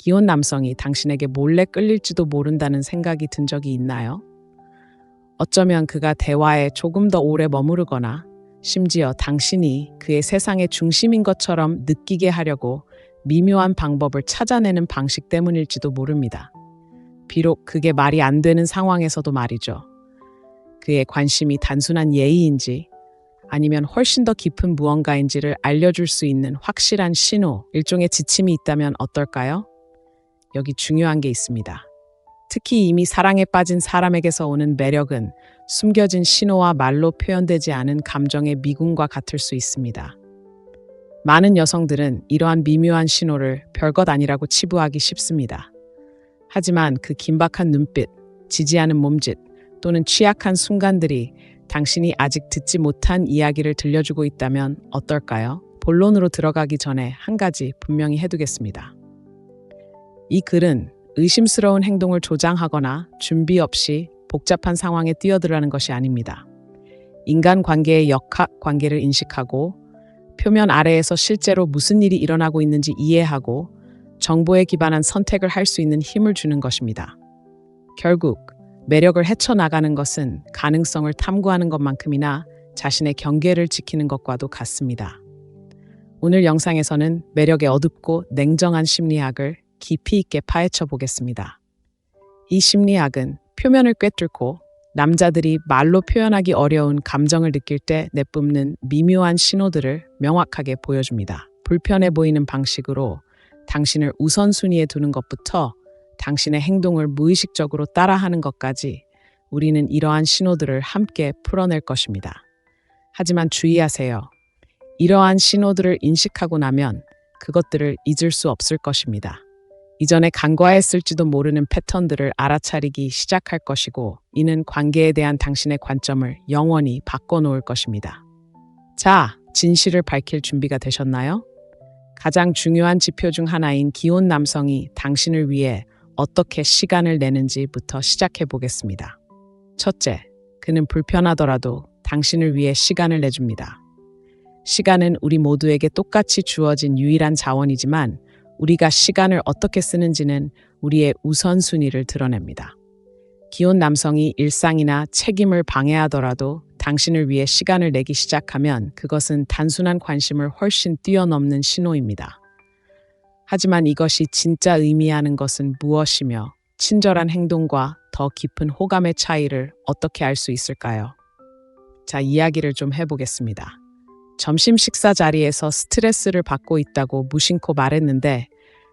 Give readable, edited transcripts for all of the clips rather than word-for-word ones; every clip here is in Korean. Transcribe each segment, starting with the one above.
기혼 남성이 당신에게 몰래 끌릴지도 모른다는 생각이 든 적이 있나요? 어쩌면 그가 대화에 조금 더 오래 머무르거나 심지어 당신이 그의 세상의 중심인 것처럼 느끼게 하려고 미묘한 방법을 찾아내는 방식 때문일지도 모릅니다. 비록 그게 말이 안 되는 상황에서도 말이죠. 그의 관심이 단순한 예의인지 아니면 훨씬 더 깊은 무언가인지를 알려줄 수 있는 확실한 신호, 일종의 지침이 있다면 어떨까요? 여기 중요한 게 있습니다. 특히 이미 사랑에 빠진 사람에게서 오는 매력은 숨겨진 신호와 말로 표현되지 않은 감정의 미군과 같을 수 있습니다. 많은 여성들은 이러한 미묘한 신호를 별것 아니라고 치부하기 쉽습니다. 하지만 그 긴박한 눈빛, 지지하는 몸짓 또는 취약한 순간들이 당신이 아직 듣지 못한 이야기를 들려주고 있다면 어떨까요? 본론으로 들어가기 전에 한 가지 분명히 해두겠습니다. 이 글은 의심스러운 행동을 조장하거나 준비 없이 복잡한 상황에 뛰어들라는 것이 아닙니다. 인간관계의 역학관계를 인식하고 표면 아래에서 실제로 무슨 일이 일어나고 있는지 이해하고 정보에 기반한 선택을 할 수 있는 힘을 주는 것입니다. 결국 매력을 헤쳐나가는 것은 가능성을 탐구하는 것만큼이나 자신의 경계를 지키는 것과도 같습니다. 오늘 영상에서는 매력의 어둡고 냉정한 심리학을 깊이 있게 파헤쳐 보겠습니다. 이 심리학은 표면을 꿰뚫고 남자들이 말로 표현하기 어려운 감정을 느낄 때 내뿜는 미묘한 신호들을 명확하게 보여줍니다. 불편해 보이는 방식으로 당신을 우선순위에 두는 것부터 당신의 행동을 무의식적으로 따라하는 것까지 우리는 이러한 신호들을 함께 풀어낼 것입니다. 하지만 주의하세요. 이러한 신호들을 인식하고 나면 그것들을 잊을 수 없을 것입니다. 이전에 간과했을지도 모르는 패턴들을 알아차리기 시작할 것이고 이는 관계에 대한 당신의 관점을 영원히 바꿔놓을 것입니다. 자, 진실을 밝힐 준비가 되셨나요? 가장 중요한 지표 중 하나인 기혼 남성이 당신을 위해 어떻게 시간을 내는지부터 시작해 보겠습니다. 첫째, 그는 불편하더라도 당신을 위해 시간을 내줍니다. 시간은 우리 모두에게 똑같이 주어진 유일한 자원이지만 우리가 시간을 어떻게 쓰는지는 우리의 우선순위를 드러냅니다. 기혼 남성이 일상이나 책임을 방해하더라도 당신을 위해 시간을 내기 시작하면 그것은 단순한 관심을 훨씬 뛰어넘는 신호입니다. 하지만 이것이 진짜 의미하는 것은 무엇이며 친절한 행동과 더 깊은 호감의 차이를 어떻게 알 수 있을까요? 자, 이야기를 좀 해보겠습니다. 점심 식사 자리에서 스트레스를 받고 있다고 무심코 말했는데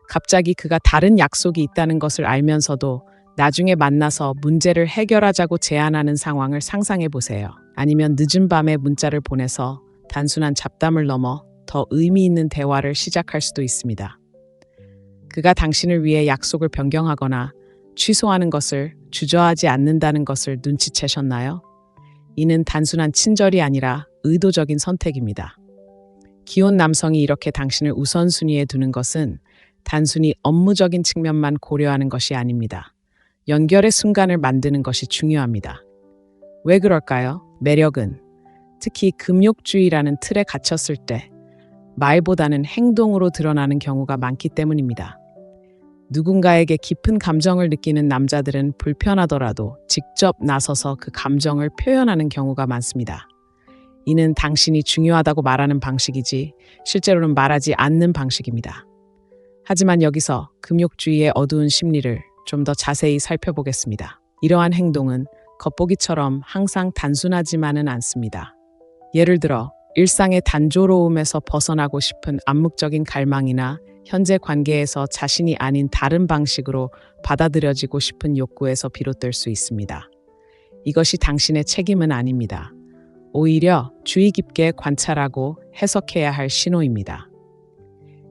갑자기 그가 다른 약속이 있다는 것을 알면서도 나중에 만나서 문제를 해결하자고 제안하는 상황을 상상해 보세요. 아니면 늦은 밤에 문자를 보내서 단순한 잡담을 넘어 더 의미 있는 대화를 시작할 수도 있습니다. 그가 당신을 위해 약속을 변경하거나 취소하는 것을 주저하지 않는다는 것을 눈치채셨나요? 이는 단순한 친절이 아니라 의도적인 선택입니다. 기혼 남성이 이렇게 당신을 우선순위에 두는 것은 단순히 업무적인 측면만 고려하는 것이 아닙니다. 연결의 순간을 만드는 것이 중요합니다. 왜 그럴까요? 매력은 특히 금욕주의라는 틀에 갇혔을 때 말보다는 행동으로 드러나는 경우가 많기 때문입니다. 누군가에게 깊은 감정을 느끼는 남자들은 불편하더라도 직접 나서서 그 감정을 표현하는 경우가 많습니다. 이는 당신이 중요하다고 말하는 방식이지 실제로는 말하지 않는 방식입니다. 하지만 여기서 금욕주의의 어두운 심리를 좀 더 자세히 살펴보겠습니다. 이러한 행동은 겉보기처럼 항상 단순하지만은 않습니다. 예를 들어 일상의 단조로움에서 벗어나고 싶은 암묵적인 갈망이나 현재 관계에서 자신이 아닌 다른 방식으로 받아들여지고 싶은 욕구에서 비롯될 수 있습니다. 이것이 당신의 책임은 아닙니다. 오히려 주의 깊게 관찰하고 해석해야 할 신호입니다.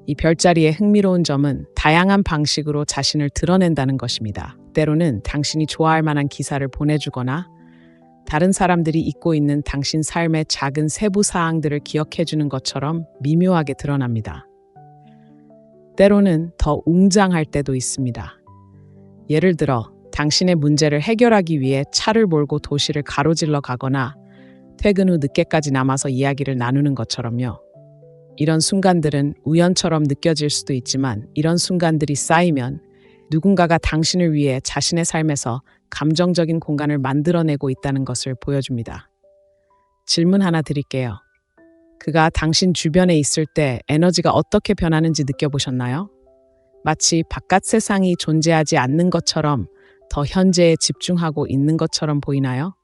이 별자리의 흥미로운 점은 다양한 방식으로 자신을 드러낸다는 것입니다. 때로는 당신이 좋아할 만한 기사를 보내주거나 다른 사람들이 잊고 있는 당신 삶의 작은 세부 사항들을 기억해주는 것처럼 미묘하게 드러납니다. 때로는 더 웅장할 때도 있습니다. 예를 들어 당신의 문제를 해결하기 위해 차를 몰고 도시를 가로질러 가거나 퇴근 후 늦게까지 남아서 이야기를 나누는 것처럼요. 이런 순간들은 우연처럼 느껴질 수도 있지만 이런 순간들이 쌓이면 누군가가 당신을 위해 자신의 삶에서 감정적인 공간을 만들어내고 있다는 것을 보여줍니다. 질문 하나 드릴게요. 그가 당신 주변에 있을 때 에너지가 어떻게 변하는지 느껴보셨나요? 마치 바깥 세상이 존재하지 않는 것처럼 더 현재에 집중하고 있는 것처럼 보이나요?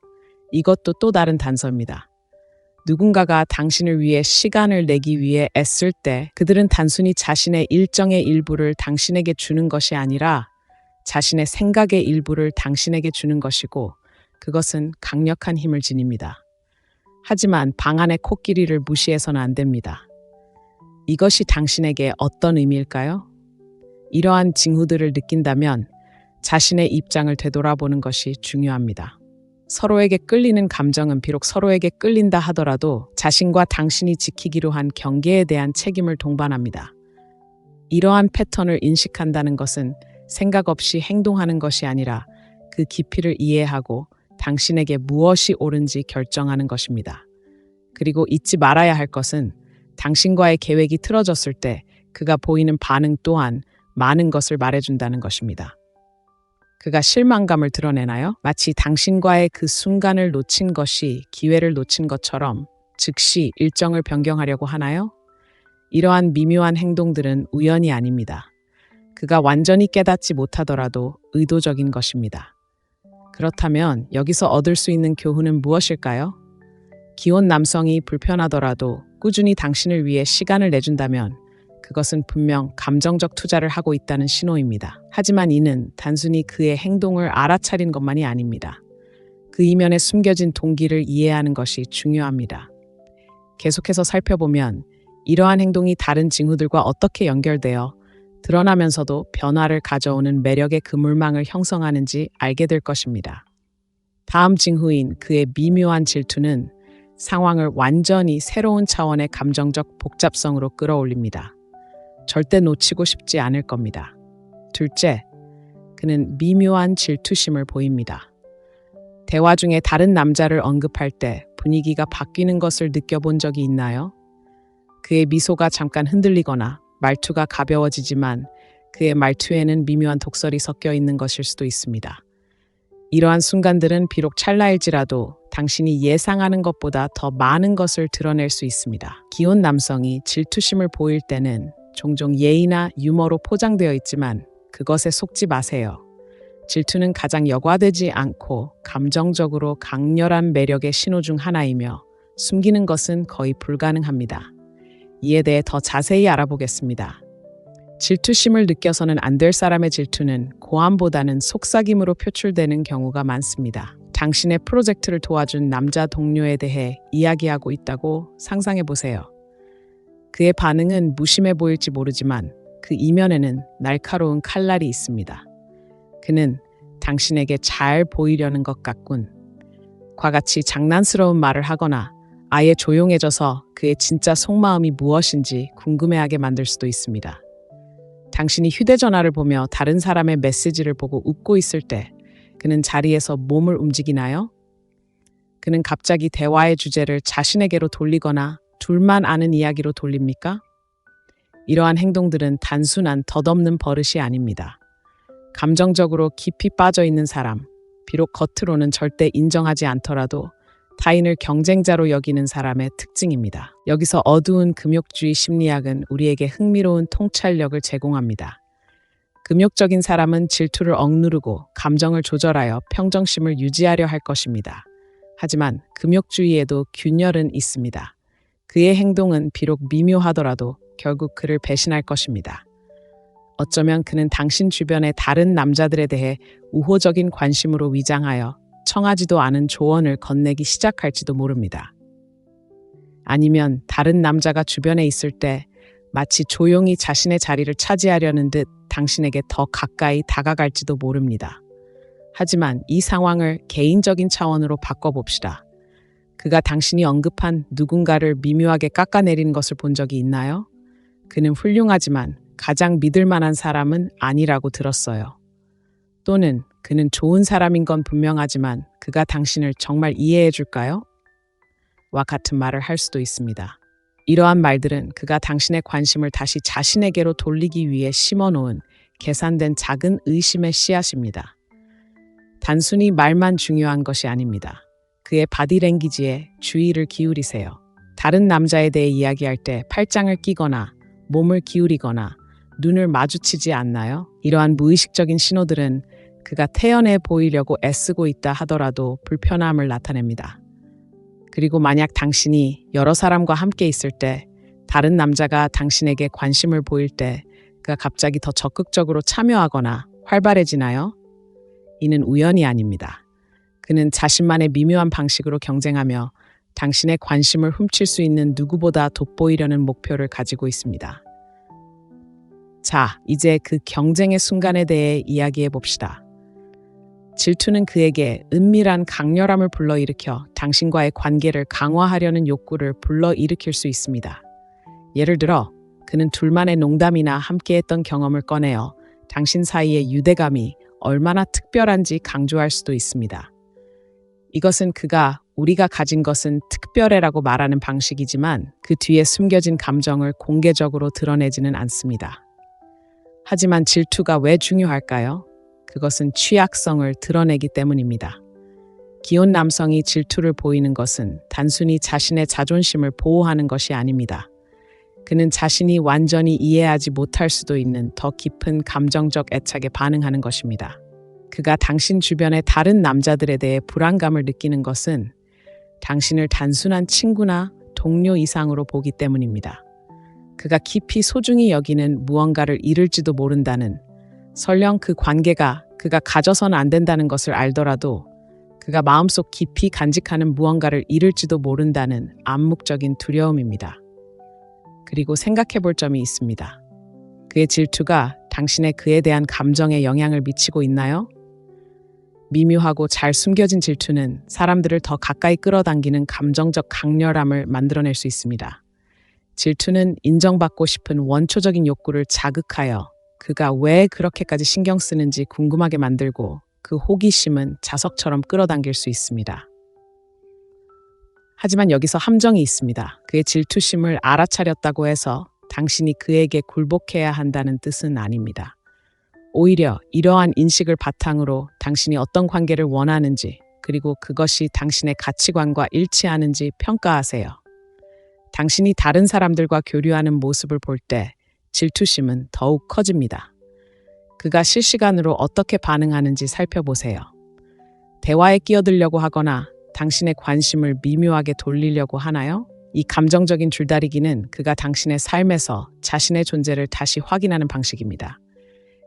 이것도 또 다른 단서입니다. 누군가가 당신을 위해 시간을 내기 위해 애쓸 때 그들은 단순히 자신의 일정의 일부를 당신에게 주는 것이 아니라 자신의 생각의 일부를 당신에게 주는 것이고 그것은 강력한 힘을 지닙니다. 하지만 방 안의 코끼리를 무시해서는 안 됩니다. 이것이 당신에게 어떤 의미일까요? 이러한 징후들을 느낀다면 자신의 입장을 되돌아보는 것이 중요합니다. 서로에게 끌리는 감정은 비록 서로에게 끌린다 하더라도 자신과 당신이 지키기로 한 경계에 대한 책임을 동반합니다. 이러한 패턴을 인식한다는 것은 생각 없이 행동하는 것이 아니라 그 깊이를 이해하고 당신에게 무엇이 옳은지 결정하는 것입니다. 그리고 잊지 말아야 할 것은 당신과의 계획이 틀어졌을 때 그가 보이는 반응 또한 많은 것을 말해준다는 것입니다. 그가 실망감을 드러내나요? 마치 당신과의 그 순간을 놓친 것이 기회를 놓친 것처럼 즉시 일정을 변경하려고 하나요? 이러한 미묘한 행동들은 우연이 아닙니다. 그가 완전히 깨닫지 못하더라도 의도적인 것입니다. 그렇다면 여기서 얻을 수 있는 교훈은 무엇일까요? 기혼 남성이 불편하더라도 꾸준히 당신을 위해 시간을 내준다면 그것은 분명 감정적 투자를 하고 있다는 신호입니다. 하지만 이는 단순히 그의 행동을 알아차린 것만이 아닙니다. 그 이면에 숨겨진 동기를 이해하는 것이 중요합니다. 계속해서 살펴보면 이러한 행동이 다른 징후들과 어떻게 연결되어 드러나면서도 변화를 가져오는 매력의 그물망을 형성하는지 알게 될 것입니다. 다음 징후인 그의 미묘한 질투는 상황을 완전히 새로운 차원의 감정적 복잡성으로 끌어올립니다. 절대 놓치고 싶지 않을 겁니다. 둘째, 그는 미묘한 질투심을 보입니다. 대화 중에 다른 남자를 언급할 때 분위기가 바뀌는 것을 느껴본 적이 있나요? 그의 미소가 잠깐 흔들리거나 말투가 가벼워지지만 그의 말투에는 미묘한 독설이 섞여 있는 것일 수도 있습니다. 이러한 순간들은 비록 찰나일지라도 당신이 예상하는 것보다 더 많은 것을 드러낼 수 있습니다. 기혼 남성이 질투심을 보일 때는 종종 예의나 유머로 포장되어 있지만 그것에 속지 마세요. 질투는 가장 여과되지 않고 감정적으로 강렬한 매력의 신호 중 하나이며 숨기는 것은 거의 불가능합니다. 이에 대해 더 자세히 알아보겠습니다. 질투심을 느껴서는 안 될 사람의 질투는 고함보다는 속삭임으로 표출되는 경우가 많습니다. 당신의 프로젝트를 도와준 남자 동료에 대해 이야기하고 있다고 상상해 보세요. 그의 반응은 무심해 보일지 모르지만 그 이면에는 날카로운 칼날이 있습니다. 그는 당신에게 잘 보이려는 것 같군. 과 같이 장난스러운 말을 하거나 아예 조용해져서 그의 진짜 속마음이 무엇인지 궁금해하게 만들 수도 있습니다. 당신이 휴대전화를 보며 다른 사람의 메시지를 보고 웃고 있을 때 그는 자리에서 몸을 움직이나요? 그는 갑자기 대화의 주제를 자신에게로 돌리거나 둘만 아는 이야기로 돌립니까? 이러한 행동들은 단순한 덧없는 버릇이 아닙니다. 감정적으로 깊이 빠져 있는 사람, 비록 겉으로는 절대 인정하지 않더라도 타인을 경쟁자로 여기는 사람의 특징입니다. 여기서 어두운 금욕주의 심리학은 우리에게 흥미로운 통찰력을 제공합니다. 금욕적인 사람은 질투를 억누르고 감정을 조절하여 평정심을 유지하려 할 것입니다. 하지만 금욕주의에도 균열은 있습니다. 그의 행동은 비록 미묘하더라도 결국 그를 배신할 것입니다. 어쩌면 그는 당신 주변의 다른 남자들에 대해 우호적인 관심으로 위장하여 청하지도 않은 조언을 건네기 시작할지도 모릅니다. 아니면 다른 남자가 주변에 있을 때 마치 조용히 자신의 자리를 차지하려는 듯 당신에게 더 가까이 다가갈지도 모릅니다. 하지만 이 상황을 개인적인 차원으로 바꿔봅시다. 그가 당신이 언급한 누군가를 미묘하게 깎아내리는 것을 본 적이 있나요? 그는 훌륭하지만 가장 믿을 만한 사람은 아니라고 들었어요. 또는 그는 좋은 사람인 건 분명하지만 그가 당신을 정말 이해해 줄까요? 와 같은 말을 할 수도 있습니다. 이러한 말들은 그가 당신의 관심을 다시 자신에게로 돌리기 위해 심어놓은 계산된 작은 의심의 씨앗입니다. 단순히 말만 중요한 것이 아닙니다. 그의 바디랭귀지에 주의를 기울이세요. 다른 남자에 대해 이야기할 때 팔짱을 끼거나 몸을 기울이거나 눈을 마주치지 않나요? 이러한 무의식적인 신호들은 그가 태연해 보이려고 애쓰고 있다 하더라도 불편함을 나타냅니다. 그리고 만약 당신이 여러 사람과 함께 있을 때 다른 남자가 당신에게 관심을 보일 때 그가 갑자기 더 적극적으로 참여하거나 활발해지나요? 이는 우연이 아닙니다. 그는 자신만의 미묘한 방식으로 경쟁하며 당신의 관심을 훔칠 수 있는 누구보다 돋보이려는 목표를 가지고 있습니다. 자, 이제 그 경쟁의 순간에 대해 이야기해 봅시다. 질투는 그에게 은밀한 강렬함을 불러일으켜 당신과의 관계를 강화하려는 욕구를 불러일으킬 수 있습니다. 예를 들어, 그는 둘만의 농담이나 함께했던 경험을 꺼내어 당신 사이의 유대감이 얼마나 특별한지 강조할 수도 있습니다. 이것은 그가 우리가 가진 것은 특별해라고 말하는 방식이지만 그 뒤에 숨겨진 감정을 공개적으로 드러내지는 않습니다. 하지만 질투가 왜 중요할까요? 그것은 취약성을 드러내기 때문입니다. 기혼 남성이 질투를 보이는 것은 단순히 자신의 자존심을 보호하는 것이 아닙니다. 그는 자신이 완전히 이해하지 못할 수도 있는 더 깊은 감정적 애착에 반응하는 것입니다. 그가 당신 주변의 다른 남자들에 대해 불안감을 느끼는 것은 당신을 단순한 친구나 동료 이상으로 보기 때문입니다. 그가 깊이 소중히 여기는 무언가를 잃을지도 모른다는, 설령 그 관계가 그가 가져서는 안 된다는 것을 알더라도 그가 마음속 깊이 간직하는 무언가를 잃을지도 모른다는 암묵적인 두려움입니다. 그리고 생각해 볼 점이 있습니다. 그의 질투가 당신의 그에 대한 감정에 영향을 미치고 있나요? 미묘하고 잘 숨겨진 질투는 사람들을 더 가까이 끌어당기는 감정적 강렬함을 만들어낼 수 있습니다. 질투는 인정받고 싶은 원초적인 욕구를 자극하여 그가 왜 그렇게까지 신경 쓰는지 궁금하게 만들고 그 호기심은 자석처럼 끌어당길 수 있습니다. 하지만 여기서 함정이 있습니다. 그의 질투심을 알아차렸다고 해서 당신이 그에게 굴복해야 한다는 뜻은 아닙니다. 오히려 이러한 인식을 바탕으로 당신이 어떤 관계를 원하는지, 그리고 그것이 당신의 가치관과 일치하는지 평가하세요. 당신이 다른 사람들과 교류하는 모습을 볼 때 질투심은 더욱 커집니다. 그가 실시간으로 어떻게 반응하는지 살펴보세요. 대화에 끼어들려고 하거나 당신의 관심을 미묘하게 돌리려고 하나요? 이 감정적인 줄다리기는 그가 당신의 삶에서 자신의 존재를 다시 확인하는 방식입니다.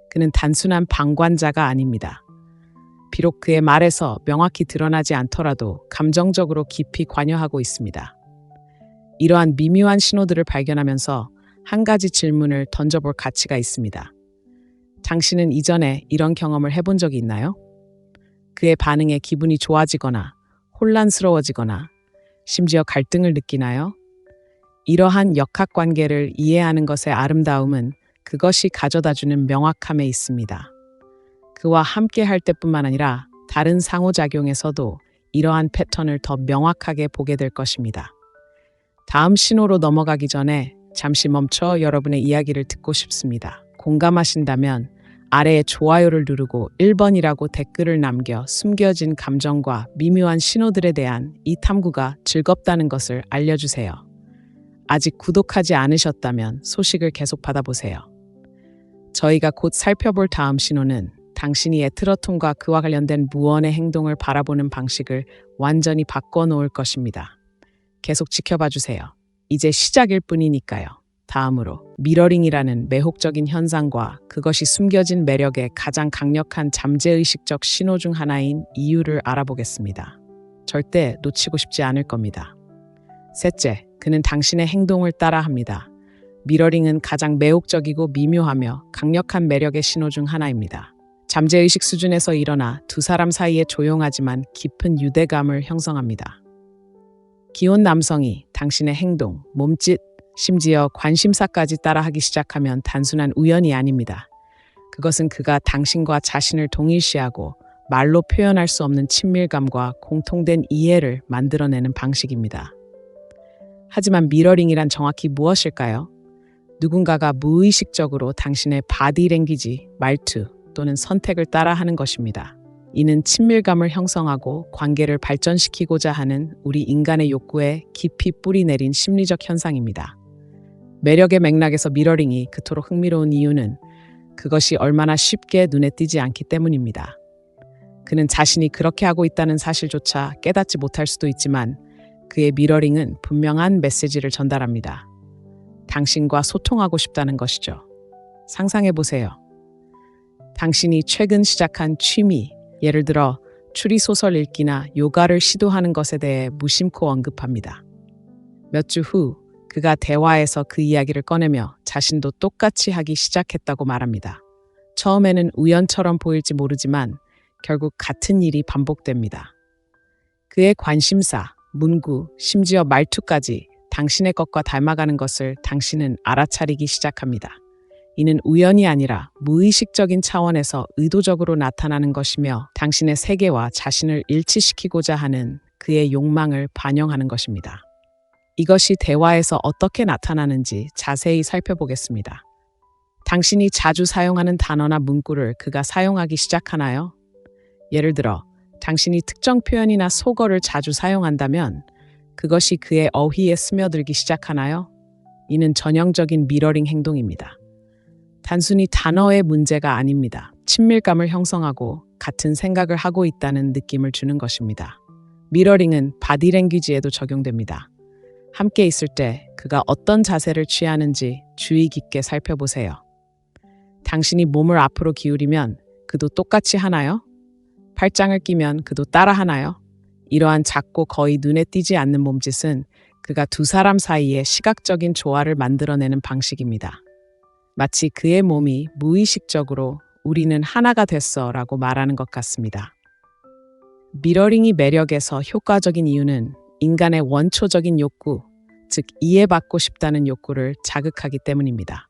그는 단순한 방관자가 아닙니다. 비록 그의 말에서 명확히 드러나지 않더라도 감정적으로 깊이 관여하고 있습니다. 이러한 미묘한 신호들을 발견하면서 한 가지 질문을 던져볼 가치가 있습니다. 당신은 이전에 이런 경험을 해본 적이 있나요? 그의 반응에 기분이 좋아지거나 혼란스러워지거나 심지어 갈등을 느끼나요? 이러한 역학관계를 이해하는 것의 아름다움은 그것이 가져다주는 명확함에 있습니다. 그와 함께 할 때뿐만 아니라 다른 상호작용에서도 이러한 패턴을 더 명확하게 보게 될 것입니다. 다음 신호로 넘어가기 전에 잠시 멈춰 여러분의 이야기를 듣고 싶습니다. 공감하신다면 아래에 좋아요를 누르고 1번이라고 댓글을 남겨 숨겨진 감정과 미묘한 신호들에 대한 이 탐구가 즐겁다는 것을 알려주세요. 아직 구독하지 않으셨다면 소식을 계속 받아보세요. 저희가 곧 살펴볼 다음 신호는 당신이 에트러톤과 그와 관련된 무언의 행동을 바라보는 방식을 완전히 바꿔놓을 것입니다. 계속 지켜봐 주세요. 이제 시작일 뿐이니까요. 다음으로 미러링이라는 매혹적인 현상과 그것이 숨겨진 매력의 가장 강력한 잠재의식적 신호 중 하나인 이유를 알아보겠습니다. 절대 놓치고 싶지 않을 겁니다. 셋째, 그는 당신의 행동을 따라합니다. 미러링은 가장 매혹적이고 미묘하며 강력한 매력의 신호 중 하나입니다. 잠재의식 수준에서 일어나 두 사람 사이에 조용하지만 깊은 유대감을 형성합니다. 기혼 남성이 당신의 행동, 몸짓, 심지어 관심사까지 따라하기 시작하면 단순한 우연이 아닙니다. 그것은 그가 당신과 자신을 동일시하고 말로 표현할 수 없는 친밀감과 공통된 이해를 만들어내는 방식입니다. 하지만 미러링이란 정확히 무엇일까요? 누군가가 무의식적으로 당신의 바디랭귀지, 말투 또는 선택을 따라하는 것입니다. 이는 친밀감을 형성하고 관계를 발전시키고자 하는 우리 인간의 욕구에 깊이 뿌리 내린 심리적 현상입니다. 매력의 맥락에서 미러링이 그토록 흥미로운 이유는 그것이 얼마나 쉽게 눈에 띄지 않기 때문입니다. 그는 자신이 그렇게 하고 있다는 사실조차 깨닫지 못할 수도 있지만 그의 미러링은 분명한 메시지를 전달합니다. 당신과 소통하고 싶다는 것이죠. 상상해 보세요. 당신이 최근 시작한 취미, 예를 들어 추리소설 읽기나 요가를 시도하는 것에 대해 무심코 언급합니다. 몇 주 후 그가 대화에서 그 이야기를 꺼내며 자신도 똑같이 하기 시작했다고 말합니다. 처음에는 우연처럼 보일지 모르지만 결국 같은 일이 반복됩니다. 그의 관심사, 문구, 심지어 말투까지 당신의 것과 닮아가는 것을 당신은 알아차리기 시작합니다. 이는 우연이 아니라 무의식적인 차원에서 의도적으로 나타나는 것이며 당신의 세계와 자신을 일치시키고자 하는 그의 욕망을 반영하는 것입니다. 이것이 대화에서 어떻게 나타나는지 자세히 살펴보겠습니다. 당신이 자주 사용하는 단어나 문구를 그가 사용하기 시작하나요? 예를 들어, 당신이 특정 표현이나 속어를 자주 사용한다면 그것이 그의 어휘에 스며들기 시작하나요? 이는 전형적인 미러링 행동입니다. 단순히 단어의 문제가 아닙니다. 친밀감을 형성하고 같은 생각을 하고 있다는 느낌을 주는 것입니다. 미러링은 바디랭귀지에도 적용됩니다. 함께 있을 때 그가 어떤 자세를 취하는지 주의 깊게 살펴보세요. 당신이 몸을 앞으로 기울이면 그도 똑같이 하나요? 팔짱을 끼면 그도 따라 하나요? 이러한 작고 거의 눈에 띄지 않는 몸짓은 그가 두 사람 사이에 시각적인 조화를 만들어내는 방식입니다. 마치 그의 몸이 무의식적으로 우리는 하나가 됐어 라고 말하는 것 같습니다. 미러링이 매력에서 효과적인 이유는 인간의 원초적인 욕구, 즉 이해받고 싶다는 욕구를 자극하기 때문입니다.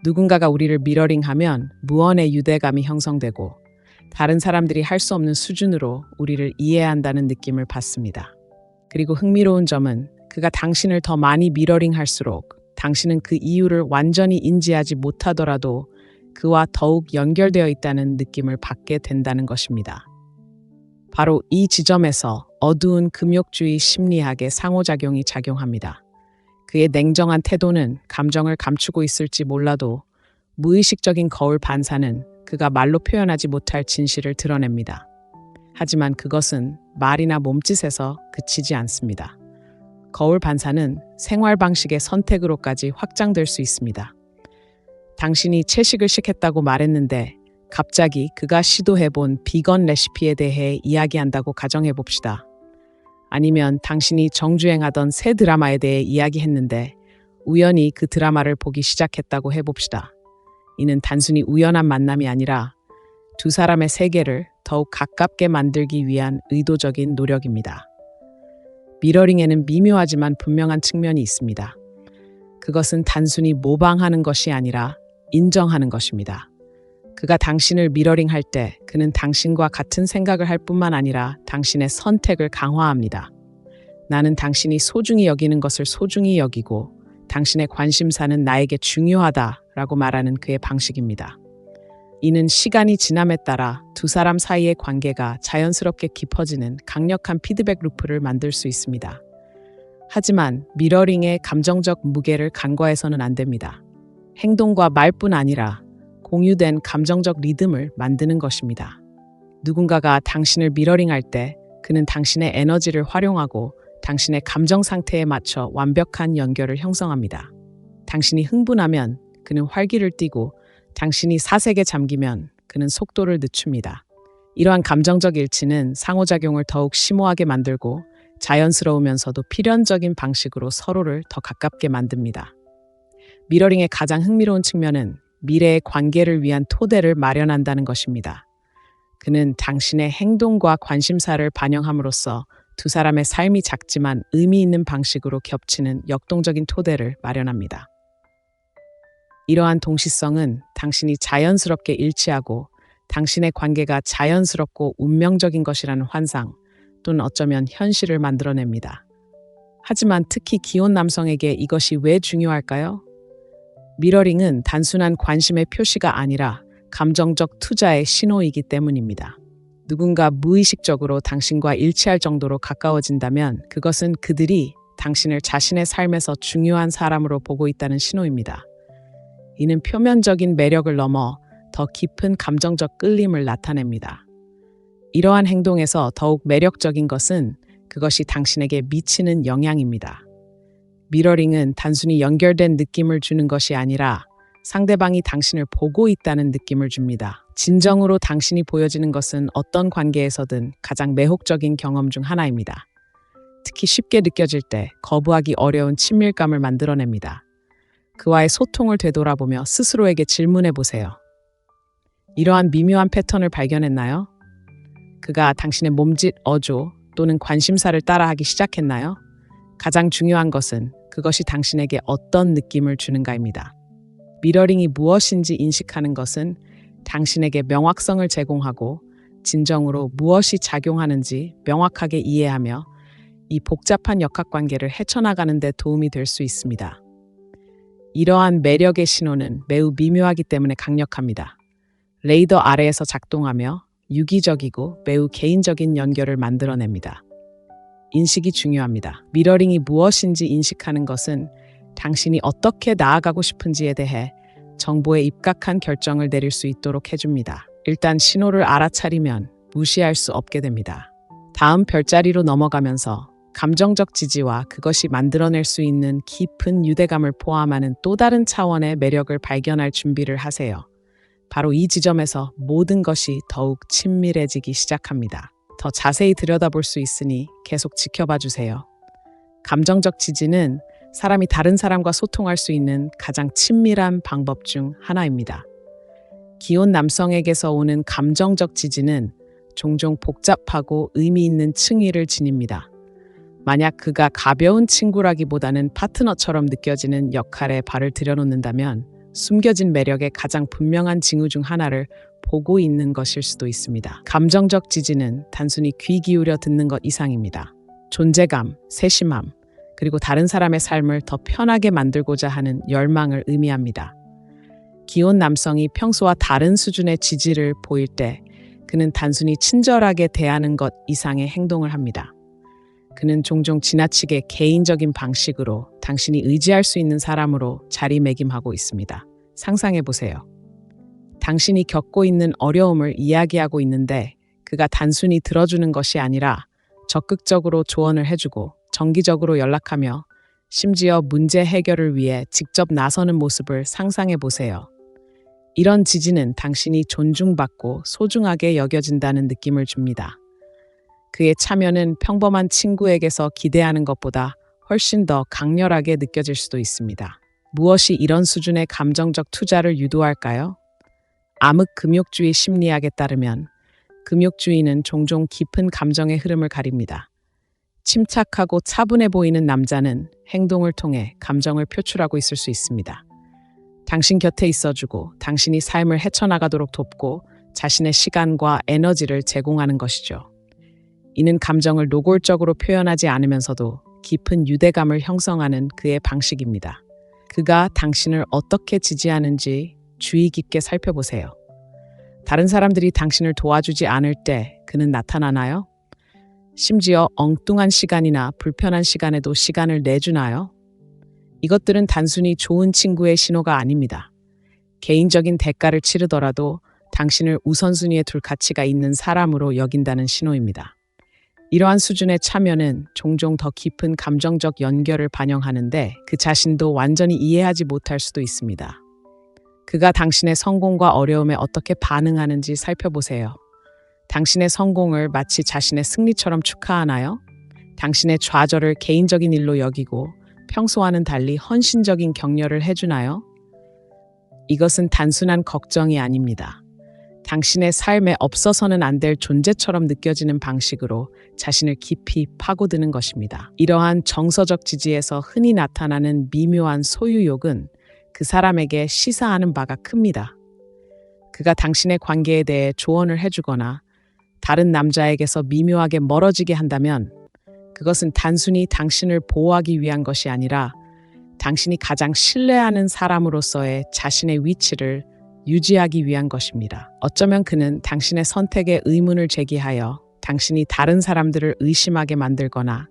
누군가가 우리를 미러링하면 무언의 유대감이 형성되고 다른 사람들이 할 수 없는 수준으로 우리를 이해한다는 느낌을 받습니다. 그리고 흥미로운 점은 그가 당신을 더 많이 미러링할수록 당신은 그 이유를 완전히 인지하지 못하더라도 그와 더욱 연결되어 있다는 느낌을 받게 된다는 것입니다. 바로 이 지점에서 어두운 금욕주의 심리학의 상호작용이 작용합니다. 그의 냉정한 태도는 감정을 감추고 있을지 몰라도 무의식적인 거울 반사는 그가 말로 표현하지 못할 진실을 드러냅니다. 하지만 그것은 말이나 몸짓에서 그치지 않습니다. 거울 반사는 생활 방식의 선택으로까지 확장될 수 있습니다. 당신이 채식을 시켰다고 말했는데 갑자기 그가 시도해본 비건 레시피에 대해 이야기한다고 가정해봅시다. 아니면 당신이 정주행하던 새 드라마에 대해 이야기했는데 우연히 그 드라마를 보기 시작했다고 해봅시다. 이는 단순히 우연한 만남이 아니라 두 사람의 세계를 더욱 가깝게 만들기 위한 의도적인 노력입니다. 미러링에는 미묘하지만 분명한 측면이 있습니다. 그것은 단순히 모방하는 것이 아니라 인정하는 것입니다. 그가 당신을 미러링할 때 그는 당신과 같은 생각을 할 뿐만 아니라 당신의 선택을 강화합니다. 나는 당신이 소중히 여기는 것을 소중히 여기고 당신의 관심사는 나에게 중요하다라고 말하는 그의 방식입니다. 이는 시간이 지남에 따라 두 사람 사이의 관계가 자연스럽게 깊어지는 강력한 피드백 루프를 만들 수 있습니다. 하지만 미러링의 감정적 무게를 간과해서는 안 됩니다. 행동과 말뿐 아니라 공유된 감정적 리듬을 만드는 것입니다. 누군가가 당신을 미러링할 때 그는 당신의 에너지를 활용하고 당신의 감정 상태에 맞춰 완벽한 연결을 형성합니다. 당신이 흥분하면 그는 활기를 띠고 당신이 사색에 잠기면 그는 속도를 늦춥니다. 이러한 감정적 일치는 상호작용을 더욱 심오하게 만들고 자연스러우면서도 필연적인 방식으로 서로를 더 가깝게 만듭니다. 미러링의 가장 흥미로운 측면은 미래의 관계를 위한 토대를 마련한다는 것입니다. 그는 당신의 행동과 관심사를 반영함으로써 두 사람의 삶이 작지만 의미 있는 방식으로 겹치는 역동적인 토대를 마련합니다. 이러한 동시성은 당신이 자연스럽게 일치하고 당신의 관계가 자연스럽고 운명적인 것이라는 환상 또는 어쩌면 현실을 만들어냅니다. 하지만 특히 기혼 남성에게 이것이 왜 중요할까요? 미러링은 단순한 관심의 표시가 아니라 감정적 투자의 신호이기 때문입니다. 누군가 무의식적으로 당신과 일치할 정도로 가까워진다면 그것은 그들이 당신을 자신의 삶에서 중요한 사람으로 보고 있다는 신호입니다. 이는 표면적인 매력을 넘어 더 깊은 감정적 끌림을 나타냅니다. 이러한 행동에서 더욱 매력적인 것은 그것이 당신에게 미치는 영향입니다. 미러링은 단순히 연결된 느낌을 주는 것이 아니라 상대방이 당신을 보고 있다는 느낌을 줍니다. 진정으로 당신이 보여지는 것은 어떤 관계에서든 가장 매혹적인 경험 중 하나입니다. 특히 쉽게 느껴질 때 거부하기 어려운 친밀감을 만들어냅니다. 그와의 소통을 되돌아보며 스스로에게 질문해 보세요. 이러한 미묘한 패턴을 발견했나요? 그가 당신의 몸짓, 어조 또는 관심사를 따라하기 시작했나요? 가장 중요한 것은 그것이 당신에게 어떤 느낌을 주는가입니다. 미러링이 무엇인지 인식하는 것은 당신에게 명확성을 제공하고 진정으로 무엇이 작용하는지 명확하게 이해하며 이 복잡한 역학관계를 헤쳐나가는 데 도움이 될 수 있습니다. 이러한 매력의 신호는 매우 미묘하기 때문에 강력합니다. 레이더 아래에서 작동하며 유기적이고 매우 개인적인 연결을 만들어냅니다. 인식이 중요합니다. 미러링이 무엇인지 인식하는 것은 당신이 어떻게 나아가고 싶은지에 대해 정보에 입각한 결정을 내릴 수 있도록 해줍니다. 일단 신호를 알아차리면 무시할 수 없게 됩니다. 다음 별자리로 넘어가면서 감정적 지지와 그것이 만들어낼 수 있는 깊은 유대감을 포함하는 또 다른 차원의 매력을 발견할 준비를 하세요. 바로 이 지점에서 모든 것이 더욱 친밀해지기 시작합니다. 더 자세히 들여다볼 수 있으니 계속 지켜봐 주세요. 감정적 지지는 사람이 다른 사람과 소통할 수 있는 가장 친밀한 방법 중 하나입니다. 기혼 남성에게서 오는 감정적 지지는 종종 복잡하고 의미 있는 층위를 지닙니다. 만약 그가 가벼운 친구라기보다는 파트너처럼 느껴지는 역할에 발을 들여놓는다면 숨겨진 매력의 가장 분명한 징후 중 하나를 보고 있는 것일 수도 있습니다. 감정적 지지는 단순히 귀 기울여 듣는 것 이상입니다. 존재감, 세심함, 그리고 다른 사람의 삶을 더 편하게 만들고자 하는 열망을 의미합니다. 기혼 남성이 평소와 다른 수준의 지지를 보일 때 그는 단순히 친절하게 대하는 것 이상의 행동을 합니다. 그는 종종 지나치게 개인적인 방식으로 당신이 의지할 수 있는 사람으로 자리매김하고 있습니다. 상상해 보세요. 당신이 겪고 있는 어려움을 이야기하고 있는데 그가 단순히 들어주는 것이 아니라 적극적으로 조언을 해주고 정기적으로 연락하며 심지어 문제 해결을 위해 직접 나서는 모습을 상상해 보세요. 이런 지지는 당신이 존중받고 소중하게 여겨진다는 느낌을 줍니다. 그의 참여는 평범한 친구에게서 기대하는 것보다 훨씬 더 강렬하게 느껴질 수도 있습니다. 무엇이 이런 수준의 감정적 투자를 유도할까요? 암흑금욕주의 심리학에 따르면 금욕주의는 종종 깊은 감정의 흐름을 가립니다. 침착하고 차분해 보이는 남자는 행동을 통해 감정을 표출하고 있을 수 있습니다. 당신 곁에 있어주고 당신이 삶을 헤쳐나가도록 돕고 자신의 시간과 에너지를 제공하는 것이죠. 이는 감정을 노골적으로 표현하지 않으면서도 깊은 유대감을 형성하는 그의 방식입니다. 그가 당신을 어떻게 지지하는지 주의 깊게 살펴보세요. 다른 사람들이 당신을 도와주지 않을 때 그는 나타나나요? 심지어 엉뚱한 시간이나 불편한 시간에도 시간을 내주나요? 이것들은 단순히 좋은 친구의 신호가 아닙니다. 개인적인 대가를 치르더라도 당신을 우선순위에 둘 가치가 있는 사람으로 여긴다는 신호입니다. 이러한 수준의 참여는 종종 더 깊은 감정적 연결을 반영하는데 그 자신도 완전히 이해하지 못할 수도 있습니다. 그가 당신의 성공과 어려움에 어떻게 반응하는지 살펴보세요. 당신의 성공을 마치 자신의 승리처럼 축하하나요? 당신의 좌절을 개인적인 일로 여기고 평소와는 달리 헌신적인 격려를 해주나요? 이것은 단순한 걱정이 아닙니다. 당신의 삶에 없어서는 안 될 존재처럼 느껴지는 방식으로 자신을 깊이 파고드는 것입니다. 이러한 정서적 지지에서 흔히 나타나는 미묘한 소유욕은 그 사람에게 시사하는 바가 큽니다. 그가 당신의 관계에 대해 조언을 해주거나 다른 남자에게서 미묘하게 멀어지게 한다면 그것은 단순히 당신을 보호하기 위한 것이 아니라 당신이 가장 신뢰하는 사람으로서의 자신의 위치를 유지하기 위한 것입니다. 어쩌면 그는 당신의 선택에 의문을 제기하여 당신이 다른 사람들을 의심하게 만들거나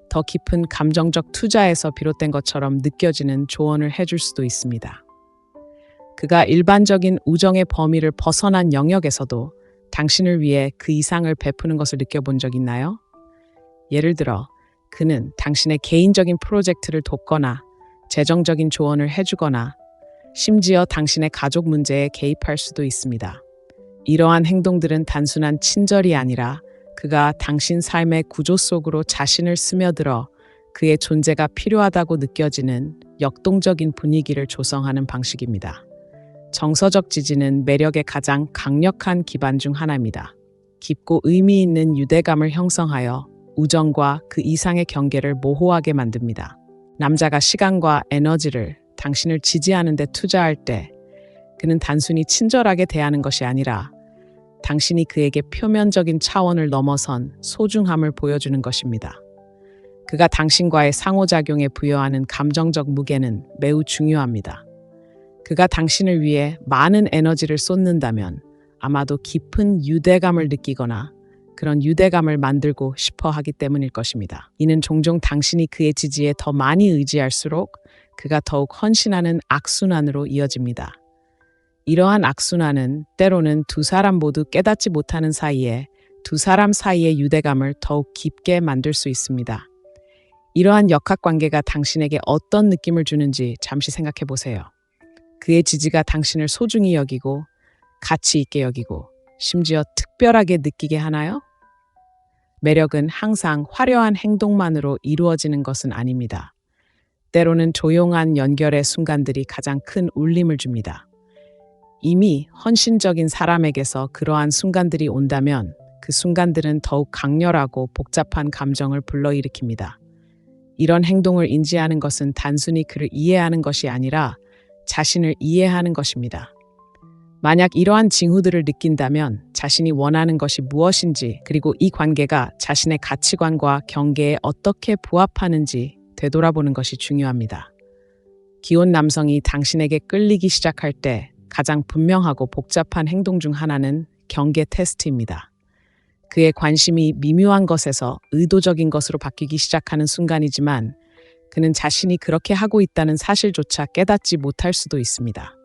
더 깊은 감정적 투자에서 비롯된 것처럼 느껴지는 조언을 해줄 수도 있습니다. 그가 일반적인 우정의 범위를 벗어난 영역에서도 당신을 위해 그 이상을 베푸는 것을 느껴본 적 있나요? 예를 들어, 그는 당신의 개인적인 프로젝트를 돕거나 재정적인 조언을 해주거나 심지어 당신의 가족 문제에 개입할 수도 있습니다. 이러한 행동들은 단순한 친절이 아니라 그가 당신 삶의 구조 속으로 자신을 스며들어 그의 존재가 필요하다고 느껴지는 역동적인 분위기를 조성하는 방식입니다. 정서적 지지는 매력의 가장 강력한 기반 중 하나입니다. 깊고 의미 있는 유대감을 형성하여 우정과 그 이상의 경계를 모호하게 만듭니다. 남자가 시간과 에너지를 당신을 지지하는 데 투자할 때 그는 단순히 친절하게 대하는 것이 아니라 당신이 그에게 표면적인 차원을 넘어선 소중함을 보여주는 것입니다. 그가 당신과의 상호작용에 부여하는 감정적 무게는 매우 중요합니다. 그가 당신을 위해 많은 에너지를 쏟는다면 아마도 깊은 유대감을 느끼거나 그런 유대감을 만들고 싶어 하기 때문일 것입니다. 이는 종종 당신이 그의 지지에 더 많이 의지할수록 그가 더욱 헌신하는 악순환으로 이어집니다. 이러한 악순환은 때로는 두 사람 모두 깨닫지 못하는 사이에 두 사람 사이의 유대감을 더욱 깊게 만들 수 있습니다. 이러한 역학관계가 당신에게 어떤 느낌을 주는지 잠시 생각해 보세요. 그의 지지가 당신을 소중히 여기고 가치 있게 여기고 심지어 특별하게 느끼게 하나요? 매력은 항상 화려한 행동만으로 이루어지는 것은 아닙니다. 때로는 조용한 연결의 순간들이 가장 큰 울림을 줍니다. 이미 헌신적인 사람에게서 그러한 순간들이 온다면 그 순간들은 더욱 강렬하고 복잡한 감정을 불러일으킵니다. 이런 행동을 인지하는 것은 단순히 그를 이해하는 것이 아니라 자신을 이해하는 것입니다. 만약 이러한 징후들을 느낀다면 자신이 원하는 것이 무엇인지 그리고 이 관계가 자신의 가치관과 경계에 어떻게 부합하는지 되돌아보는 것이 중요합니다. 기혼 남성이 당신에게 끌리기 시작할 때 가장 분명하고 복잡한 행동 중 하나는 경계 테스트입니다. 그의 관심이 미묘한 것에서 의도적인 것으로 바뀌기 시작하는 순간이지만 그는 자신이 그렇게 하고 있다는 사실조차 깨닫지 못할 수도 있습니다.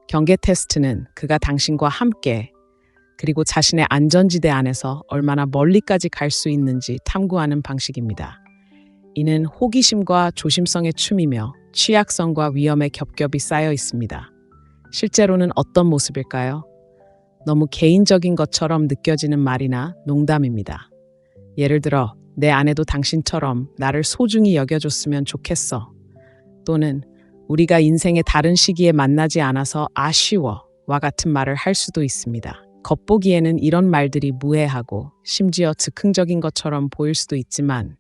경계 테스트는 그가 당신과 함께 그리고 자신의 안전지대 안에서 얼마나 멀리까지 갈 수 있는지 탐구하는 방식입니다. 이는 호기심과 조심성의 춤이며 취약성과 위험의 겹겹이 쌓여 있습니다. 실제로는 어떤 모습일까요? 너무 개인적인 것처럼 느껴지는 말이나 농담입니다. 예를 들어, 내 아내도 당신처럼 나를 소중히 여겨줬으면 좋겠어. 또는 우리가 인생의 다른 시기에 만나지 않아서 아쉬워와 같은 말을 할 수도 있습니다. 겉보기에는 이런 말들이 무해하고 심지어 즉흥적인 것처럼 보일 수도 있지만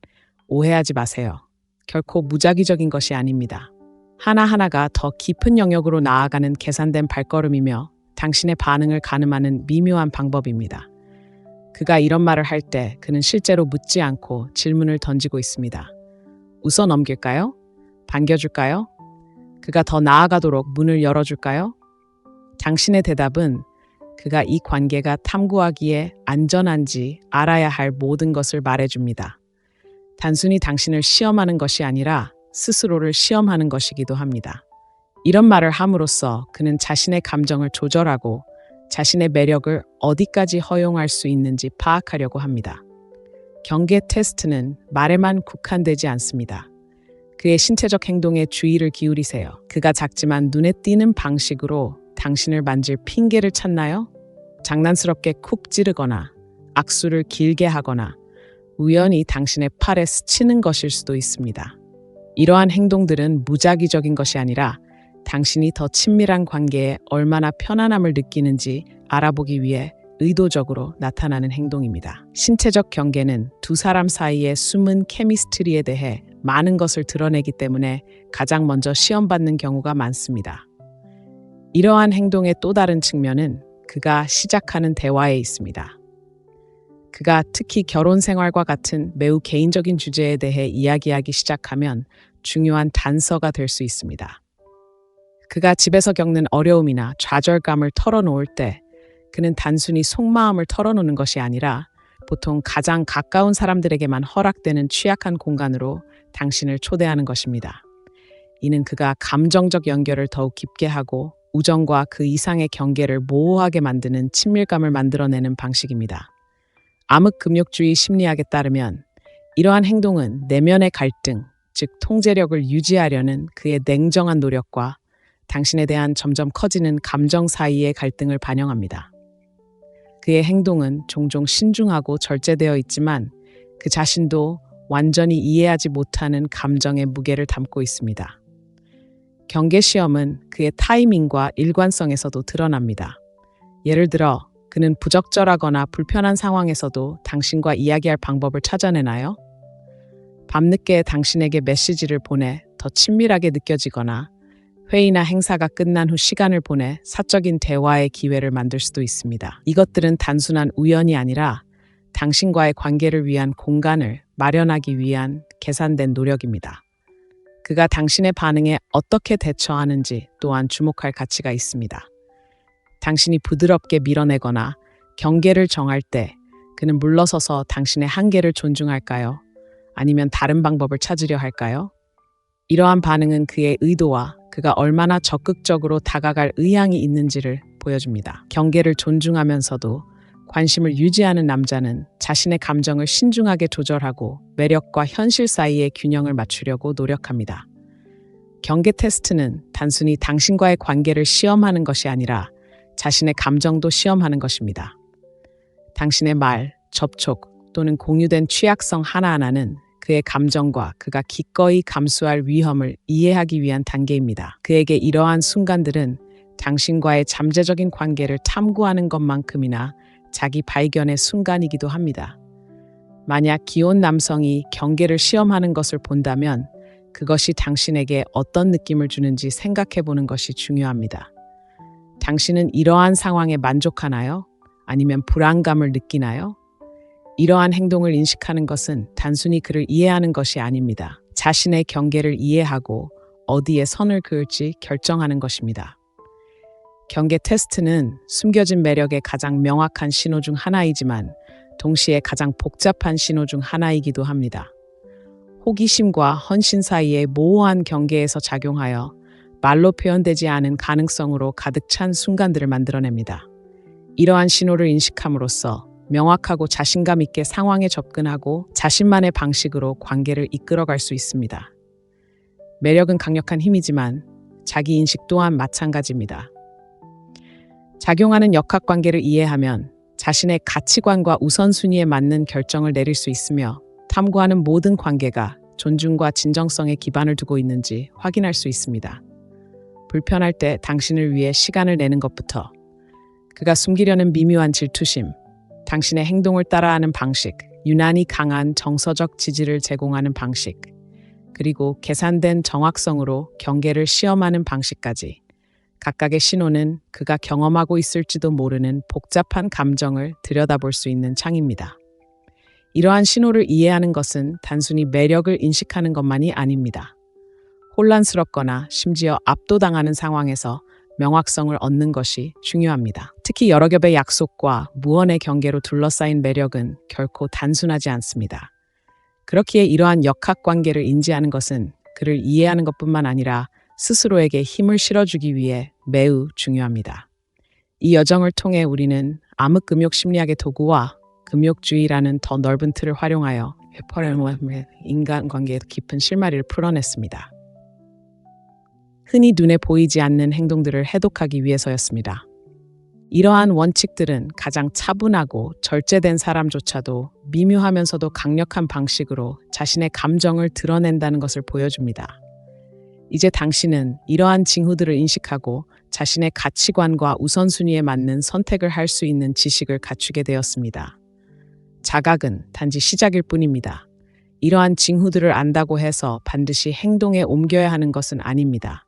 오해하지 마세요. 결코 무작위적인 것이 아닙니다. 하나하나가 더 깊은 영역으로 나아가는 계산된 발걸음이며 당신의 반응을 가늠하는 미묘한 방법입니다. 그가 이런 말을 할 때 그는 실제로 묻지 않고 질문을 던지고 있습니다. 웃어 넘길까요? 반겨줄까요? 그가 더 나아가도록 문을 열어줄까요? 당신의 대답은 그가 이 관계가 탐구하기에 안전한지 알아야 할 모든 것을 말해줍니다. 단순히 당신을 시험하는 것이 아니라 스스로를 시험하는 것이기도 합니다. 이런 말을 함으로써 그는 자신의 감정을 조절하고 자신의 매력을 어디까지 허용할 수 있는지 파악하려고 합니다. 경계 테스트는 말에만 국한되지 않습니다. 그의 신체적 행동에 주의를 기울이세요. 그가 작지만 눈에 띄는 방식으로 당신을 만질 핑계를 찾나요? 장난스럽게 쿡 찌르거나 악수를 길게 하거나 우연히 당신의 팔에 스치는 것일 수도 있습니다. 이러한 행동들은 무작위적인 것이 아니라 당신이 더 친밀한 관계에 얼마나 편안함을 느끼는지 알아보기 위해 의도적으로 나타나는 행동입니다. 신체적 경계는 두 사람 사이의 숨은 케미스트리에 대해 많은 것을 드러내기 때문에 가장 먼저 시험받는 경우가 많습니다. 이러한 행동의 또 다른 측면은 그가 시작하는 대화에 있습니다. 그가 특히 결혼 생활과 같은 매우 개인적인 주제에 대해 이야기하기 시작하면 중요한 단서가 될 수 있습니다. 그가 집에서 겪는 어려움이나 좌절감을 털어놓을 때 그는 단순히 속마음을 털어놓는 것이 아니라 보통 가장 가까운 사람들에게만 허락되는 취약한 공간으로 당신을 초대하는 것입니다. 이는 그가 감정적 연결을 더욱 깊게 하고 우정과 그 이상의 경계를 모호하게 만드는 친밀감을 만들어내는 방식입니다. 암흑금욕주의 심리학에 따르면 이러한 행동은 내면의 갈등, 즉 통제력을 유지하려는 그의 냉정한 노력과 당신에 대한 점점 커지는 감정 사이의 갈등을 반영합니다. 그의 행동은 종종 신중하고 절제되어 있지만 그 자신도 완전히 이해하지 못하는 감정의 무게를 담고 있습니다. 경계시험은 그의 타이밍과 일관성에서도 드러납니다. 예를 들어 그는 부적절하거나 불편한 상황에서도 당신과 이야기할 방법을 찾아내나요? 밤늦게 당신에게 메시지를 보내 더 친밀하게 느껴지거나 회의나 행사가 끝난 후 시간을 보내 사적인 대화의 기회를 만들 수도 있습니다. 이것들은 단순한 우연이 아니라 당신과의 관계를 위한 공간을 마련하기 위한 계산된 노력입니다. 그가 당신의 반응에 어떻게 대처하는지 또한 주목할 가치가 있습니다. 당신이 부드럽게 밀어내거나 경계를 정할 때 그는 물러서서 당신의 한계를 존중할까요? 아니면 다른 방법을 찾으려 할까요? 이러한 반응은 그의 의도와 그가 얼마나 적극적으로 다가갈 의향이 있는지를 보여줍니다. 경계를 존중하면서도 관심을 유지하는 남자는 자신의 감정을 신중하게 조절하고 매력과 현실 사이의 균형을 맞추려고 노력합니다. 경계 테스트는 단순히 당신과의 관계를 시험하는 것이 아니라 자신의 감정도 시험하는 것입니다. 당신의 말, 접촉 또는 공유된 취약성 하나하나는 그의 감정과 그가 기꺼이 감수할 위험을 이해하기 위한 단계입니다. 그에게 이러한 순간들은 당신과의 잠재적인 관계를 탐구하는 것만큼이나 자기 발견의 순간이기도 합니다. 만약 기혼 남성이 경계를 시험하는 것을 본다면 그것이 당신에게 어떤 느낌을 주는지 생각해 보는 것이 중요합니다. 당신은 이러한 상황에 만족하나요? 아니면 불안감을 느끼나요? 이러한 행동을 인식하는 것은 단순히 그를 이해하는 것이 아닙니다. 자신의 경계를 이해하고 어디에 선을 그을지 결정하는 것입니다. 경계 테스트는 숨겨진 매력의 가장 명확한 신호 중 하나이지만 동시에 가장 복잡한 신호 중 하나이기도 합니다. 호기심과 헌신 사이의 모호한 경계에서 작용하여 말로 표현되지 않은 가능성으로 가득 찬 순간들을 만들어냅니다. 이러한 신호를 인식함으로써 명확하고 자신감 있게 상황에 접근하고 자신만의 방식으로 관계를 이끌어갈 수 있습니다. 매력은 강력한 힘이지만 자기 인식 또한 마찬가지입니다. 작용하는 역학관계를 이해하면 자신의 가치관과 우선순위에 맞는 결정을 내릴 수 있으며 탐구하는 모든 관계가 존중과 진정성에 기반을 두고 있는지 확인할 수 있습니다. 불편할 때 당신을 위해 시간을 내는 것부터 그가 숨기려는 미묘한 질투심, 당신의 행동을 따라하는 방식, 유난히 강한 정서적 지지를 제공하는 방식, 그리고 계산된 정확성으로 경계를 시험하는 방식까지 각각의 신호는 그가 경험하고 있을지도 모르는 복잡한 감정을 들여다볼 수 있는 창입니다. 이러한 신호를 이해하는 것은 단순히 매력을 인식하는 것만이 아닙니다. 혼란스럽거나 심지어 압도당하는 상황에서 명확성을 얻는 것이 중요합니다. 특히 여러 겹의 약속과 무언의 경계로 둘러싸인 매력은 결코 단순하지 않습니다. 그렇기에 이러한 역학관계를 인지하는 것은 그를 이해하는 것뿐만 아니라 스스로에게 힘을 실어주기 위해 매우 중요합니다. 이 여정을 통해 우리는 암흑금욕 심리학의 도구와 금욕주의라는 더 넓은 틀을 활용하여 인간관계의 깊은 실마리를 풀어냈습니다. 흔히 눈에 보이지 않는 행동들을 해독하기 위해서였습니다. 이러한 원칙들은 가장 차분하고 절제된 사람조차도 미묘하면서도 강력한 방식으로 자신의 감정을 드러낸다는 것을 보여줍니다. 이제 당신은 이러한 징후들을 인식하고 자신의 가치관과 우선순위에 맞는 선택을 할 수 있는 지식을 갖추게 되었습니다. 자각은 단지 시작일 뿐입니다. 이러한 징후들을 안다고 해서 반드시 행동에 옮겨야 하는 것은 아닙니다.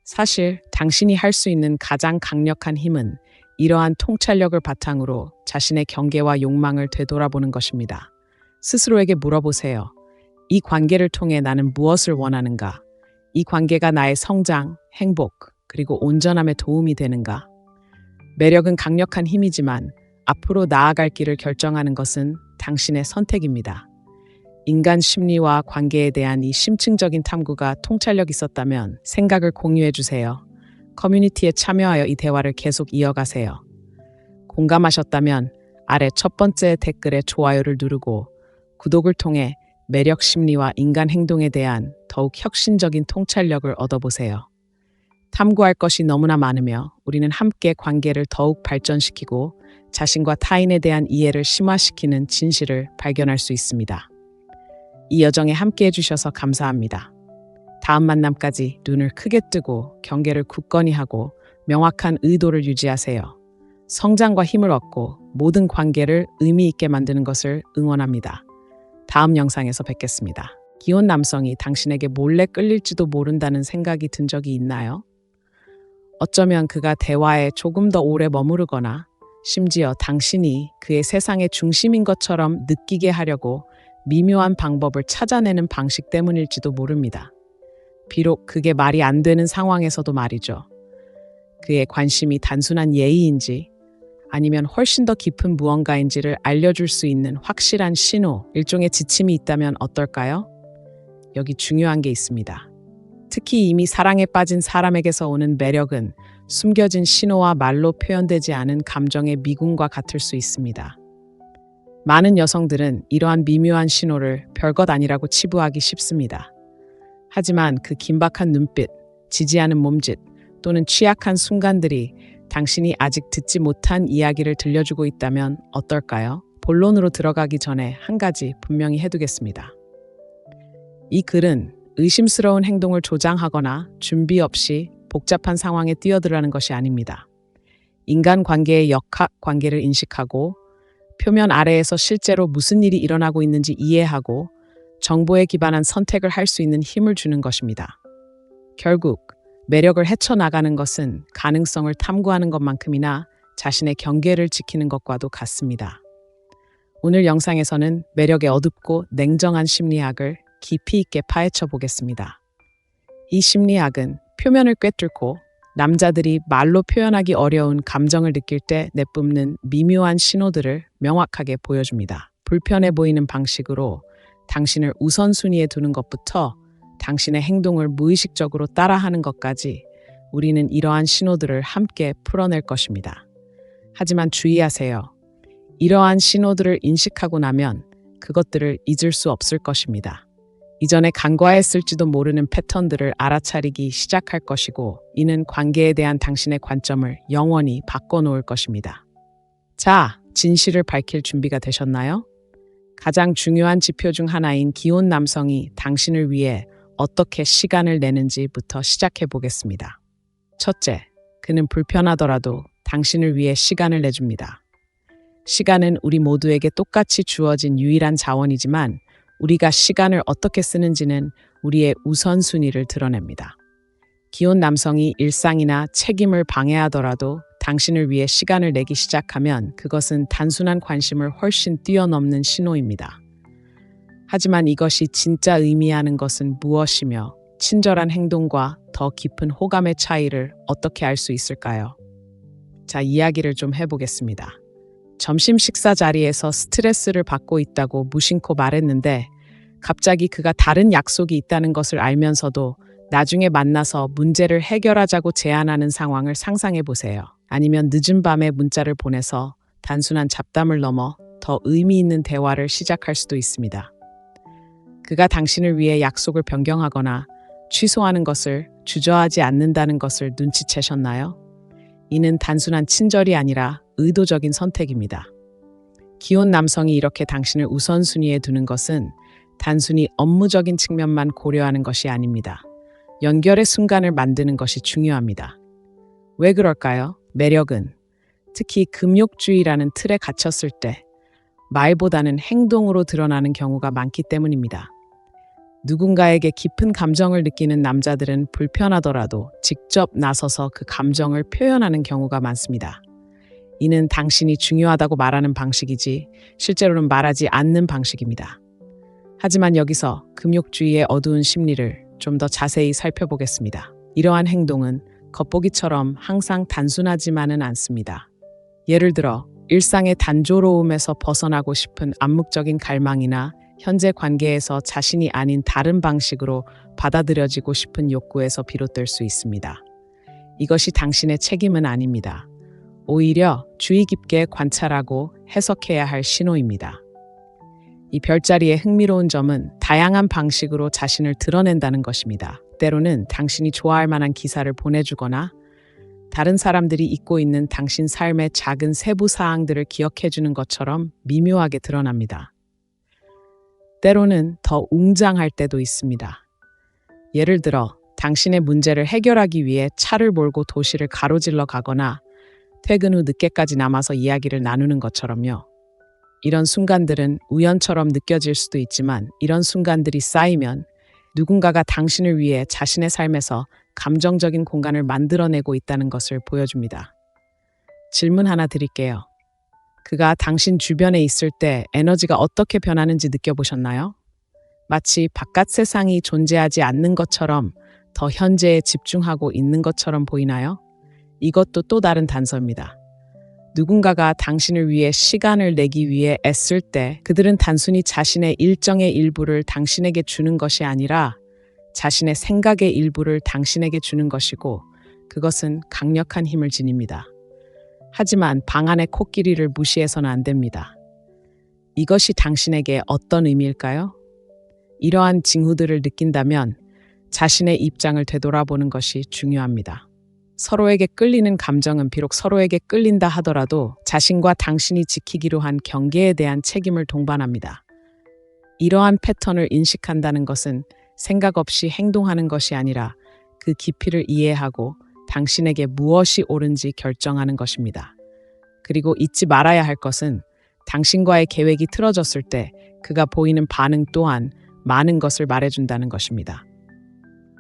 사실 당신이 할 수 있는 가장 강력한 힘은 이러한 통찰력을 바탕으로 자신의 경계와 욕망을 되돌아보는 것입니다. 스스로에게 물어보세요. 이 관계를 통해 나는 무엇을 원하는가? 이 관계가 나의 성장, 행복, 그리고 온전함에 도움이 되는가? 매력은 강력한 힘이지만 앞으로 나아갈 길을 결정하는 것은 당신의 선택입니다. 인간 심리와 관계에 대한 이 심층적인 탐구가 통찰력 있었다면 생각을 공유해 주세요. 커뮤니티에 참여하여 이 대화를 계속 이어가세요. 공감하셨다면 아래 첫 번째 댓글에 좋아요를 누르고 구독을 통해 매력 심리와 인간 행동에 대한 더욱 혁신적인 통찰력을 얻어보세요. 탐구할 것이 너무나 많으며 우리는 함께 관계를 더욱 발전시키고 자신과 타인에 대한 이해를 심화시키는 진실을 발견할 수 있습니다. 이 여정에 함께 해주셔서 감사합니다. 다음 만남까지 눈을 크게 뜨고 경계를 굳건히 하고 명확한 의도를 유지하세요. 성장과 힘을 얻고 모든 관계를 의미 있게 만드는 것을 응원합니다. 다음 영상에서 뵙겠습니다. 기혼 남성이 당신에게 몰래 끌릴지도 모른다는 생각이 든 적이 있나요? 어쩌면 그가 대화에 조금 더 오래 머무르거나 심지어 당신이 그의 세상의 중심인 것처럼 느끼게 하려고 미묘한 방법을 찾아내는 방식 때문일지도 모릅니다. 비록 그게 말이 안 되는 상황에서도 말이죠. 그의 관심이 단순한 예의인지 아니면 훨씬 더 깊은 무언가인지를 알려줄 수 있는 확실한 신호, 일종의 지침이 있다면 어떨까요? 여기 중요한 게 있습니다. 특히 이미 사랑에 빠진 사람에게서 오는 매력은 숨겨진 신호와 말로 표현되지 않은 감정의 미군과 같을 수 있습니다. 많은 여성들은 이러한 미묘한 신호를 별것 아니라고 치부하기 쉽습니다. 하지만 그 긴박한 눈빛, 지지하는 몸짓 또는 취약한 순간들이 당신이 아직 듣지 못한 이야기를 들려주고 있다면 어떨까요? 본론으로 들어가기 전에 한 가지 분명히 해두겠습니다. 이 글은 의심스러운 행동을 조장하거나 준비 없이 복잡한 상황에 뛰어들라는 것이 아닙니다. 인간관계의 역학관계를 인식하고 표면 아래에서 실제로 무슨 일이 일어나고 있는지 이해하고 정보에 기반한 선택을 할 수 있는 힘을 주는 것입니다. 결국 매력을 헤쳐나가는 것은 가능성을 탐구하는 것만큼이나 자신의 경계를 지키는 것과도 같습니다. 오늘 영상에서는 매력의 어둡고 냉정한 심리학을 깊이 있게 파헤쳐 보겠습니다. 이 심리학은 표면을 꿰뚫고 남자들이 말로 표현하기 어려운 감정을 느낄 때 내뿜는 미묘한 신호들을 명확하게 보여줍니다. 불편해 보이는 방식으로 당신을 우선순위에 두는 것부터 당신의 행동을 무의식적으로 따라하는 것까지 우리는 이러한 신호들을 함께 풀어낼 것입니다. 하지만 주의하세요. 이러한 신호들을 인식하고 나면 그것들을 잊을 수 없을 것입니다. 이전에 간과했을지도 모르는 패턴들을 알아차리기 시작할 것이고 이는 관계에 대한 당신의 관점을 영원히 바꿔놓을 것입니다. 자, 진실을 밝힐 준비가 되셨나요? 가장 중요한 지표 중 하나인 기혼 남성이 당신을 위해 어떻게 시간을 내는지부터 시작해 보겠습니다. 첫째, 그는 불편하더라도 당신을 위해 시간을 내줍니다. 시간은 우리 모두에게 똑같이 주어진 유일한 자원이지만 우리가 시간을 어떻게 쓰는지는 우리의 우선순위를 드러냅니다. 기혼 남성이 일상이나 책임을 방해하더라도 당신을 위해 시간을 내기 시작하면 그것은 단순한 관심을 훨씬 뛰어넘는 신호입니다. 하지만 이것이 진짜 의미하는 것은 무엇이며 친절한 행동과 더 깊은 호감의 차이를 어떻게 알 수 있을까요? 자, 이야기를 좀 해보겠습니다. 점심 식사 자리에서 스트레스를 받고 있다고 무심코 말했는데 갑자기 그가 다른 약속이 있다는 것을 알면서도 나중에 만나서 문제를 해결하자고 제안하는 상황을 상상해 보세요. 아니면 늦은 밤에 문자를 보내서 단순한 잡담을 넘어 더 의미 있는 대화를 시작할 수도 있습니다. 그가 당신을 위해 약속을 변경하거나 취소하는 것을 주저하지 않는다는 것을 눈치채셨나요? 이는 단순한 친절이 아니라 의도적인 선택입니다. 기혼 남성이 이렇게 당신을 우선순위에 두는 것은 단순히 업무적인 측면만 고려하는 것이 아닙니다. 연결의 순간을 만드는 것이 중요합니다. 왜 그럴까요? 매력은 특히 금욕주의라는 틀에 갇혔을 때 말보다는 행동으로 드러나는 경우가 많기 때문입니다. 누군가에게 깊은 감정을 느끼는 남자들은 불편하더라도 직접 나서서 그 감정을 표현하는 경우가 많습니다. 이는 당신이 중요하다고 말하는 방식이지 실제로는 말하지 않는 방식입니다. 하지만 여기서 금욕주의의 어두운 심리를 좀 더 자세히 살펴보겠습니다. 이러한 행동은 겉보기처럼 항상 단순하지만은 않습니다. 예를 들어 일상의 단조로움에서 벗어나고 싶은 암묵적인 갈망이나 현재 관계에서 자신이 아닌 다른 방식으로 받아들여지고 싶은 욕구에서 비롯될 수 있습니다. 이것이 당신의 책임은 아닙니다. 오히려 주의 깊게 관찰하고 해석해야 할 신호입니다. 이 별자리의 흥미로운 점은 다양한 방식으로 자신을 드러낸다는 것입니다. 때로는 당신이 좋아할 만한 기사를 보내주거나 다른 사람들이 잊고 있는 당신 삶의 작은 세부 사항들을 기억해주는 것처럼 미묘하게 드러납니다. 때로는 더 웅장할 때도 있습니다. 예를 들어 당신의 문제를 해결하기 위해 차를 몰고 도시를 가로질러 가거나 퇴근 후 늦게까지 남아서 이야기를 나누는 것처럼요. 이런 순간들은 우연처럼 느껴질 수도 있지만 이런 순간들이 쌓이면 누군가가 당신을 위해 자신의 삶에서 감정적인 공간을 만들어내고 있다는 것을 보여줍니다. 질문 하나 드릴게요. 그가 당신 주변에 있을 때 에너지가 어떻게 변하는지 느껴보셨나요? 마치 바깥 세상이 존재하지 않는 것처럼 더 현재에 집중하고 있는 것처럼 보이나요? 이것도 또 다른 단서입니다. 누군가가 당신을 위해 시간을 내기 위해 애쓸 때 그들은 단순히 자신의 일정의 일부를 당신에게 주는 것이 아니라 자신의 생각의 일부를 당신에게 주는 것이고 그것은 강력한 힘을 지닙니다. 하지만 방 안의 코끼리를 무시해서는 안 됩니다. 이것이 당신에게 어떤 의미일까요? 이러한 징후들을 느낀다면 자신의 입장을 되돌아보는 것이 중요합니다. 서로에게 끌리는 감정은 비록 서로에게 끌린다 하더라도 자신과 당신이 지키기로 한 경계에 대한 책임을 동반합니다. 이러한 패턴을 인식한다는 것은 생각 없이 행동하는 것이 아니라 그 깊이를 이해하고 당신에게 무엇이 옳은지 결정하는 것입니다. 그리고 잊지 말아야 할 것은 당신과의 계획이 틀어졌을 때 그가 보이는 반응 또한 많은 것을 말해준다는 것입니다.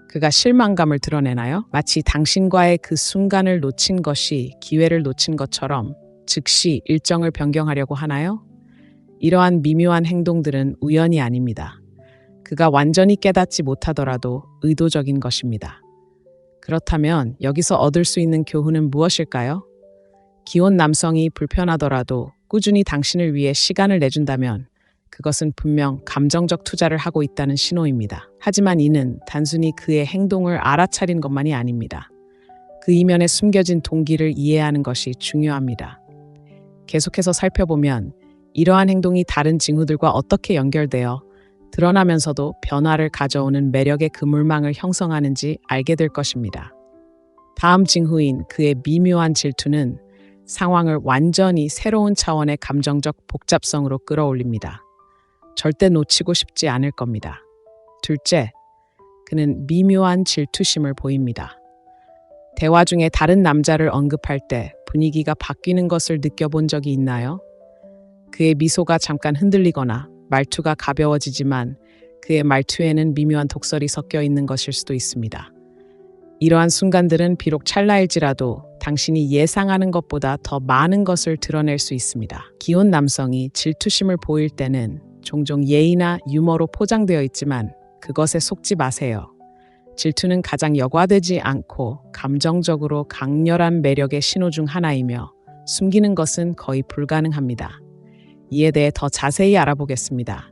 그가 실망감을 드러내나요? 마치 당신과의 그 순간을 놓친 것이 기회를 놓친 것처럼 즉시 일정을 변경하려고 하나요? 이러한 미묘한 행동들은 우연이 아닙니다. 그가 완전히 깨닫지 못하더라도 의도적인 것입니다. 그렇다면 여기서 얻을 수 있는 교훈은 무엇일까요? 기혼 남성이 불편하더라도 꾸준히 당신을 위해 시간을 내준다면 그것은 분명 감정적 투자를 하고 있다는 신호입니다. 하지만 이는 단순히 그의 행동을 알아차린 것만이 아닙니다. 그 이면에 숨겨진 동기를 이해하는 것이 중요합니다. 계속해서 살펴보면 이러한 행동이 다른 징후들과 어떻게 연결되어 드러나면서도 변화를 가져오는 매력의 그물망을 형성하는지 알게 될 것입니다. 다음 징후인 그의 미묘한 질투는 상황을 완전히 새로운 차원의 감정적 복잡성으로 끌어올립니다. 절대 놓치고 싶지 않을 겁니다. 둘째, 그는 미묘한 질투심을 보입니다. 대화 중에 다른 남자를 언급할 때 분위기가 바뀌는 것을 느껴본 적이 있나요? 그의 미소가 잠깐 흔들리거나 말투가 가벼워지지만 그의 말투에는 미묘한 독설이 섞여 있는 것일 수도 있습니다. 이러한 순간들은 비록 찰나일지라도 당신이 예상하는 것보다 더 많은 것을 드러낼 수 있습니다. 기혼 남성이 질투심을 보일 때는 종종 예의나 유머로 포장되어 있지만 그것에 속지 마세요. 질투는 가장 여과되지 않고 감정적으로 강렬한 매력의 신호 중 하나이며 숨기는 것은 거의 불가능합니다. 이에 대해 더 자세히 알아보겠습니다.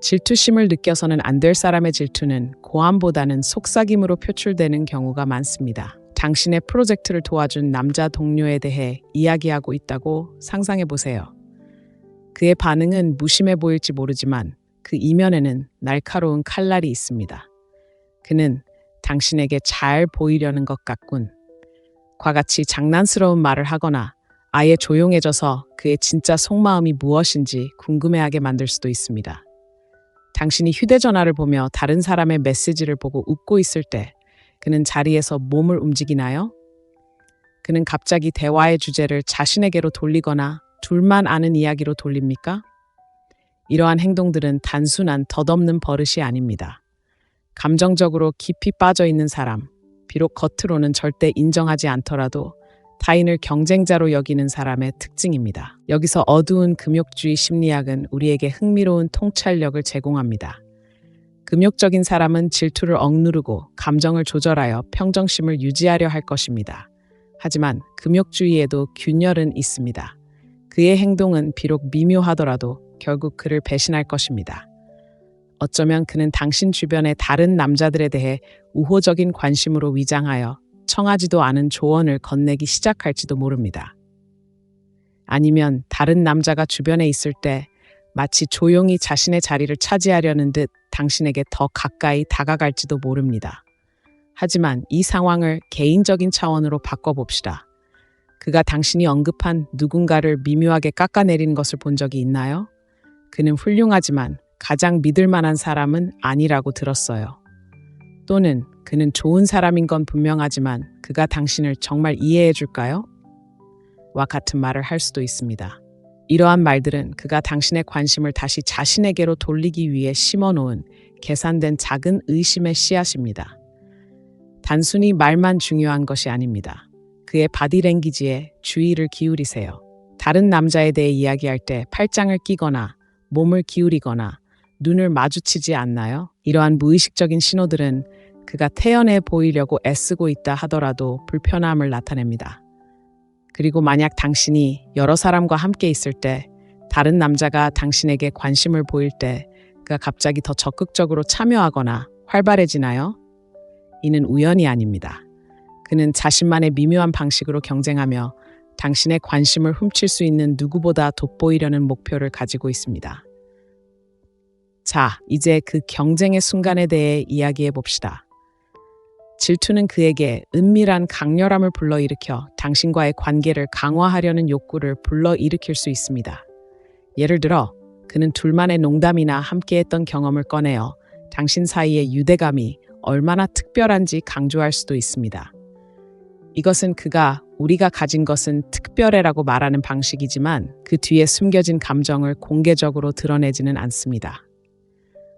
질투심을 느껴서는 안 될 사람의 질투는 고함보다는 속삭임으로 표출되는 경우가 많습니다. 당신의 프로젝트를 도와준 남자 동료에 대해 이야기하고 있다고 상상해 보세요. 그의 반응은 무심해 보일지 모르지만 그 이면에는 날카로운 칼날이 있습니다. 그는 당신에게 잘 보이려는 것 같군. 과 같이 장난스러운 말을 하거나 아예 조용해져서 그의 진짜 속마음이 무엇인지 궁금해하게 만들 수도 있습니다. 당신이 휴대전화를 보며 다른 사람의 메시지를 보고 웃고 있을 때 그는 자리에서 몸을 움직이나요? 그는 갑자기 대화의 주제를 자신에게로 돌리거나 둘만 아는 이야기로 돌립니까? 이러한 행동들은 단순한 덧없는 버릇이 아닙니다. 감정적으로 깊이 빠져 있는 사람, 비록 겉으로는 절대 인정하지 않더라도 타인을 경쟁자로 여기는 사람의 특징입니다. 여기서 어두운 금욕주의 심리학은 우리에게 흥미로운 통찰력을 제공합니다. 금욕적인 사람은 질투를 억누르고 감정을 조절하여 평정심을 유지하려 할 것입니다. 하지만 금욕주의에도 균열은 있습니다. 그의 행동은 비록 미묘하더라도 결국 그를 배신할 것입니다. 어쩌면 그는 당신 주변의 다른 남자들에 대해 우호적인 관심으로 위장하여 청하지도 않은 조언을 건네기 시작할지도 모릅니다. 아니면 다른 남자가 주변에 있을 때 마치 조용히 자신의 자리를 차지하려는 듯 당신에게 더 가까이 다가갈지도 모릅니다. 하지만 이 상황을 개인적인 차원으로 바꿔봅시다. 그가 당신이 언급한 누군가를 미묘하게 깎아내리는 것을 본 적이 있나요? 그는 훌륭하지만 가장 믿을 만한 사람은 아니라고 들었어요. 또는 그는 좋은 사람인 건 분명하지만 그가 당신을 정말 이해해 줄까요? 와 같은 말을 할 수도 있습니다. 이러한 말들은 그가 당신의 관심을 다시 자신에게로 돌리기 위해 심어놓은 계산된 작은 의심의 씨앗입니다. 단순히 말만 중요한 것이 아닙니다. 그의 바디랭귀지에 주의를 기울이세요. 다른 남자에 대해 이야기할 때 팔짱을 끼거나 몸을 기울이거나 눈을 마주치지 않나요? 이러한 무의식적인 신호들은 그가 태연해 보이려고 애쓰고 있다 하더라도 불편함을 나타냅니다. 그리고 만약 당신이 여러 사람과 함께 있을 때 다른 남자가 당신에게 관심을 보일 때 그가 갑자기 더 적극적으로 참여하거나 활발해지나요? 이는 우연이 아닙니다. 그는 자신만의 미묘한 방식으로 경쟁하며 당신의 관심을 훔칠 수 있는 누구보다 돋보이려는 목표를 가지고 있습니다. 자, 이제 그 경쟁의 순간에 대해 이야기해 봅시다. 질투는 그에게 은밀한 강렬함을 불러일으켜 당신과의 관계를 강화하려는 욕구를 불러일으킬 수 있습니다. 예를 들어, 그는 둘만의 농담이나 함께했던 경험을 꺼내어 당신 사이의 유대감이 얼마나 특별한지 강조할 수도 있습니다. 이것은 그가 우리가 가진 것은 특별해라고 말하는 방식이지만 그 뒤에 숨겨진 감정을 공개적으로 드러내지는 않습니다.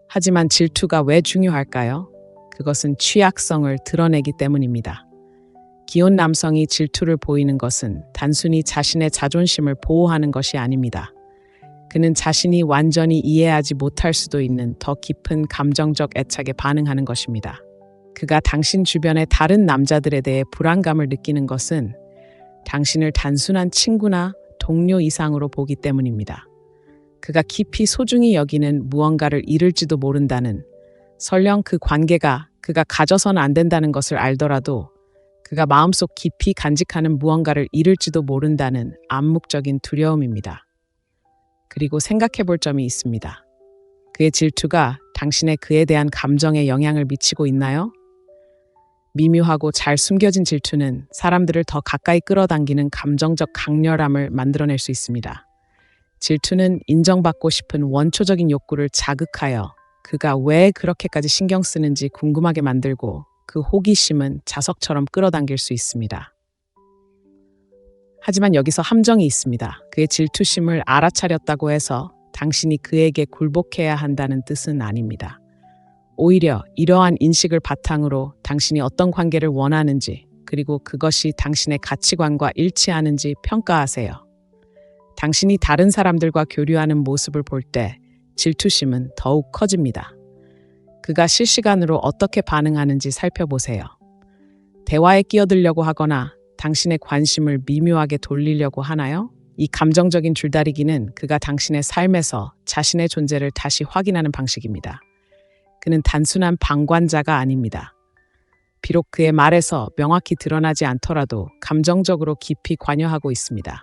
하지만 질투가 왜 중요할까요? 그것은 취약성을 드러내기 때문입니다. 기혼 남성이 질투를 보이는 것은 단순히 자신의 자존심을 보호하는 것이 아닙니다. 그는 자신이 완전히 이해하지 못할 수도 있는 더 깊은 감정적 애착에 반응하는 것입니다. 그가 당신 주변의 다른 남자들에 대해 불안감을 느끼는 것은 당신을 단순한 친구나 동료 이상으로 보기 때문입니다. 그가 깊이 소중히 여기는 무언가를 잃을지도 모른다는, 설령 그 관계가 그가 가져서는 안 된다는 것을 알더라도 그가 마음속 깊이 간직하는 무언가를 잃을지도 모른다는 암묵적인 두려움입니다. 그리고 생각해 볼 점이 있습니다. 그의 질투가 당신의 그에 대한 감정에 영향을 미치고 있나요? 미묘하고 잘 숨겨진 질투는 사람들을 더 가까이 끌어당기는 감정적 강렬함을 만들어낼 수 있습니다. 질투는 인정받고 싶은 원초적인 욕구를 자극하여 그가 왜 그렇게까지 신경 쓰는지 궁금하게 만들고 그 호기심은 자석처럼 끌어당길 수 있습니다. 하지만 여기서 함정이 있습니다. 그의 질투심을 알아차렸다고 해서 당신이 그에게 굴복해야 한다는 뜻은 아닙니다. 오히려 이러한 인식을 바탕으로 당신이 어떤 관계를 원하는지, 그리고 그것이 당신의 가치관과 일치하는지 평가하세요. 당신이 다른 사람들과 교류하는 모습을 볼 때 질투심은 더욱 커집니다. 그가 실시간으로 어떻게 반응하는지 살펴보세요. 대화에 끼어들려고 하거나 당신의 관심을 미묘하게 돌리려고 하나요? 이 감정적인 줄다리기는 그가 당신의 삶에서 자신의 존재를 다시 확인하는 방식입니다. 그는 단순한 방관자가 아닙니다. 비록 그의 말에서 명확히 드러나지 않더라도 감정적으로 깊이 관여하고 있습니다.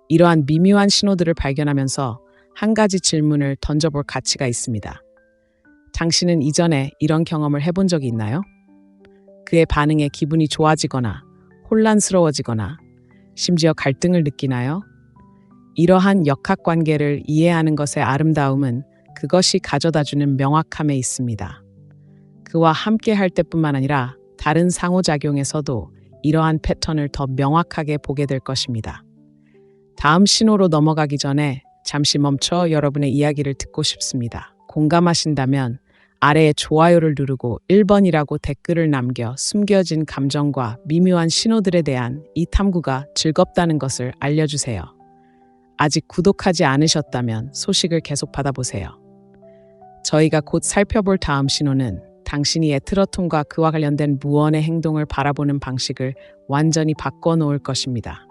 이러한 미묘한 신호들을 발견하면서 한 가지 질문을 던져볼 가치가 있습니다. 당신은 이전에 이런 경험을 해본 적이 있나요? 그의 반응에 기분이 좋아지거나 혼란스러워지거나 심지어 갈등을 느끼나요? 이러한 역학관계를 이해하는 것의 아름다움은 그것이 가져다주는 명확함에 있습니다. 그와 함께 할 때뿐만 아니라 다른 상호작용에서도 이러한 패턴을 더 명확하게 보게 될 것입니다. 다음 신호로 넘어가기 전에 잠시 멈춰 여러분의 이야기를 듣고 싶습니다. 공감하신다면 아래에 좋아요를 누르고 1번이라고 댓글을 남겨 숨겨진 감정과 미묘한 신호들에 대한 이 탐구가 즐겁다는 것을 알려주세요. 아직 구독하지 않으셨다면 소식을 계속 받아보세요. 저희가 곧 살펴볼 다음 신호는 당신이 에트러톤과 그와 관련된 무언의 행동을 바라보는 방식을 완전히 바꿔놓을 것입니다.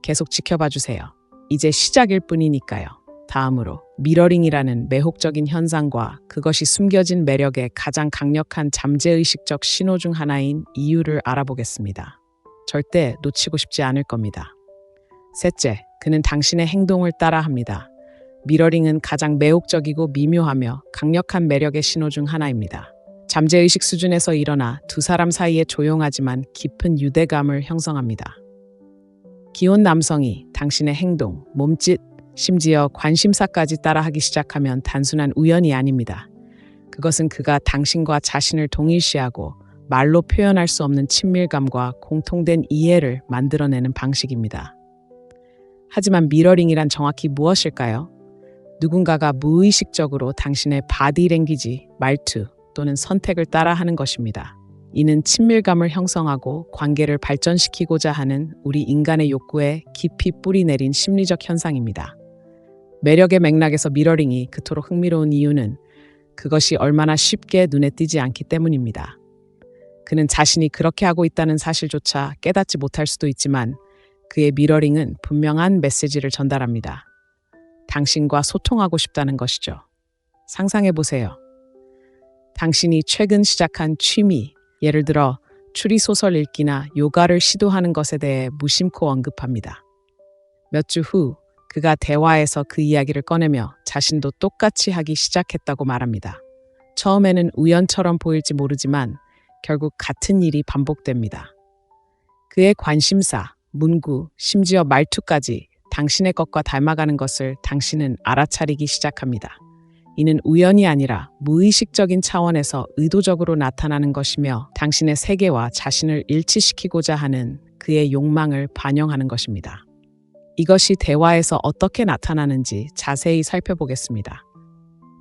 계속 지켜봐 주세요. 이제 시작일 뿐이니까요. 다음으로 미러링이라는 매혹적인 현상과 그것이 숨겨진 매력의 가장 강력한 잠재의식적 신호 중 하나인 이유를 알아보겠습니다. 절대 놓치고 싶지 않을 겁니다. 셋째, 그는 당신의 행동을 따라합니다. 미러링은 가장 매혹적이고 미묘하며 강력한 매력의 신호 중 하나입니다. 잠재의식 수준에서 일어나 두 사람 사이에 조용하지만 깊은 유대감을 형성합니다. 기혼 남성이 당신의 행동, 몸짓, 심지어 관심사까지 따라하기 시작하면 단순한 우연이 아닙니다. 그것은 그가 당신과 자신을 동일시하고 말로 표현할 수 없는 친밀감과 공통된 이해를 만들어내는 방식입니다. 하지만 미러링이란 정확히 무엇일까요? 누군가가 무의식적으로 당신의 바디랭귀지, 말투 또는 선택을 따라하는 것입니다. 이는 친밀감을 형성하고 관계를 발전시키고자 하는 우리 인간의 욕구에 깊이 뿌리내린 심리적 현상입니다. 매력의 맥락에서 미러링이 그토록 흥미로운 이유는 그것이 얼마나 쉽게 눈에 띄지 않기 때문입니다. 그는 자신이 그렇게 하고 있다는 사실조차 깨닫지 못할 수도 있지만 그의 미러링은 분명한 메시지를 전달합니다. 당신과 소통하고 싶다는 것이죠. 상상해 보세요. 당신이 최근 시작한 취미, 예를 들어 추리소설 읽기나 요가를 시도하는 것에 대해 무심코 언급합니다. 몇 주 후 그가 대화에서 그 이야기를 꺼내며 자신도 똑같이 하기 시작했다고 말합니다. 처음에는 우연처럼 보일지 모르지만 결국 같은 일이 반복됩니다. 그의 관심사, 문구, 심지어 말투까지 당신의 것과 닮아가는 것을 당신은 알아차리기 시작합니다. 이는 우연이 아니라 무의식적인 차원에서 의도적으로 나타나는 것이며 당신의 세계와 자신을 일치시키고자 하는 그의 욕망을 반영하는 것입니다. 이것이 대화에서 어떻게 나타나는지 자세히 살펴보겠습니다.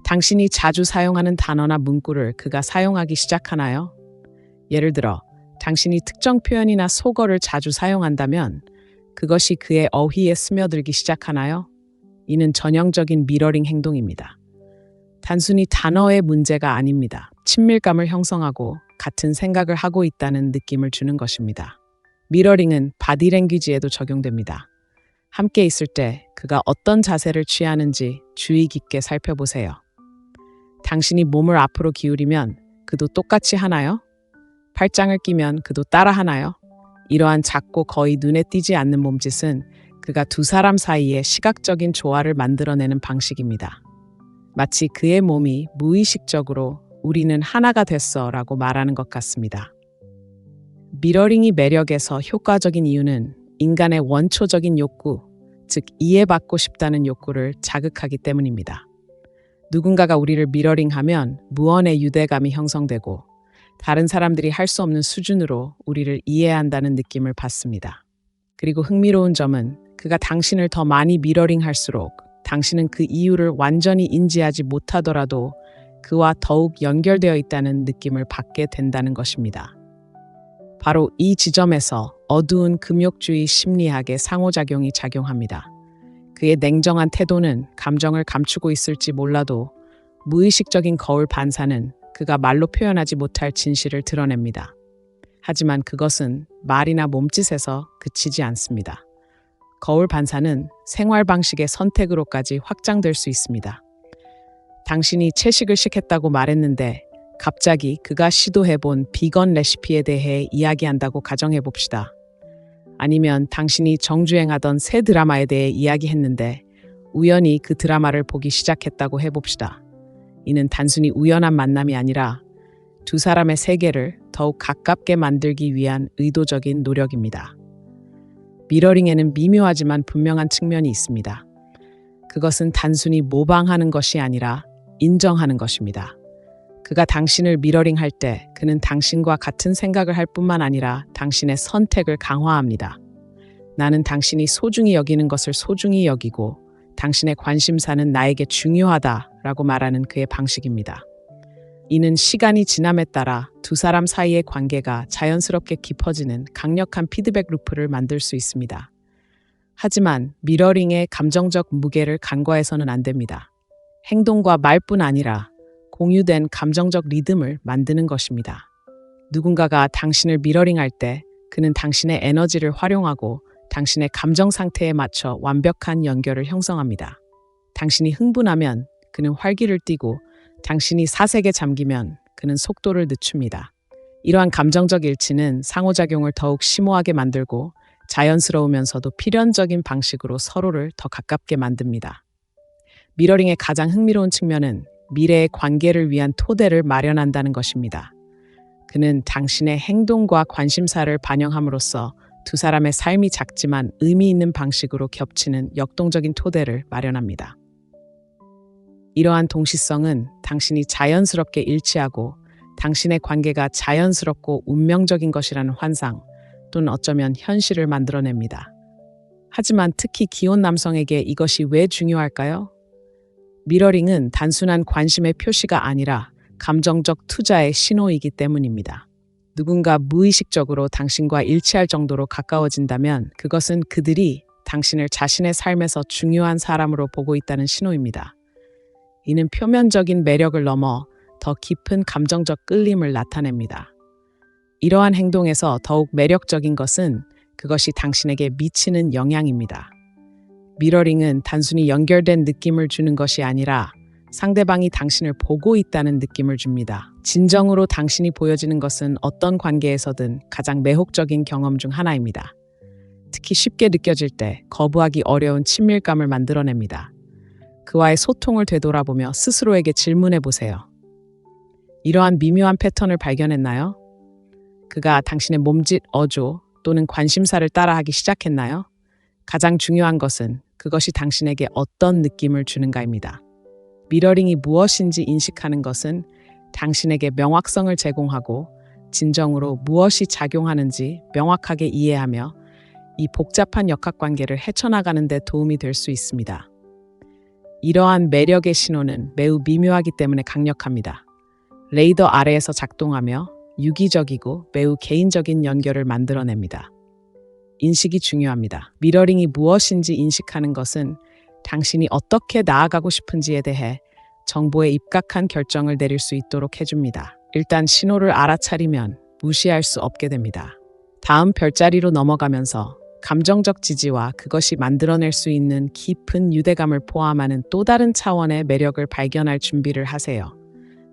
당신이 자주 사용하는 단어나 문구를 그가 사용하기 시작하나요? 예를 들어, 당신이 특정 표현이나 속어를 자주 사용한다면 그것이 그의 어휘에 스며들기 시작하나요? 이는 전형적인 미러링 행동입니다. 단순히 단어의 문제가 아닙니다. 친밀감을 형성하고 같은 생각을 하고 있다는 느낌을 주는 것입니다. 미러링은 바디랭귀지에도 적용됩니다. 함께 있을 때 그가 어떤 자세를 취하는지 주의 깊게 살펴보세요. 당신이 몸을 앞으로 기울이면 그도 똑같이 하나요? 팔짱을 끼면 그도 따라 하나요? 이러한 작고 거의 눈에 띄지 않는 몸짓은 그가 두 사람 사이에 시각적인 조화를 만들어내는 방식입니다. 마치 그의 몸이 무의식적으로 우리는 하나가 됐어 라고 말하는 것 같습니다. 미러링이 매력에서 효과적인 이유는 인간의 원초적인 욕구, 즉 이해받고 싶다는 욕구를 자극하기 때문입니다. 누군가가 우리를 미러링하면 무언의 유대감이 형성되고 다른 사람들이 할 수 없는 수준으로 우리를 이해한다는 느낌을 받습니다. 그리고 흥미로운 점은 그가 당신을 더 많이 미러링할수록 당신은 그 이유를 완전히 인지하지 못하더라도 그와 더욱 연결되어 있다는 느낌을 받게 된다는 것입니다. 바로 이 지점에서 어두운 금욕주의 심리학의 상호작용이 작용합니다. 그의 냉정한 태도는 감정을 감추고 있을지 몰라도 무의식적인 거울 반사는 그가 말로 표현하지 못할 진실을 드러냅니다. 하지만 그것은 말이나 몸짓에서 그치지 않습니다. 거울 반사는 생활 방식의 선택으로까지 확장될 수 있습니다. 당신이 채식을 시켰다고 말했는데 갑자기 그가 시도해본 비건 레시피에 대해 이야기한다고 가정해 봅시다. 아니면 당신이 정주행하던 새 드라마에 대해 이야기했는데 우연히 그 드라마를 보기 시작했다고 해봅시다. 이는 단순히 우연한 만남이 아니라 두 사람의 세계를 더욱 가깝게 만들기 위한 의도적인 노력입니다. 미러링에는 미묘하지만 분명한 측면이 있습니다. 그것은 단순히 모방하는 것이 아니라 인정하는 것입니다. 그가 당신을 미러링할 때 그는 당신과 같은 생각을 할 뿐만 아니라 당신의 선택을 강화합니다. 나는 당신이 소중히 여기는 것을 소중히 여기고 당신의 관심사는 나에게 중요하다라고 말하는 그의 방식입니다. 이는 시간이 지남에 따라 두 사람 사이의 관계가 자연스럽게 깊어지는 강력한 피드백 루프를 만들 수 있습니다. 하지만 미러링의 감정적 무게를 간과해서는 안 됩니다. 행동과 말뿐 아니라 공유된 감정적 리듬을 만드는 것입니다. 누군가가 당신을 미러링할 때 그는 당신의 에너지를 활용하고 당신의 감정 상태에 맞춰 완벽한 연결을 형성합니다. 당신이 흥분하면 그는 활기를 띠고 당신이 사색에 잠기면 그는 속도를 늦춥니다. 이러한 감정적 일치는 상호작용을 더욱 심오하게 만들고 자연스러우면서도 필연적인 방식으로 서로를 더 가깝게 만듭니다. 미러링의 가장 흥미로운 측면은 미래의 관계를 위한 토대를 마련한다는 것입니다. 그는 당신의 행동과 관심사를 반영함으로써 두 사람의 삶이 작지만 의미 있는 방식으로 겹치는 역동적인 토대를 마련합니다. 이러한 동시성은 당신이 자연스럽게 일치하고 당신의 관계가 자연스럽고 운명적인 것이라는 환상 또는 어쩌면 현실을 만들어냅니다. 하지만 특히 기혼 남성에게 이것이 왜 중요할까요? 미러링은 단순한 관심의 표시가 아니라 감정적 투자의 신호이기 때문입니다. 누군가 무의식적으로 당신과 일치할 정도로 가까워진다면 그것은 그들이 당신을 자신의 삶에서 중요한 사람으로 보고 있다는 신호입니다. 이는 표면적인 매력을 넘어 더 깊은 감정적 끌림을 나타냅니다. 이러한 행동에서 더욱 매력적인 것은 그것이 당신에게 미치는 영향입니다. 미러링은 단순히 연결된 느낌을 주는 것이 아니라 상대방이 당신을 보고 있다는 느낌을 줍니다. 진정으로 당신이 보여지는 것은 어떤 관계에서든 가장 매혹적인 경험 중 하나입니다. 특히 쉽게 느껴질 때 거부하기 어려운 친밀감을 만들어냅니다. 그와의 소통을 되돌아보며 스스로에게 질문해 보세요. 이러한 미묘한 패턴을 발견했나요? 그가 당신의 몸짓, 어조 또는 관심사를 따라하기 시작했나요? 가장 중요한 것은 그것이 당신에게 어떤 느낌을 주는가입니다. 미러링이 무엇인지 인식하는 것은 당신에게 명확성을 제공하고 진정으로 무엇이 작용하는지 명확하게 이해하며 이 복잡한 역학관계를 헤쳐나가는 데 도움이 될 수 있습니다. 이러한 매력의 신호는 매우 미묘하기 때문에 강력합니다. 레이더 아래에서 작동하며 유기적이고 매우 개인적인 연결을 만들어냅니다. 인식이 중요합니다. 미러링이 무엇인지 인식하는 것은 당신이 어떻게 나아가고 싶은지에 대해 정보에 입각한 결정을 내릴 수 있도록 해줍니다. 일단 신호를 알아차리면 무시할 수 없게 됩니다. 다음 별자리로 넘어가면서 감정적 지지와 그것이 만들어낼 수 있는 깊은 유대감을 포함하는 또 다른 차원의 매력을 발견할 준비를 하세요.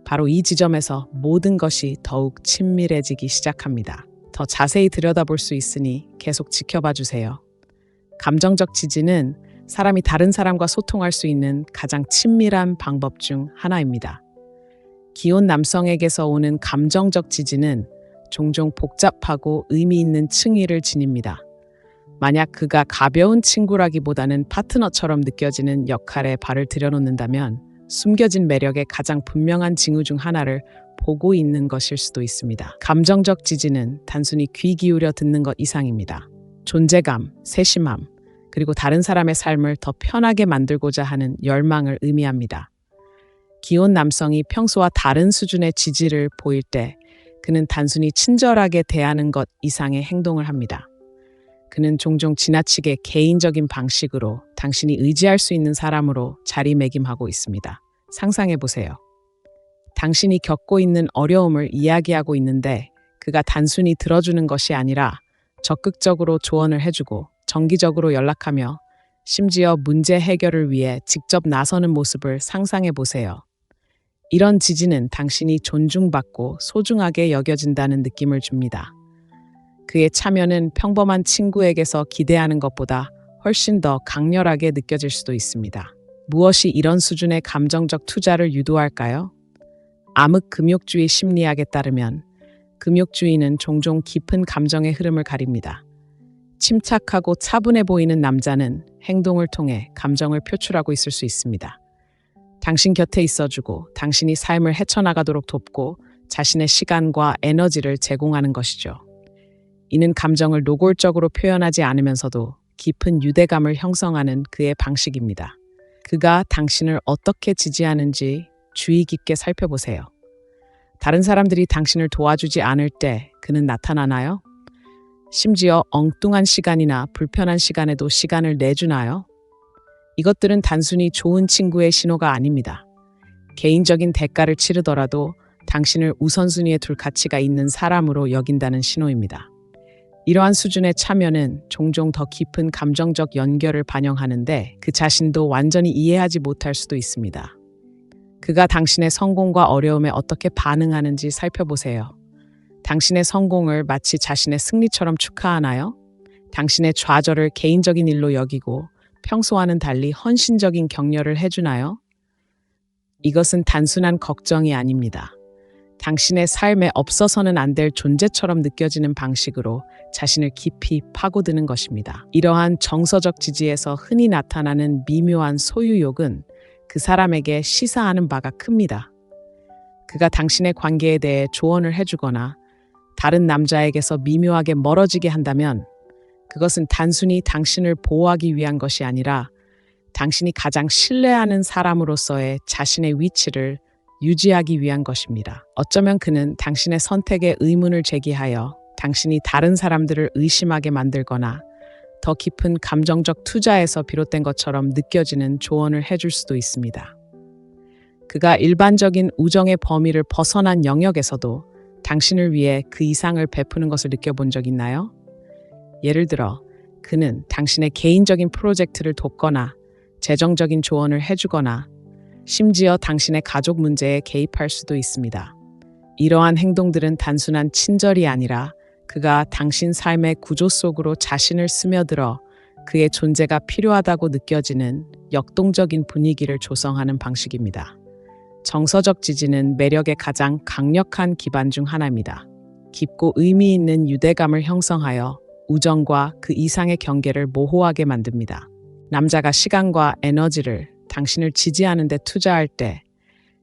바로 이 지점에서 모든 것이 더욱 친밀해지기 시작합니다. 더 자세히 들여다볼 수 있으니 계속 지켜봐 주세요. 감정적 지지는 사람이 다른 사람과 소통할 수 있는 가장 친밀한 방법 중 하나입니다. 기혼 남성에게서 오는 감정적 지지는 종종 복잡하고 의미 있는 층위를 지닙니다. 만약 그가 가벼운 친구라기보다는 파트너처럼 느껴지는 역할에 발을 들여놓는다면 숨겨진 매력의 가장 분명한 징후 중 하나를 보고 있는 것일 수도 있습니다. 감정적 지지는 단순히 귀 기울여 듣는 것 이상입니다. 존재감, 세심함, 그리고 다른 사람의 삶을 더 편하게 만들고자 하는 열망을 의미합니다. 기혼 남성이 평소와 다른 수준의 지지를 보일 때 그는 단순히 친절하게 대하는 것 이상의 행동을 합니다. 그는 종종 지나치게 개인적인 방식으로 당신이 의지할 수 있는 사람으로 자리매김하고 있습니다. 상상해 보세요. 당신이 겪고 있는 어려움을 이야기하고 있는데 그가 단순히 들어주는 것이 아니라 적극적으로 조언을 해주고 정기적으로 연락하며 심지어 문제 해결을 위해 직접 나서는 모습을 상상해 보세요. 이런 지지는 당신이 존중받고 소중하게 여겨진다는 느낌을 줍니다. 그의 참여는 평범한 친구에게서 기대하는 것보다 훨씬 더 강렬하게 느껴질 수도 있습니다. 무엇이 이런 수준의 감정적 투자를 유도할까요? 암흑금욕주의 심리학에 따르면 금욕주의는 종종 깊은 감정의 흐름을 가립니다. 침착하고 차분해 보이는 남자는 행동을 통해 감정을 표출하고 있을 수 있습니다. 당신 곁에 있어주고 당신이 삶을 헤쳐나가도록 돕고 자신의 시간과 에너지를 제공하는 것이죠. 이는 감정을 노골적으로 표현하지 않으면서도 깊은 유대감을 형성하는 그의 방식입니다. 그가 당신을 어떻게 지지하는지 주의 깊게 살펴보세요. 다른 사람들이 당신을 도와주지 않을 때 그는 나타나나요? 심지어 엉뚱한 시간이나 불편한 시간에도 시간을 내주나요? 이것들은 단순히 좋은 친구의 신호가 아닙니다. 개인적인 대가를 치르더라도 당신을 우선순위에 둘 가치가 있는 사람으로 여긴다는 신호입니다. 이러한 수준의 참여는 종종 더 깊은 감정적 연결을 반영하는데 그 자신도 완전히 이해하지 못할 수도 있습니다. 그가 당신의 성공과 어려움에 어떻게 반응하는지 살펴보세요. 당신의 성공을 마치 자신의 승리처럼 축하하나요? 당신의 좌절을 개인적인 일로 여기고 평소와는 달리 헌신적인 격려를 해주나요? 이것은 단순한 걱정이 아닙니다. 당신의 삶에 없어서는 안 될 존재처럼 느껴지는 방식으로 자신을 깊이 파고드는 것입니다. 이러한 정서적 지지에서 흔히 나타나는 미묘한 소유욕은 그 사람에게 시사하는 바가 큽니다. 그가 당신의 관계에 대해 조언을 해주거나 다른 남자에게서 미묘하게 멀어지게 한다면 그것은 단순히 당신을 보호하기 위한 것이 아니라 당신이 가장 신뢰하는 사람으로서의 자신의 위치를 유지하기 위한 것입니다. 어쩌면 그는 당신의 선택에 의문을 제기하여 당신이 다른 사람들을 의심하게 만들거나 더 깊은 감정적 투자에서 비롯된 것처럼 느껴지는 조언을 해줄 수도 있습니다. 그가 일반적인 우정의 범위를 벗어난 영역에서도 당신을 위해 그 이상을 베푸는 것을 느껴본 적 있나요? 예를 들어 그는 당신의 개인적인 프로젝트를 돕거나 재정적인 조언을 해주거나 심지어 당신의 가족 문제에 개입할 수도 있습니다. 이러한 행동들은 단순한 친절이 아니라 그가 당신 삶의 구조 속으로 자신을 스며들어 그의 존재가 필요하다고 느껴지는 역동적인 분위기를 조성하는 방식입니다. 정서적 지지는 매력의 가장 강력한 기반 중 하나입니다. 깊고 의미 있는 유대감을 형성하여 우정과 그 이상의 경계를 모호하게 만듭니다. 남자가 시간과 에너지를 당신을 지지하는 데 투자할 때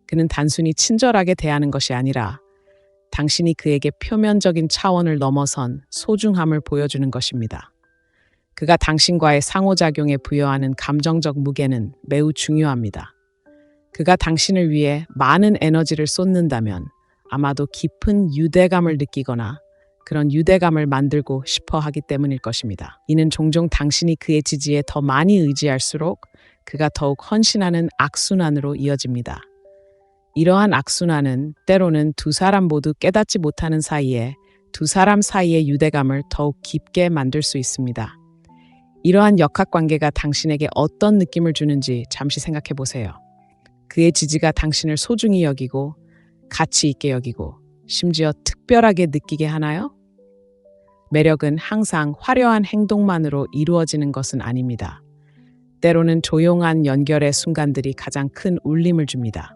그는 단순히 친절하게 대하는 것이 아니라 당신이 그에게 표면적인 차원을 넘어선 소중함을 보여주는 것입니다. 그가 당신과의 상호작용에 부여하는 감정적 무게는 매우 중요합니다. 그가 당신을 위해 많은 에너지를 쏟는다면 아마도 깊은 유대감을 느끼거나 그런 유대감을 만들고 싶어 하기 때문일 것입니다. 이는 종종 당신이 그의 지지에 더 많이 의지할수록 그가 더욱 헌신하는 악순환으로 이어집니다. 이러한 악순환은 때로는 두 사람 모두 깨닫지 못하는 사이에 두 사람 사이의 유대감을 더욱 깊게 만들 수 있습니다. 이러한 역학관계가 당신에게 어떤 느낌을 주는지 잠시 생각해 보세요. 그의 지지가 당신을 소중히 여기고 가치 있게 여기고 심지어 특별하게 느끼게 하나요? 매력은 항상 화려한 행동만으로 이루어지는 것은 아닙니다. 때로는 조용한 연결의 순간들이 가장 큰 울림을 줍니다.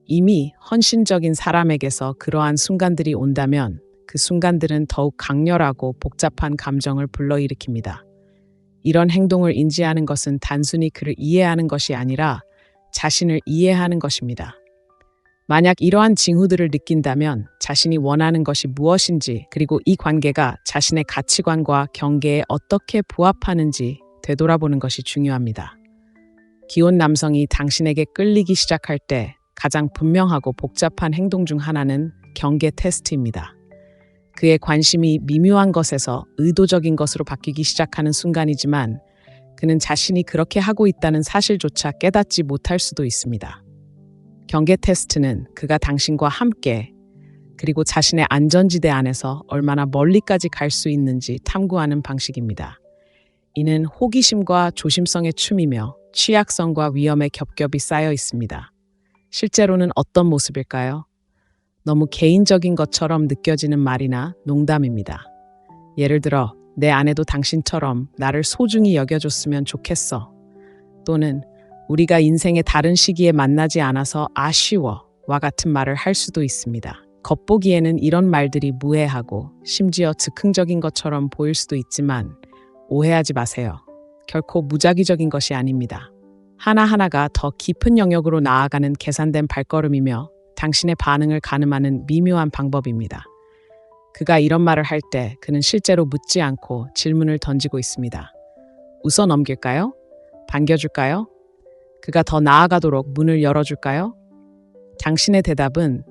이미 헌신적인 사람에게서 그러한 순간들이 온다면 그 순간들은 더욱 강렬하고 복잡한 감정을 불러일으킵니다. 이런 행동을 인지하는 것은 단순히 그를 이해하는 것이 아니라 자신을 이해하는 것입니다. 만약 이러한 징후들을 느낀다면 자신이 원하는 것이 무엇인지 그리고 이 관계가 자신의 가치관과 경계에 어떻게 부합하는지 되돌아보는 것이 중요합니다. 기혼 남성이 당신에게 끌리기 시작할 때 가장 분명하고 복잡한 행동 중 하나는 경계 테스트입니다. 그의 관심이 미묘한 것에서 의도적인 것으로 바뀌기 시작하는 순간이지만 그는 자신이 그렇게 하고 있다는 사실조차 깨닫지 못할 수도 있습니다. 경계 테스트는 그가 당신과 함께 그리고 자신의 안전지대 안에서 얼마나 멀리까지 갈 수 있는지 탐구하는 방식입니다. 이는 호기심과 조심성의 춤이며 취약성과 위험의 겹겹이 쌓여 있습니다. 실제로는 어떤 모습일까요? 너무 개인적인 것처럼 느껴지는 말이나 농담입니다. 예를 들어, 내 아내도 당신처럼 나를 소중히 여겨줬으면 좋겠어. 또는 우리가 인생의 다른 시기에 만나지 않아서 아쉬워 와 같은 말을 할 수도 있습니다. 겉보기에는 이런 말들이 무해하고 심지어 즉흥적인 것처럼 보일 수도 있지만 오해하지 마세요. 결코 무작위적인 것이 아닙니다. 하나하나가 더 깊은 영역으로 나아가는 계산된 발걸음이며 당신의 반응을 가늠하는 미묘한 방법입니다. 그가 이런 말을 할 때 그는 실제로 묻지 않고 질문을 던지고 있습니다. 웃어 넘길까요? 반겨줄까요? 그가 더 나아가도록 문을 열어줄까요? 당신의 대답은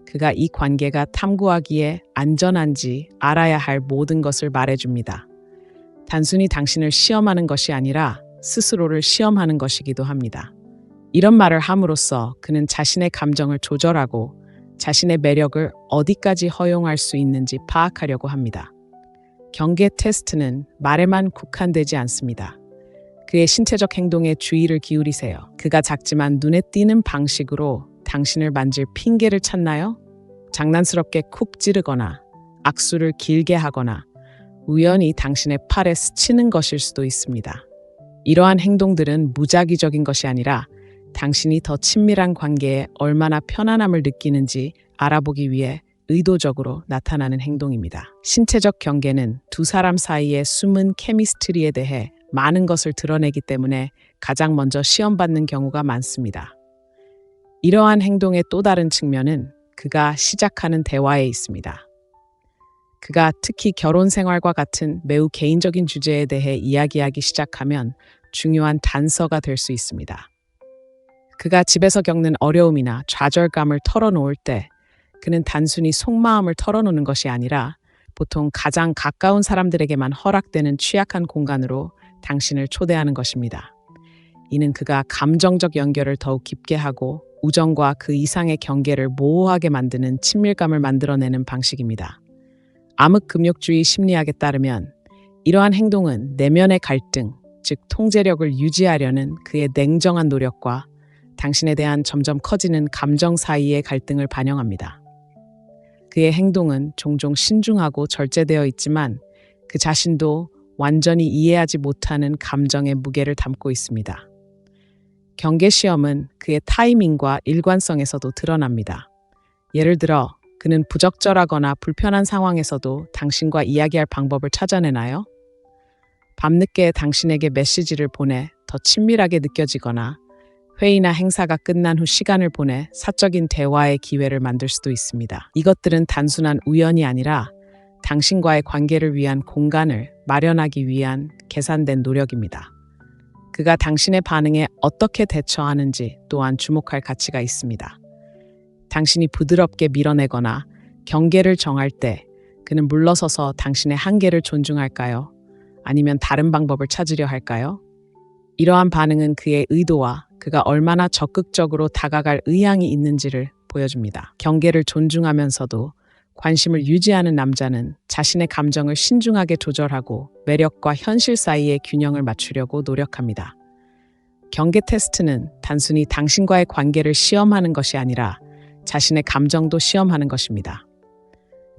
그가 이 관계가 탐구하기에 안전한지 알아야 할 모든 것을 말해줍니다. 단순히 당신을 시험하는 것이 아니라 스스로를 시험하는 것이기도 합니다. 이런 말을 함으로써 그는 자신의 감정을 조절하고 자신의 매력을 어디까지 허용할 수 있는지 파악하려고 합니다. 경계 테스트는 말에만 국한되지 않습니다. 그의 신체적 행동에 주의를 기울이세요. 그가 작지만 눈에 띄는 방식으로 당신을 만질 핑계를 찾나요? 장난스럽게 쿡 찌르거나 악수를 길게 하거나 우연히 당신의 팔에 스치는 것일 수도 있습니다. 이러한 행동들은 무작위적인 것이 아니라 당신이 더 친밀한 관계에 얼마나 편안함을 느끼는지 알아보기 위해 의도적으로 나타나는 행동입니다. 신체적 경계는 두 사람 사이의 숨은 케미스트리에 대해 많은 것을 드러내기 때문에 가장 먼저 시험받는 경우가 많습니다. 이러한 행동의 또 다른 측면은 그가 시작하는 대화에 있습니다. 그가 특히 결혼 생활과 같은 매우 개인적인 주제에 대해 이야기하기 시작하면 중요한 단서가 될 수 있습니다. 그가 집에서 겪는 어려움이나 좌절감을 털어놓을 때 그는 단순히 속마음을 털어놓는 것이 아니라 보통 가장 가까운 사람들에게만 허락되는 취약한 공간으로 당신을 초대하는 것입니다. 이는 그가 감정적 연결을 더욱 깊게 하고 우정과 그 이상의 경계를 모호하게 만드는 친밀감을 만들어내는 방식입니다. 암흑금욕주의 심리학에 따르면 이러한 행동은 내면의 갈등, 즉 통제력을 유지하려는 그의 냉정한 노력과 당신에 대한 점점 커지는 감정 사이의 갈등을 반영합니다. 그의 행동은 종종 신중하고 절제되어 있지만 그 자신도 완전히 이해하지 못하는 감정의 무게를 담고 있습니다. 경계 시험은 그의 타이밍과 일관성에서도 드러납니다. 예를 들어 그는 부적절하거나 불편한 상황에서도 당신과 이야기할 방법을 찾아내나요? 밤늦게 당신에게 메시지를 보내 더 친밀하게 느껴지거나 회의나 행사가 끝난 후 시간을 보내 사적인 대화의 기회를 만들 수도 있습니다. 이것들은 단순한 우연이 아니라 당신과의 관계를 위한 공간을 마련하기 위한 계산된 노력입니다. 그가 당신의 반응에 어떻게 대처하는지 또한 주목할 가치가 있습니다. 당신이 부드럽게 밀어내거나 경계를 정할 때 그는 물러서서 당신의 한계를 존중할까요? 아니면 다른 방법을 찾으려 할까요? 이러한 반응은 그의 의도와 그가 얼마나 적극적으로 다가갈 의향이 있는지를 보여줍니다. 경계를 존중하면서도 관심을 유지하는 남자는 자신의 감정을 신중하게 조절하고 매력과 현실 사이의 균형을 맞추려고 노력합니다. 경계 테스트는 단순히 당신과의 관계를 시험하는 것이 아니라 자신의 감정도 시험하는 것입니다.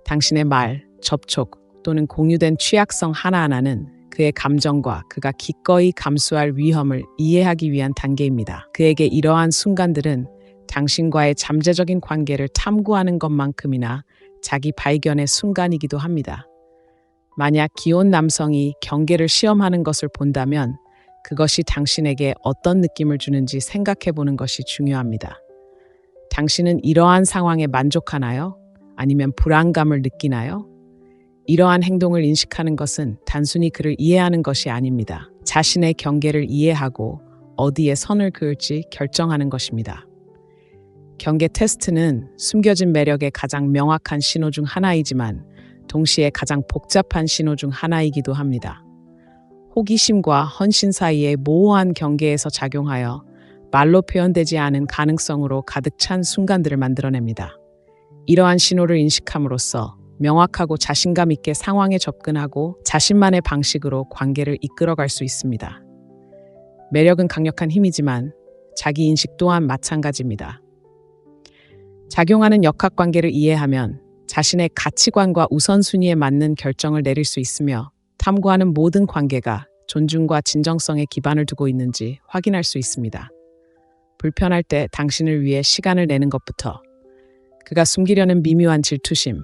당신의 말, 접촉 또는 공유된 취약성 하나하나는 그의 감정과 그가 기꺼이 감수할 위험을 이해하기 위한 단계입니다. 그에게 이러한 순간들은 당신과의 잠재적인 관계를 탐구하는 것만큼이나 자기 발견의 순간이기도 합니다. 만약 기혼 남성이 경계를 시험하는 것을 본다면 그것이 당신에게 어떤 느낌을 주는지 생각해 보는 것이 중요합니다. 당신은 이러한 상황에 만족하나요? 아니면 불안감을 느끼나요? 이러한 행동을 인식하는 것은 단순히 그를 이해하는 것이 아닙니다. 자신의 경계를 이해하고 어디에 선을 그을지 결정하는 것입니다. 경계 테스트는 숨겨진 매력의 가장 명확한 신호 중 하나이지만 동시에 가장 복잡한 신호 중 하나이기도 합니다. 호기심과 헌신 사이의 모호한 경계에서 작용하여 말로 표현되지 않은 가능성으로 가득 찬 순간들을 만들어냅니다. 이러한 신호를 인식함으로써 명확하고 자신감 있게 상황에 접근하고 자신만의 방식으로 관계를 이끌어갈 수 있습니다. 매력은 강력한 힘이지만 자기 인식 또한 마찬가지입니다. 작용하는 역학관계를 이해하면 자신의 가치관과 우선순위에 맞는 결정을 내릴 수 있으며 탐구하는 모든 관계가 존중과 진정성에 기반을 두고 있는지 확인할 수 있습니다. 불편할 때 당신을 위해 시간을 내는 것부터 그가 숨기려는 미묘한 질투심,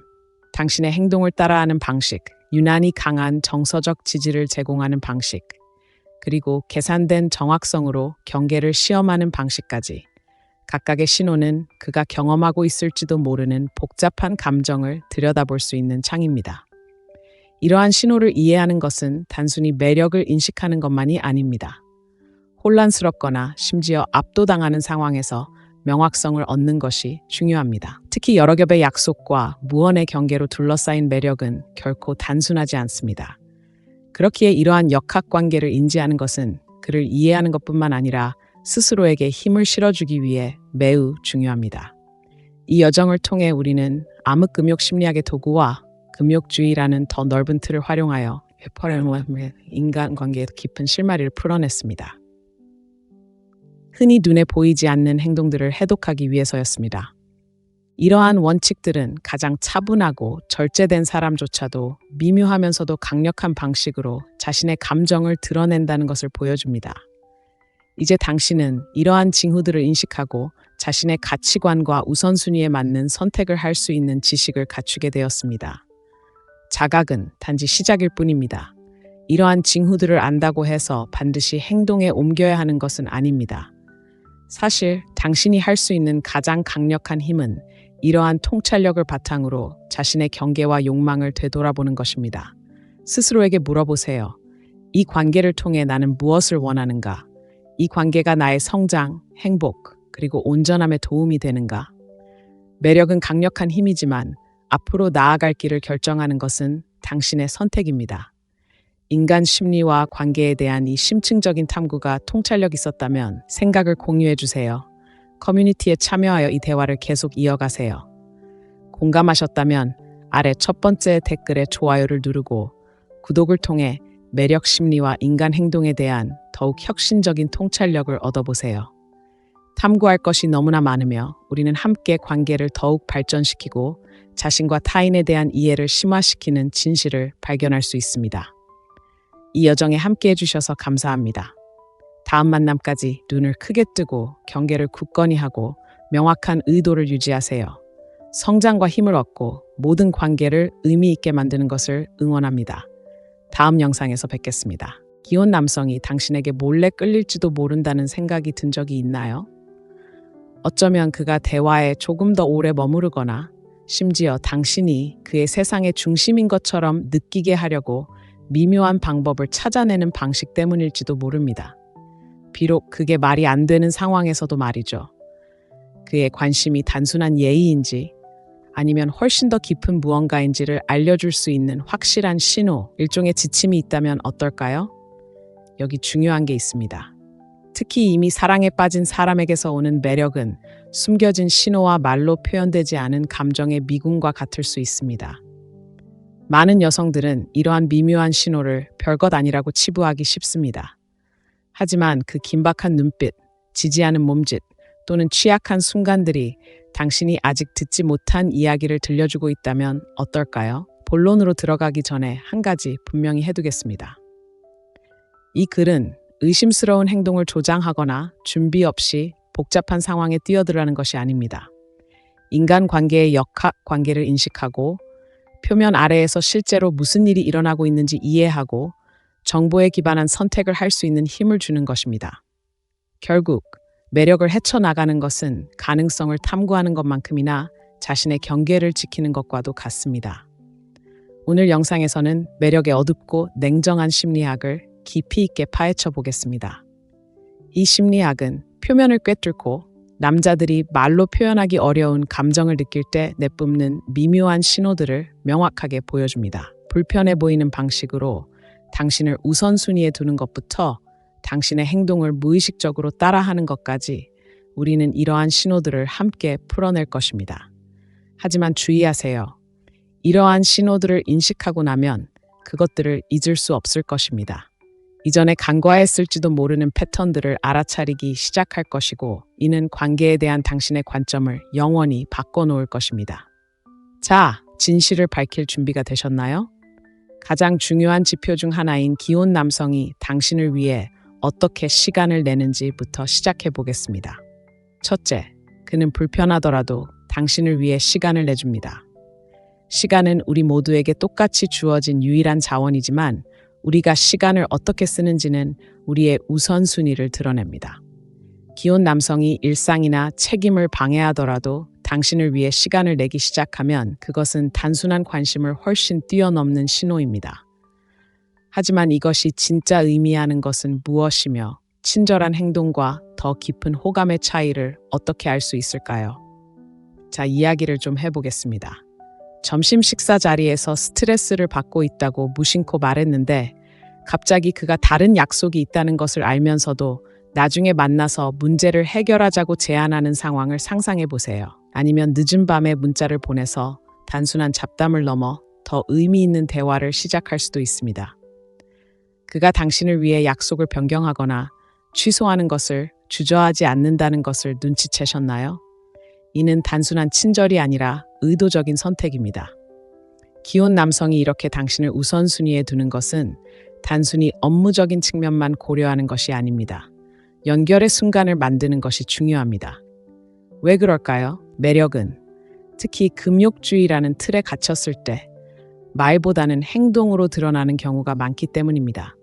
당신의 행동을 따라하는 방식, 유난히 강한 정서적 지지를 제공하는 방식, 그리고 계산된 정확성으로 경계를 시험하는 방식까지 각각의 신호는 그가 경험하고 있을지도 모르는 복잡한 감정을 들여다볼 수 있는 창입니다. 이러한 신호를 이해하는 것은 단순히 매력을 인식하는 것만이 아닙니다. 혼란스럽거나 심지어 압도당하는 상황에서 명확성을 얻는 것이 중요합니다. 특히 여러 겹의 약속과 무언의 경계로 둘러싸인 매력은 결코 단순하지 않습니다. 그렇기에 이러한 역학관계를 인지하는 것은 그를 이해하는 것뿐만 아니라 스스로에게 힘을 실어주기 위해 매우 중요합니다. 이 여정을 통해 우리는 암흑금욕 심리학의 도구와 금욕주의라는 더 넓은 틀을 활용하여 인간관계의 깊은 실마리를 풀어냈습니다. 흔히 눈에 보이지 않는 행동들을 해독하기 위해서였습니다. 이러한 원칙들은 가장 차분하고 절제된 사람조차도 미묘하면서도 강력한 방식으로 자신의 감정을 드러낸다는 것을 보여줍니다. 이제 당신은 이러한 징후들을 인식하고 자신의 가치관과 우선순위에 맞는 선택을 할 수 있는 지식을 갖추게 되었습니다. 자각은 단지 시작일 뿐입니다. 이러한 징후들을 안다고 해서 반드시 행동에 옮겨야 하는 것은 아닙니다. 사실 당신이 할 수 있는 가장 강력한 힘은 이러한 통찰력을 바탕으로 자신의 경계와 욕망을 되돌아보는 것입니다. 스스로에게 물어보세요. 이 관계를 통해 나는 무엇을 원하는가? 이 관계가 나의 성장, 행복, 그리고 온전함에 도움이 되는가? 매력은 강력한 힘이지만 앞으로 나아갈 길을 결정하는 것은 당신의 선택입니다. 인간 심리와 관계에 대한 이 심층적인 탐구가 통찰력 있었다면 생각을 공유해 주세요. 커뮤니티에 참여하여 이 대화를 계속 이어가세요. 공감하셨다면 아래 첫 번째 댓글에 좋아요를 누르고 구독을 통해 매력 심리와 인간 행동에 대한 더욱 혁신적인 통찰력을 얻어보세요. 탐구할 것이 너무나 많으며 우리는 함께 관계를 더욱 발전시키고 자신과 타인에 대한 이해를 심화시키는 진실을 발견할 수 있습니다. 이 여정에 함께해 주셔서 감사합니다. 다음 만남까지 눈을 크게 뜨고 경계를 굳건히 하고 명확한 의도를 유지하세요. 성장과 힘을 얻고 모든 관계를 의미 있게 만드는 것을 응원합니다. 다음 영상에서 뵙겠습니다. 기혼 남성이 당신에게 몰래 끌릴지도 모른다는 생각이 든 적이 있나요? 어쩌면 그가 대화에 조금 더 오래 머무르거나 심지어 당신이 그의 세상의 중심인 것처럼 느끼게 하려고 미묘한 방법을 찾아내는 방식 때문일지도 모릅니다. 비록 그게 말이 안 되는 상황에서도 말이죠. 그의 관심이 단순한 예의인지 아니면 훨씬 더 깊은 무언가인지를 알려줄 수 있는 확실한 신호, 일종의 지침이 있다면 어떨까요? 여기 중요한 게 있습니다. 특히 이미 사랑에 빠진 사람에게서 오는 매력은 숨겨진 신호와 말로 표현되지 않은 감정의 미군과 같을 수 있습니다. 많은 여성들은 이러한 미묘한 신호를 별것 아니라고 치부하기 쉽습니다. 하지만 그 긴박한 눈빛, 지지하는 몸짓 또는 취약한 순간들이 당신이 아직 듣지 못한 이야기를 들려주고 있다면 어떨까요? 본론으로 들어가기 전에 한 가지 분명히 해두겠습니다. 이 글은 의심스러운 행동을 조장하거나 준비 없이 복잡한 상황에 뛰어들라는 것이 아닙니다. 인간관계의 역학관계를 인식하고 표면 아래에서 실제로 무슨 일이 일어나고 있는지 이해하고 정보에 기반한 선택을 할 수 있는 힘을 주는 것입니다. 결국 매력을 헤쳐나가는 것은 가능성을 탐구하는 것만큼이나 자신의 경계를 지키는 것과도 같습니다. 오늘 영상에서는 매력의 어둡고 냉정한 심리학을 깊이 있게 파헤쳐 보겠습니다. 이 심리학은 표면을 꿰뚫고 남자들이 말로 표현하기 어려운 감정을 느낄 때 내뿜는 미묘한 신호들을 명확하게 보여줍니다. 불편해 보이는 방식으로 당신을 우선순위에 두는 것부터 당신의 행동을 무의식적으로 따라하는 것까지 우리는 이러한 신호들을 함께 풀어낼 것입니다. 하지만 주의하세요. 이러한 신호들을 인식하고 나면 그것들을 잊을 수 없을 것입니다. 이전에 간과했을지도 모르는 패턴들을 알아차리기 시작할 것이고 이는 관계에 대한 당신의 관점을 영원히 바꿔놓을 것입니다. 자, 진실을 밝힐 준비가 되셨나요? 가장 중요한 지표 중 하나인 기혼 남성이 당신을 위해 어떻게 시간을 내는지부터 시작해 보겠습니다. 첫째, 그는 불편하더라도 당신을 위해 시간을 내줍니다. 시간은 우리 모두에게 똑같이 주어진 유일한 자원이지만 우리가 시간을 어떻게 쓰는지는 우리의 우선순위를 드러냅니다. 기혼 남성이 일상이나 책임을 방해하더라도 당신을 위해 시간을 내기 시작하면 그것은 단순한 관심을 훨씬 뛰어넘는 신호입니다. 하지만 이것이 진짜 의미하는 것은 무엇이며 친절한 행동과 더 깊은 호감의 차이를 어떻게 알 수 있을까요? 자, 이야기를 좀 해보겠습니다. 점심 식사 자리에서 스트레스를 받고 있다고 무심코 말했는데 갑자기 그가 다른 약속이 있다는 것을 알면서도 나중에 만나서 문제를 해결하자고 제안하는 상황을 상상해 보세요. 아니면 늦은 밤에 문자를 보내서 단순한 잡담을 넘어 더 의미 있는 대화를 시작할 수도 있습니다. 그가 당신을 위해 약속을 변경하거나 취소하는 것을 주저하지 않는다는 것을 눈치채셨나요? 이는 단순한 친절이 아니라 의도적인 선택입니다. 기혼 남성이 이렇게 당신을 우선순위에 두는 것은 단순히 업무적인 측면만 고려하는 것이 아닙니다. 연결의 순간을 만드는 것이 중요합니다. 왜 그럴까요? 매력은 특히 금욕주의라는 틀에 갇혔을 때 말보다는 행동으로 드러나는 경우가 많기 때문입니다.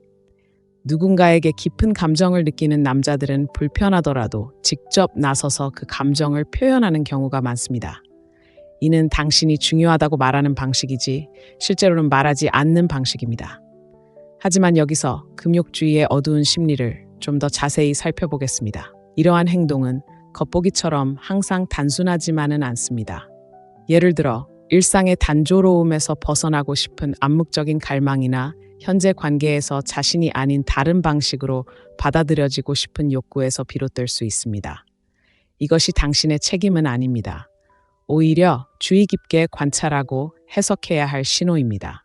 누군가에게 깊은 감정을 느끼는 남자들은 불편하더라도 직접 나서서 그 감정을 표현하는 경우가 많습니다. 이는 당신이 중요하다고 말하는 방식이지 실제로는 말하지 않는 방식입니다. 하지만 여기서 금욕주의의 어두운 심리를 좀 더 자세히 살펴보겠습니다. 이러한 행동은 겉보기처럼 항상 단순하지만은 않습니다. 예를 들어 일상의 단조로움에서 벗어나고 싶은 암묵적인 갈망이나 현재 관계에서 자신이 아닌 다른 방식으로 받아들여지고 싶은 욕구에서 비롯될 수 있습니다. 이것이 당신의 책임은 아닙니다. 오히려 주의 깊게 관찰하고 해석해야 할 신호입니다.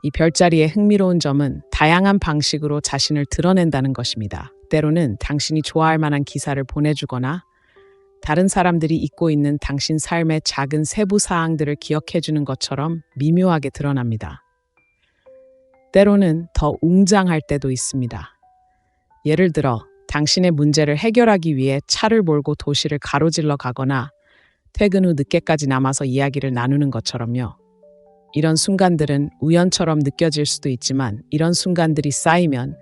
이 별자리의 흥미로운 점은 다양한 방식으로 자신을 드러낸다는 것입니다. 때로는 당신이 좋아할 만한 기사를 보내주거나 다른 사람들이 잊고 있는 당신 삶의 작은 세부 사항들을 기억해주는 것처럼 미묘하게 드러납니다. 때로는 더 웅장할 때도 있습니다. 예를 들어 당신의 문제를 해결하기 위해 차를 몰고 도시를 가로질러 가거나 퇴근 후 늦게까지 남아서 이야기를 나누는 것처럼요. 이런 순간들은 우연처럼 느껴질 수도 있지만 이런 순간들이 쌓이면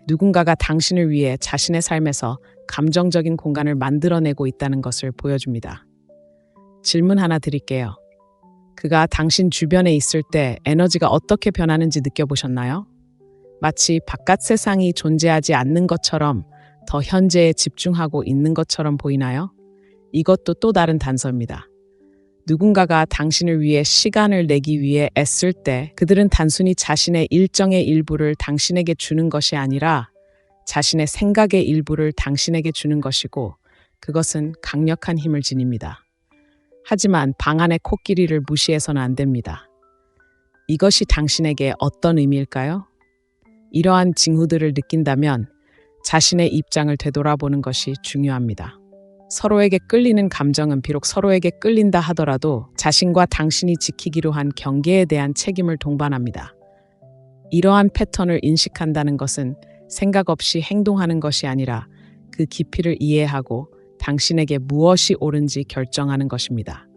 누군가가 당신을 위해 자신의 삶에서 감정적인 공간을 만들어내고 있다는 것을 보여줍니다. 질문 하나 드릴게요. 그가 당신 주변에 있을 때 에너지가 어떻게 변하는지 느껴보셨나요? 마치 바깥 세상이 존재하지 않는 것처럼 더 현재에 집중하고 있는 것처럼 보이나요? 이것도 또 다른 단서입니다. 누군가가 당신을 위해 시간을 내기 위해 애쓸 때 그들은 단순히 자신의 일정의 일부를 당신에게 주는 것이 아니라 자신의 생각의 일부를 당신에게 주는 것이고 그것은 강력한 힘을 지닙니다. 하지만 방 안의 코끼리를 무시해서는 안 됩니다. 이것이 당신에게 어떤 의미일까요? 이러한 징후들을 느낀다면 자신의 입장을 되돌아보는 것이 중요합니다. 서로에게 끌리는 감정은 비록 서로에게 끌린다 하더라도 자신과 당신이 지키기로 한 경계에 대한 책임을 동반합니다. 이러한 패턴을 인식한다는 것은 생각 없이 행동하는 것이 아니라 그 깊이를 이해하고 당신에게 무엇이 옳은지 결정하는 것입니다.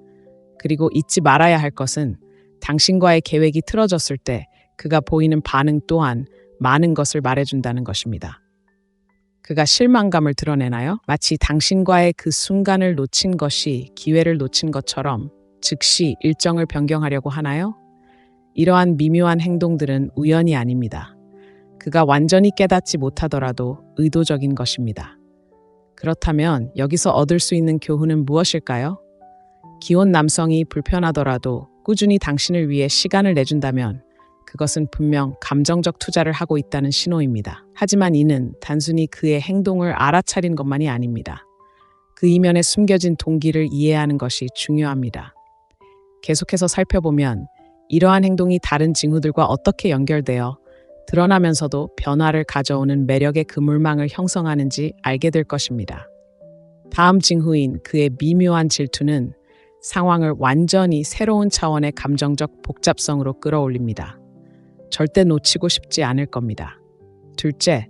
그리고 잊지 말아야 할 것은 당신과의 계획이 틀어졌을 때 그가 보이는 반응 또한 많은 것을 말해준다는 것입니다. 그가 실망감을 드러내나요? 마치 당신과의 그 순간을 놓친 것이 기회를 놓친 것처럼 즉시 일정을 변경하려고 하나요? 이러한 미묘한 행동들은 우연이 아닙니다. 그가 완전히 깨닫지 못하더라도 의도적인 것입니다. 그렇다면 여기서 얻을 수 있는 교훈은 무엇일까요? 기혼 남성이 불편하더라도 꾸준히 당신을 위해 시간을 내준다면 그것은 분명 감정적 투자를 하고 있다는 신호입니다. 하지만 이는 단순히 그의 행동을 알아차린 것만이 아닙니다. 그 이면에 숨겨진 동기를 이해하는 것이 중요합니다. 계속해서 살펴보면 이러한 행동이 다른 징후들과 어떻게 연결되어 드러나면서도 변화를 가져오는 매력의 그물망을 형성하는지 알게 될 것입니다. 다음 징후인 그의 미묘한 질투는 상황을 완전히 새로운 차원의 감정적 복잡성으로 끌어올립니다. 절대 놓치고 싶지 않을 겁니다. 둘째,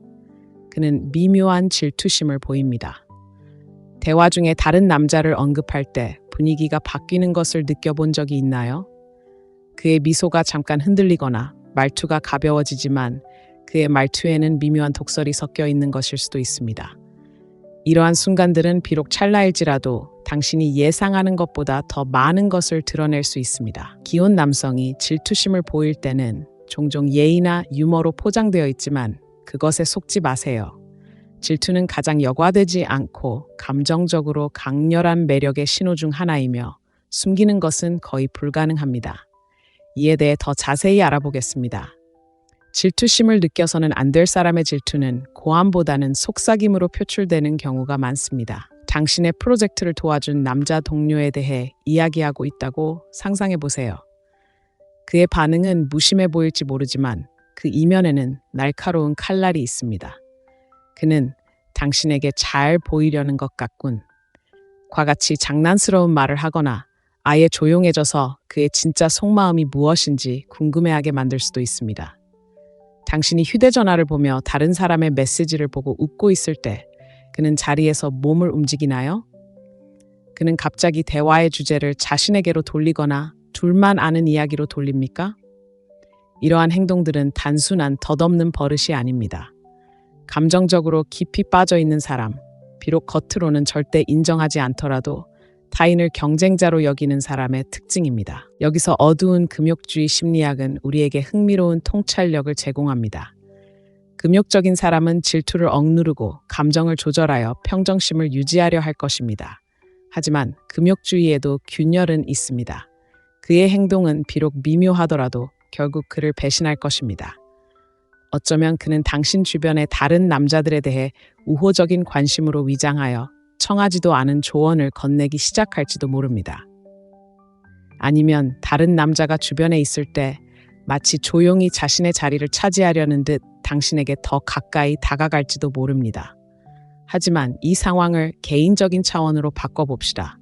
그는 미묘한 질투심을 보입니다. 대화 중에 다른 남자를 언급할 때 분위기가 바뀌는 것을 느껴본 적이 있나요? 그의 미소가 잠깐 흔들리거나 말투가 가벼워지지만 그의 말투에는 미묘한 독설이 섞여 있는 것일 수도 있습니다. 이러한 순간들은 비록 찰나일지라도 당신이 예상하는 것보다 더 많은 것을 드러낼 수 있습니다. 기혼 남성이 질투심을 보일 때는 종종 예의나 유머로 포장되어 있지만 그것에 속지 마세요. 질투는 가장 여과되지 않고 감정적으로 강렬한 매력의 신호 중 하나이며 숨기는 것은 거의 불가능합니다. 이에 대해 더 자세히 알아보겠습니다. 질투심을 느껴서는 안 될 사람의 질투는 고함보다는 속삭임으로 표출되는 경우가 많습니다. 당신의 프로젝트를 도와준 남자 동료에 대해 이야기하고 있다고 상상해 보세요. 그의 반응은 무심해 보일지 모르지만 그 이면에는 날카로운 칼날이 있습니다. 그는 당신에게 잘 보이려는 것 같군. 과 같이 장난스러운 말을 하거나 아예 조용해져서 그의 진짜 속마음이 무엇인지 궁금해하게 만들 수도 있습니다. 당신이 휴대전화를 보며 다른 사람의 메시지를 보고 웃고 있을 때 그는 자리에서 몸을 움직이나요? 그는 갑자기 대화의 주제를 자신에게로 돌리거나 둘만 아는 이야기로 돌립니까? 이러한 행동들은 단순한 덧없는 버릇이 아닙니다. 감정적으로 깊이 빠져 있는 사람, 비록 겉으로는 절대 인정하지 않더라도 타인을 경쟁자로 여기는 사람의 특징입니다. 여기서 어두운 금욕주의 심리학은 우리에게 흥미로운 통찰력을 제공합니다. 금욕적인 사람은 질투를 억누르고 감정을 조절하여 평정심을 유지하려 할 것입니다. 하지만 금욕주의에도 균열은 있습니다. 그의 행동은 비록 미묘하더라도 결국 그를 배신할 것입니다. 어쩌면 그는 당신 주변의 다른 남자들에 대해 우호적인 관심으로 위장하여 청하지도 않은 조언을 건네기 시작할지도 모릅니다. 아니면 다른 남자가 주변에 있을 때 마치 조용히 자신의 자리를 차지하려는 듯 당신에게 더 가까이 다가갈지도 모릅니다. 하지만 이 상황을 개인적인 차원으로 바꿔봅시다.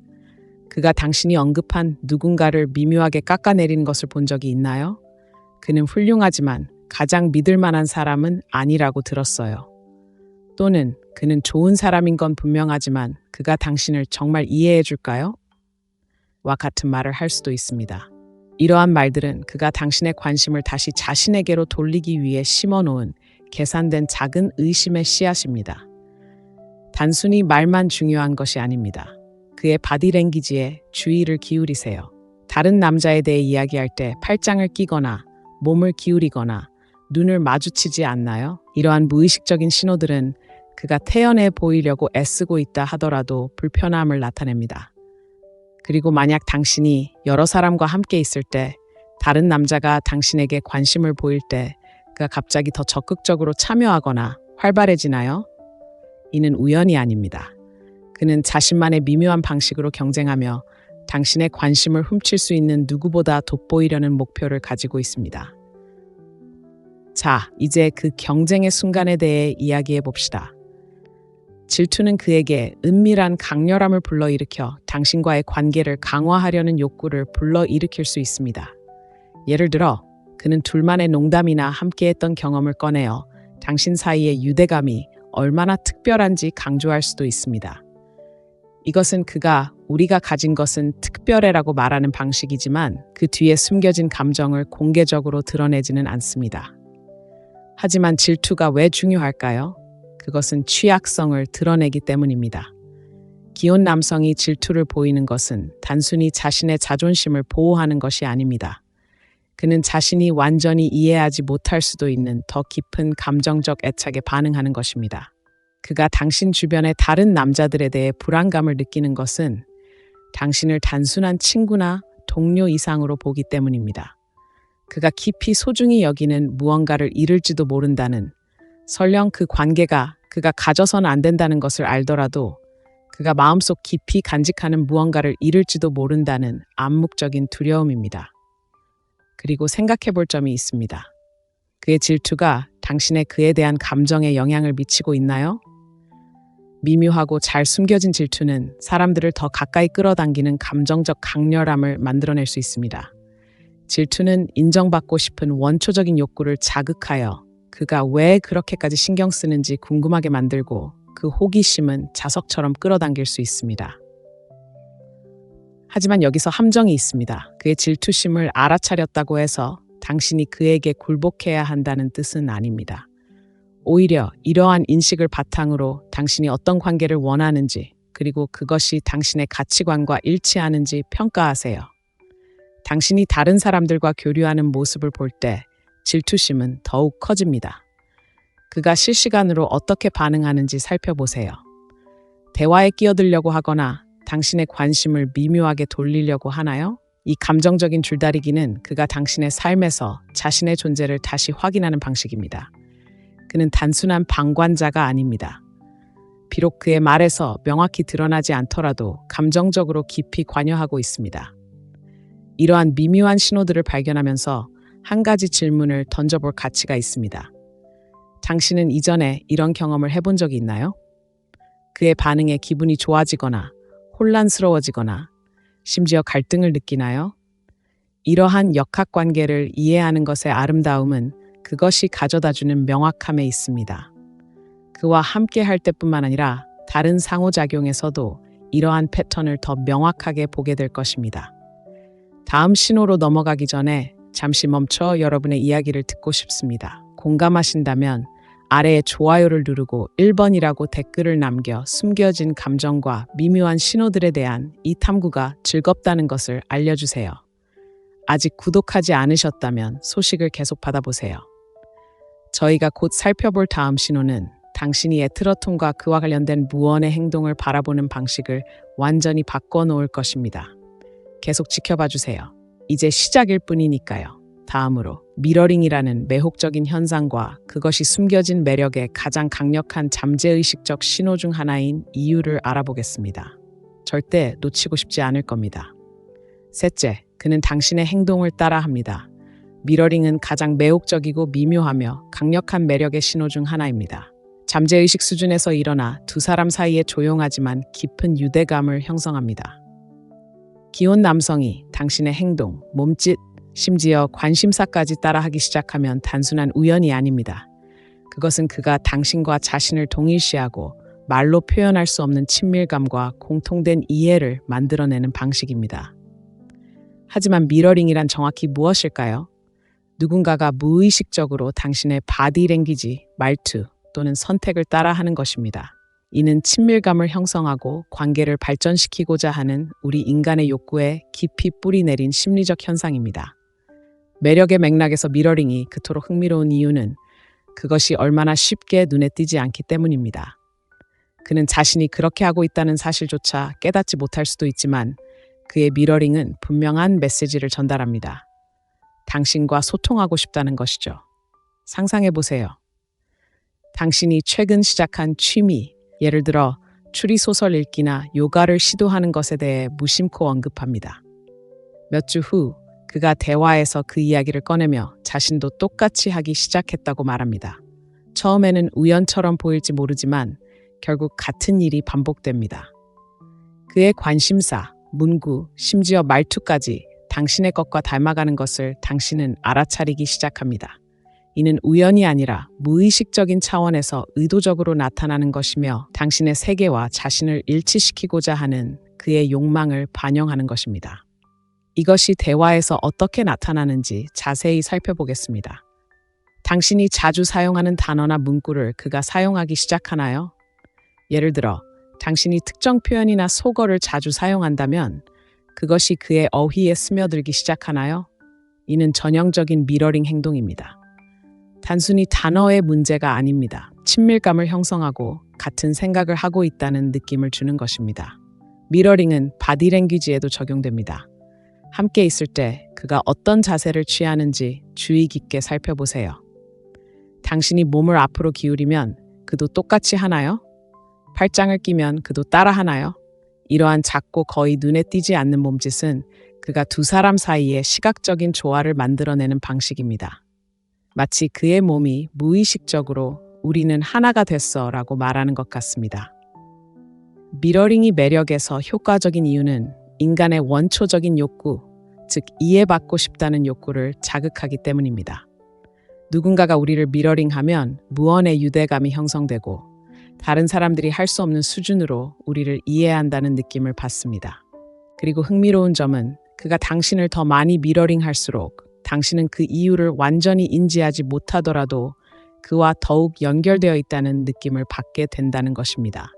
그가 당신이 언급한 누군가를 미묘하게 깎아내리는 것을 본 적이 있나요? 그는 훌륭하지만 가장 믿을 만한 사람은 아니라고 들었어요. 또는 그는 좋은 사람인 건 분명하지만 그가 당신을 정말 이해해 줄까요? 와 같은 말을 할 수도 있습니다. 이러한 말들은 그가 당신의 관심을 다시 자신에게로 돌리기 위해 심어놓은 계산된 작은 의심의 씨앗입니다. 단순히 말만 중요한 것이 아닙니다. 그의 바디랭귀지에 주의를 기울이세요. 다른 남자에 대해 이야기할 때 팔짱을 끼거나 몸을 기울이거나 눈을 마주치지 않나요? 이러한 무의식적인 신호들은 그가 태연해 보이려고 애쓰고 있다 하더라도 불편함을 나타냅니다. 그리고 만약 당신이 여러 사람과 함께 있을 때 다른 남자가 당신에게 관심을 보일 때 그가 갑자기 더 적극적으로 참여하거나 활발해지나요? 이는 우연이 아닙니다. 그는 자신만의 미묘한 방식으로 경쟁하며 당신의 관심을 훔칠 수 있는 누구보다 돋보이려는 목표를 가지고 있습니다. 자, 이제 그 경쟁의 순간에 대해 이야기해 봅시다. 질투는 그에게 은밀한 강렬함을 불러일으켜 당신과의 관계를 강화하려는 욕구를 불러일으킬 수 있습니다. 예를 들어, 그는 둘만의 농담이나 함께했던 경험을 꺼내어 당신 사이의 유대감이 얼마나 특별한지 강조할 수도 있습니다. 이것은 그가 우리가 가진 것은 특별해라고 말하는 방식이지만 그 뒤에 숨겨진 감정을 공개적으로 드러내지는 않습니다. 하지만 질투가 왜 중요할까요? 그것은 취약성을 드러내기 때문입니다. 기혼 남성이 질투를 보이는 것은 단순히 자신의 자존심을 보호하는 것이 아닙니다. 그는 자신이 완전히 이해하지 못할 수도 있는 더 깊은 감정적 애착에 반응하는 것입니다. 그가 당신 주변의 다른 남자들에 대해 불안감을 느끼는 것은 당신을 단순한 친구나 동료 이상으로 보기 때문입니다. 그가 깊이 소중히 여기는 무언가를 잃을지도 모른다는, 설령 그 관계가 그가 가져서는 안 된다는 것을 알더라도 그가 마음속 깊이 간직하는 무언가를 잃을지도 모른다는 암묵적인 두려움입니다. 그리고 생각해 볼 점이 있습니다. 그의 질투가 당신의 그에 대한 감정에 영향을 미치고 있나요? 미묘하고 잘 숨겨진 질투는 사람들을 더 가까이 끌어당기는 감정적 강렬함을 만들어낼 수 있습니다. 질투는 인정받고 싶은 원초적인 욕구를 자극하여 그가 왜 그렇게까지 신경 쓰는지 궁금하게 만들고 그 호기심은 자석처럼 끌어당길 수 있습니다. 하지만 여기서 함정이 있습니다. 그의 질투심을 알아차렸다고 해서 당신이 그에게 굴복해야 한다는 뜻은 아닙니다. 오히려 이러한 인식을 바탕으로 당신이 어떤 관계를 원하는지, 그리고 그것이 당신의 가치관과 일치하는지 평가하세요. 당신이 다른 사람들과 교류하는 모습을 볼 때 질투심은 더욱 커집니다. 그가 실시간으로 어떻게 반응하는지 살펴보세요. 대화에 끼어들려고 하거나 당신의 관심을 미묘하게 돌리려고 하나요? 이 감정적인 줄다리기는 그가 당신의 삶에서 자신의 존재를 다시 확인하는 방식입니다. 그는 단순한 방관자가 아닙니다. 비록 그의 말에서 명확히 드러나지 않더라도 감정적으로 깊이 관여하고 있습니다. 이러한 미묘한 신호들을 발견하면서 한 가지 질문을 던져볼 가치가 있습니다. 당신은 이전에 이런 경험을 해본 적이 있나요? 그의 반응에 기분이 좋아지거나 혼란스러워지거나 심지어 갈등을 느끼나요? 이러한 역학관계를 이해하는 것의 아름다움은 그것이 가져다주는 명확함에 있습니다. 그와 함께 할 때뿐만 아니라 다른 상호작용에서도 이러한 패턴을 더 명확하게 보게 될 것입니다. 다음 신호로 넘어가기 전에 잠시 멈춰 여러분의 이야기를 듣고 싶습니다. 공감하신다면 아래에 좋아요를 누르고 1번이라고 댓글을 남겨 숨겨진 감정과 미묘한 신호들에 대한 이 탐구가 즐겁다는 것을 알려주세요. 아직 구독하지 않으셨다면 소식을 계속 받아보세요. 저희가 곧 살펴볼 다음 신호는 당신이 에트러톤과 그와 관련된 무언의 행동을 바라보는 방식을 완전히 바꿔놓을 것입니다. 계속 지켜봐 주세요. 이제 시작일 뿐이니까요. 다음으로 미러링이라는 매혹적인 현상과 그것이 숨겨진 매력의 가장 강력한 잠재의식적 신호 중 하나인 이유를 알아보겠습니다. 절대 놓치고 싶지 않을 겁니다. 셋째, 그는 당신의 행동을 따라합니다. 미러링은 가장 매혹적이고 미묘하며 강력한 매력의 신호 중 하나입니다. 잠재의식 수준에서 일어나 두 사람 사이에 조용하지만 깊은 유대감을 형성합니다. 기혼 남성이 당신의 행동, 몸짓, 심지어 관심사까지 따라하기 시작하면 단순한 우연이 아닙니다. 그것은 그가 당신과 자신을 동일시하고 말로 표현할 수 없는 친밀감과 공통된 이해를 만들어내는 방식입니다. 하지만 미러링이란 정확히 무엇일까요? 누군가가 무의식적으로 당신의 바디랭귀지, 말투 또는 선택을 따라하는 것입니다. 이는 친밀감을 형성하고 관계를 발전시키고자 하는 우리 인간의 욕구에 깊이 뿌리 내린 심리적 현상입니다. 매력의 맥락에서 미러링이 그토록 흥미로운 이유는 그것이 얼마나 쉽게 눈에 띄지 않기 때문입니다. 그는 자신이 그렇게 하고 있다는 사실조차 깨닫지 못할 수도 있지만 그의 미러링은 분명한 메시지를 전달합니다. 당신과 소통하고 싶다는 것이죠. 상상해 보세요. 당신이 최근 시작한 취미, 예를 들어 추리소설 읽기나 요가를 시도하는 것에 대해 무심코 언급합니다. 몇 주 후 그가 대화에서 그 이야기를 꺼내며 자신도 똑같이 하기 시작했다고 말합니다. 처음에는 우연처럼 보일지 모르지만 결국 같은 일이 반복됩니다. 그의 관심사, 문구, 심지어 말투까지 당신의 것과 닮아가는 것을 당신은 알아차리기 시작합니다. 이는 우연이 아니라 무의식적인 차원에서 의도적으로 나타나는 것이며 당신의 세계와 자신을 일치시키고자 하는 그의 욕망을 반영하는 것입니다. 이것이 대화에서 어떻게 나타나는지 자세히 살펴보겠습니다. 당신이 자주 사용하는 단어나 문구를 그가 사용하기 시작하나요? 예를 들어, 당신이 특정 표현이나 속어를 자주 사용한다면 그것이 그의 어휘에 스며들기 시작하나요? 이는 전형적인 미러링 행동입니다. 단순히 단어의 문제가 아닙니다. 친밀감을 형성하고 같은 생각을 하고 있다는 느낌을 주는 것입니다. 미러링은 바디랭귀지에도 적용됩니다. 함께 있을 때 그가 어떤 자세를 취하는지 주의 깊게 살펴보세요. 당신이 몸을 앞으로 기울이면 그도 똑같이 하나요? 팔짱을 끼면 그도 따라 하나요? 이러한 작고 거의 눈에 띄지 않는 몸짓은 그가 두 사람 사이에 시각적인 조화를 만들어내는 방식입니다. 마치 그의 몸이 무의식적으로 우리는 하나가 됐어 라고 말하는 것 같습니다. 미러링이 매력에서 효과적인 이유는 인간의 원초적인 욕구, 즉 이해받고 싶다는 욕구를 자극하기 때문입니다. 누군가가 우리를 미러링하면 무언의 유대감이 형성되고 다른 사람들이 할 수 없는 수준으로 우리를 이해한다는 느낌을 받습니다. 그리고 흥미로운 점은 그가 당신을 더 많이 미러링할수록 당신은 그 이유를 완전히 인지하지 못하더라도 그와 더욱 연결되어 있다는 느낌을 받게 된다는 것입니다.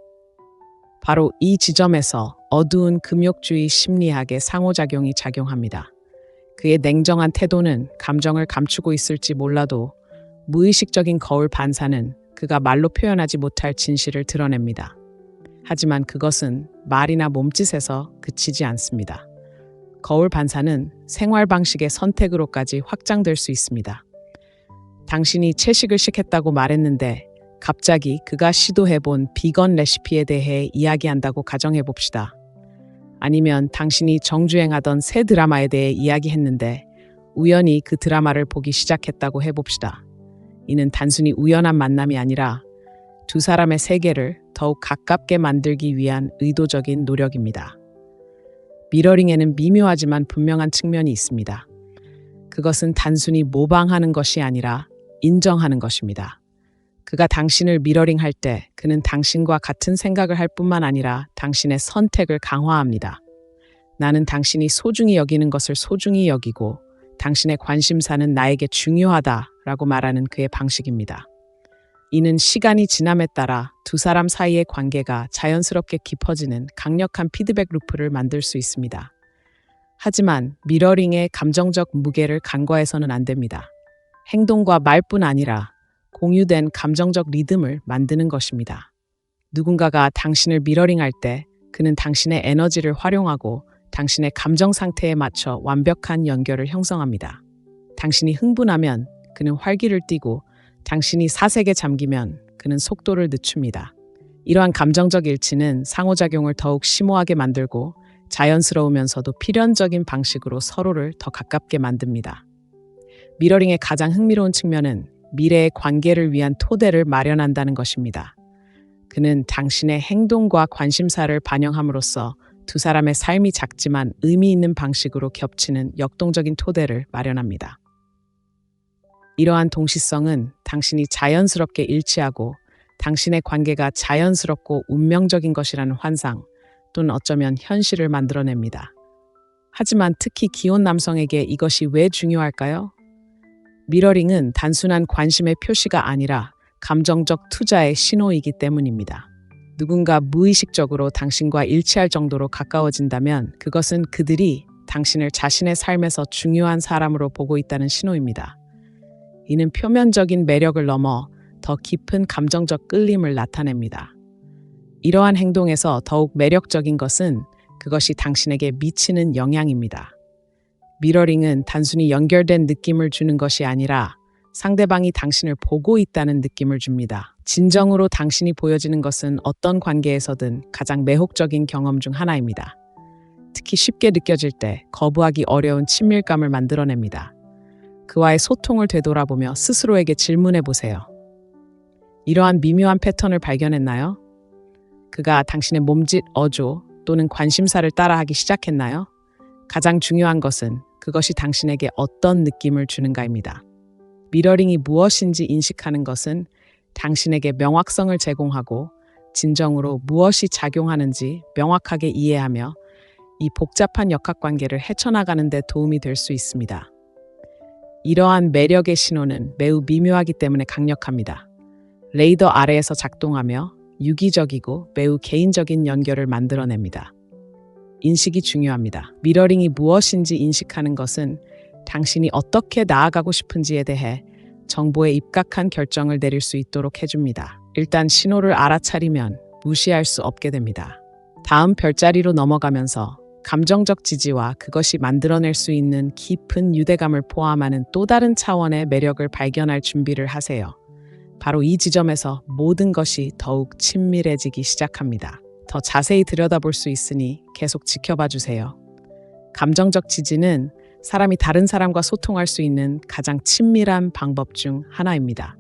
바로 이 지점에서 어두운 금욕주의 심리학의 상호작용이 작용합니다. 그의 냉정한 태도는 감정을 감추고 있을지 몰라도 무의식적인 거울 반사는 그가 말로 표현하지 못할 진실을 드러냅니다. 하지만 그것은 말이나 몸짓에서 그치지 않습니다. 거울 반사는 생활 방식의 선택으로까지 확장될 수 있습니다. 당신이 채식을 시켰다고 말했는데 갑자기 그가 시도해본 비건 레시피에 대해 이야기한다고 가정해 봅시다. 아니면 당신이 정주행하던 새 드라마에 대해 이야기했는데 우연히 그 드라마를 보기 시작했다고 해봅시다. 이는 단순히 우연한 만남이 아니라 두 사람의 세계를 더욱 가깝게 만들기 위한 의도적인 노력입니다. 미러링에는 미묘하지만 분명한 측면이 있습니다. 그것은 단순히 모방하는 것이 아니라 인정하는 것입니다. 그가 당신을 미러링할 때 그는 당신과 같은 생각을 할 뿐만 아니라 당신의 선택을 강화합니다. 나는 당신이 소중히 여기는 것을 소중히 여기고 당신의 관심사는 나에게 중요하다라고 말하는 그의 방식입니다. 이는 시간이 지남에 따라 두 사람 사이의 관계가 자연스럽게 깊어지는 강력한 피드백 루프를 만들 수 있습니다. 하지만 미러링의 감정적 무게를 간과해서는 안 됩니다. 행동과 말뿐 아니라 공유된 감정적 리듬을 만드는 것입니다. 누군가가 당신을 미러링할 때 그는 당신의 에너지를 활용하고 당신의 감정 상태에 맞춰 완벽한 연결을 형성합니다. 당신이 흥분하면 그는 활기를 띠고 당신이 사색에 잠기면 그는 속도를 늦춥니다. 이러한 감정적 일치는 상호작용을 더욱 심오하게 만들고 자연스러우면서도 필연적인 방식으로 서로를 더 가깝게 만듭니다. 미러링의 가장 흥미로운 측면은 미래의 관계를 위한 토대를 마련한다는 것입니다. 그는 당신의 행동과 관심사를 반영함으로써 두 사람의 삶이 작지만 의미 있는 방식으로 겹치는 역동적인 토대를 마련합니다. 이러한 동시성은 당신이 자연스럽게 일치하고 당신의 관계가 자연스럽고 운명적인 것이라는 환상 또는 어쩌면 현실을 만들어냅니다. 하지만 특히 기혼 남성에게 이것이 왜 중요할까요? 미러링은 단순한 관심의 표시가 아니라 감정적 투자의 신호이기 때문입니다. 누군가 무의식적으로 당신과 일치할 정도로 가까워진다면 그것은 그들이 당신을 자신의 삶에서 중요한 사람으로 보고 있다는 신호입니다. 이는 표면적인 매력을 넘어 더 깊은 감정적 끌림을 나타냅니다. 이러한 행동에서 더욱 매력적인 것은 그것이 당신에게 미치는 영향입니다. 미러링은 단순히 연결된 느낌을 주는 것이 아니라 상대방이 당신을 보고 있다는 느낌을 줍니다. 진정으로 당신이 보여지는 것은 어떤 관계에서든 가장 매혹적인 경험 중 하나입니다. 특히 쉽게 느껴질 때 거부하기 어려운 친밀감을 만들어냅니다. 그와의 소통을 되돌아보며 스스로에게 질문해 보세요. 이러한 미묘한 패턴을 발견했나요? 그가 당신의 몸짓, 어조 또는 관심사를 따라하기 시작했나요? 가장 중요한 것은 그것이 당신에게 어떤 느낌을 주는가입니다. 미러링이 무엇인지 인식하는 것은 당신에게 명확성을 제공하고 진정으로 무엇이 작용하는지 명확하게 이해하며 이 복잡한 역학관계를 헤쳐나가는 데 도움이 될 수 있습니다. 이러한 매력의 신호는 매우 미묘하기 때문에 강력합니다. 레이더 아래에서 작동하며 유기적이고 매우 개인적인 연결을 만들어냅니다. 인식이 중요합니다. 미러링이 무엇인지 인식하는 것은 당신이 어떻게 나아가고 싶은지에 대해 정보에 입각한 결정을 내릴 수 있도록 해줍니다. 일단 신호를 알아차리면 무시할 수 없게 됩니다. 다음 별자리로 넘어가면서 감정적 지지와 그것이 만들어낼 수 있는 깊은 유대감을 포함하는 또 다른 차원의 매력을 발견할 준비를 하세요. 바로 이 지점에서 모든 것이 더욱 친밀해지기 시작합니다. 더 자세히 들여다볼 수 있으니 계속 지켜봐 주세요. 감정적 지지는 사람이 다른 사람과 소통할 수 있는 가장 친밀한 방법 중 하나입니다.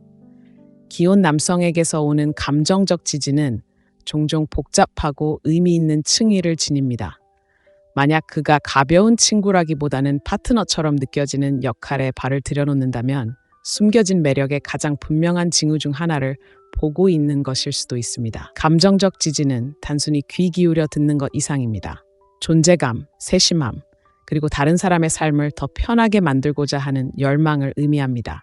기혼 남성에게서 오는 감정적 지지는 종종 복잡하고 의미 있는 층위를 지닙니다. 만약 그가 가벼운 친구라기보다는 파트너처럼 느껴지는 역할에 발을 들여놓는다면 숨겨진 매력의 가장 분명한 징후 중 하나를 보고 있는 것일 수도 있습니다. 감정적 지지는 단순히 귀 기울여 듣는 것 이상입니다. 존재감, 세심함, 그리고 다른 사람의 삶을 더 편하게 만들고자 하는 열망을 의미합니다.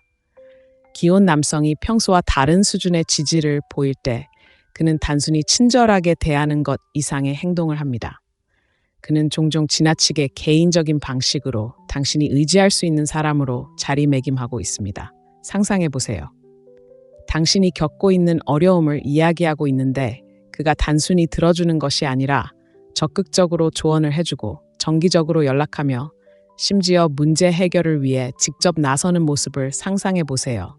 기혼 남성이 평소와 다른 수준의 지지를 보일 때 그는 단순히 친절하게 대하는 것 이상의 행동을 합니다. 그는 종종 지나치게 개인적인 방식으로 당신이 의지할 수 있는 사람으로 자리매김하고 있습니다. 상상해 보세요. 당신이 겪고 있는 어려움을 이야기하고 있는데 그가 단순히 들어주는 것이 아니라 적극적으로 조언을 해주고 정기적으로 연락하며 심지어 문제 해결을 위해 직접 나서는 모습을 상상해 보세요.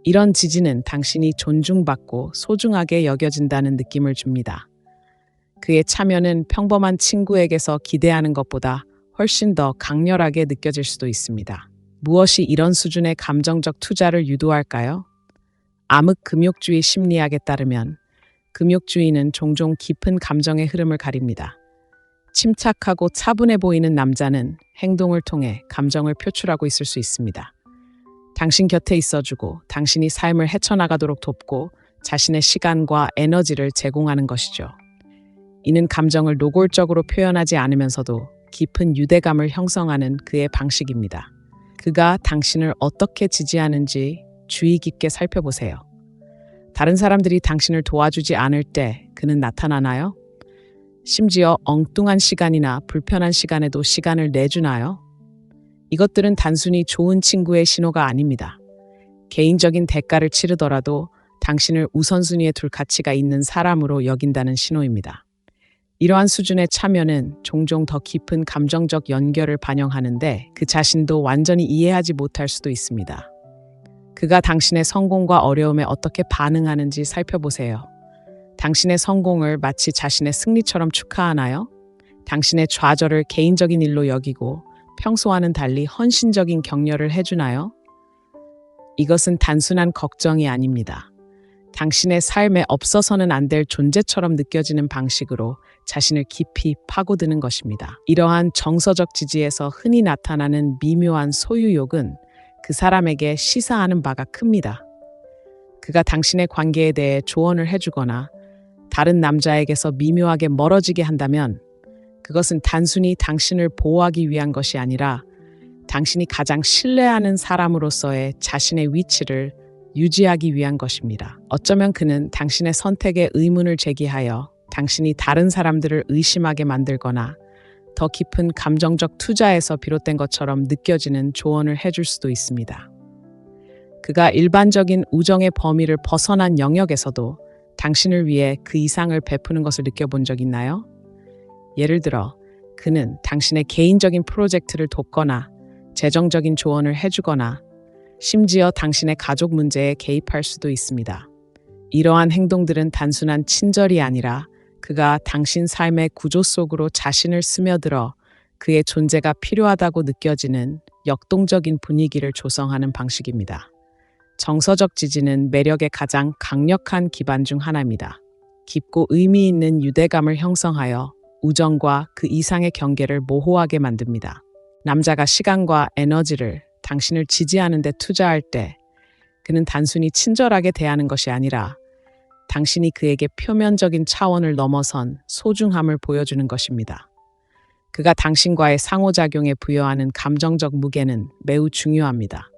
이런 지지는 당신이 존중받고 소중하게 여겨진다는 느낌을 줍니다. 그의 참여는 평범한 친구에게서 기대하는 것보다 훨씬 더 강렬하게 느껴질 수도 있습니다. 무엇이 이런 수준의 감정적 투자를 유도할까요? 암흑금욕주의 심리학에 따르면 금욕주의는 종종 깊은 감정의 흐름을 가립니다. 침착하고 차분해 보이는 남자는 행동을 통해 감정을 표출하고 있을 수 있습니다. 당신 곁에 있어주고 당신이 삶을 헤쳐나가도록 돕고 자신의 시간과 에너지를 제공하는 것이죠. 이는 감정을 노골적으로 표현하지 않으면서도 깊은 유대감을 형성하는 그의 방식입니다. 그가 당신을 어떻게 지지하는지 주의 깊게 살펴보세요. 다른 사람들이 당신을 도와주지 않을 때 그는 나타나나요? 심지어 엉뚱한 시간이나 불편한 시간에도 시간을 내주나요? 이것들은 단순히 좋은 친구의 신호가 아닙니다. 개인적인 대가를 치르더라도 당신을 우선순위에 둘 가치가 있는 사람으로 여긴다는 신호입니다. 이러한 수준의 참여는 종종 더 깊은 감정적 연결을 반영하는데 그 자신도 완전히 이해하지 못할 수도 있습니다. 그가 당신의 성공과 어려움에 어떻게 반응하는지 살펴보세요. 당신의 성공을 마치 자신의 승리처럼 축하하나요? 당신의 좌절을 개인적인 일로 여기고 평소와는 달리 헌신적인 격려를 해주나요? 이것은 단순한 걱정이 아닙니다. 당신의 삶에 없어서는 안 될 존재처럼 느껴지는 방식으로 자신을 깊이 파고드는 것입니다. 이러한 정서적 지지에서 흔히 나타나는 미묘한 소유욕은 그 사람에게 시사하는 바가 큽니다. 그가 당신의 관계에 대해 조언을 해주거나 다른 남자에게서 미묘하게 멀어지게 한다면 그것은 단순히 당신을 보호하기 위한 것이 아니라 당신이 가장 신뢰하는 사람으로서의 자신의 위치를 유지하기 위한 것입니다. 어쩌면 그는 당신의 선택에 의문을 제기하여 당신이 다른 사람들을 의심하게 만들거나 더 깊은 감정적 투자에서 비롯된 것처럼 느껴지는 조언을 해줄 수도 있습니다. 그가 일반적인 우정의 범위를 벗어난 영역에서도 당신을 위해 그 이상을 베푸는 것을 느껴본 적 있나요? 예를 들어 그는 당신의 개인적인 프로젝트를 돕거나 재정적인 조언을 해주거나 심지어 당신의 가족 문제에 개입할 수도 있습니다. 이러한 행동들은 단순한 친절이 아니라 그가 당신 삶의 구조 속으로 자신을 스며들어 그의 존재가 필요하다고 느껴지는 역동적인 분위기를 조성하는 방식입니다. 정서적 지지는 매력의 가장 강력한 기반 중 하나입니다. 깊고 의미 있는 유대감을 형성하여 우정과 그 이상의 경계를 모호하게 만듭니다. 남자가 시간과 에너지를 당신을 지지하는 데 투자할 때 그는 단순히 친절하게 대하는 것이 아니라 당신이 그에게 표면적인 차원을 넘어선 소중함을 보여주는 것입니다. 그가 당신과의 상호작용에 부여하는 감정적 무게는 매우 중요합니다.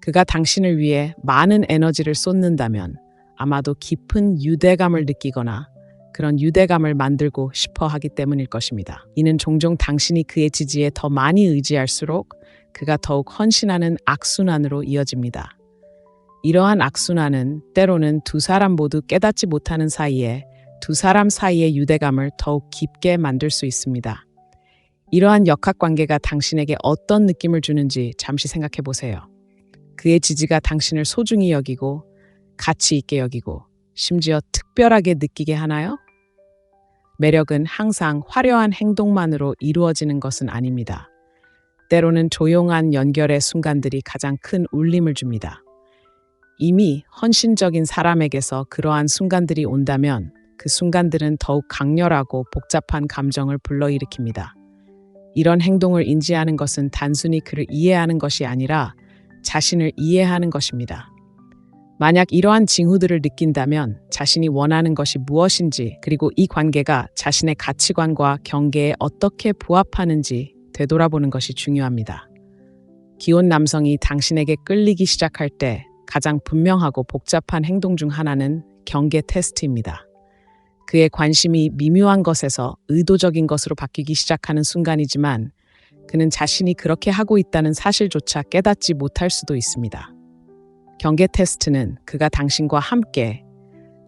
그가 당신을 위해 많은 에너지를 쏟는다면 아마도 깊은 유대감을 느끼거나 그런 유대감을 만들고 싶어 하기 때문일 것입니다. 이는 종종 당신이 그의 지지에 더 많이 의지할수록 그가 더욱 헌신하는 악순환으로 이어집니다. 이러한 악순환은 때로는 두 사람 모두 깨닫지 못하는 사이에 두 사람 사이의 유대감을 더욱 깊게 만들 수 있습니다. 이러한 역학관계가 당신에게 어떤 느낌을 주는지 잠시 생각해 보세요. 그의 지지가 당신을 소중히 여기고 가치 있게 여기고 심지어 특별하게 느끼게 하나요? 매력은 항상 화려한 행동만으로 이루어지는 것은 아닙니다. 때로는 조용한 연결의 순간들이 가장 큰 울림을 줍니다. 이미 헌신적인 사람에게서 그러한 순간들이 온다면 그 순간들은 더욱 강렬하고 복잡한 감정을 불러일으킵니다. 이런 행동을 인지하는 것은 단순히 그를 이해하는 것이 아니라 자신을 이해하는 것입니다. 만약 이러한 징후들을 느낀다면 자신이 원하는 것이 무엇인지 그리고 이 관계가 자신의 가치관과 경계에 어떻게 부합하는지 되돌아보는 것이 중요합니다. 기혼 남성이 당신에게 끌리기 시작할 때 가장 분명하고 복잡한 행동 중 하나는 경계 테스트입니다. 그의 관심이 미묘한 것에서 의도적인 것으로 바뀌기 시작하는 순간이지만 그는 자신이 그렇게 하고 있다는 사실조차 깨닫지 못할 수도 있습니다. 경계 테스트는 그가 당신과 함께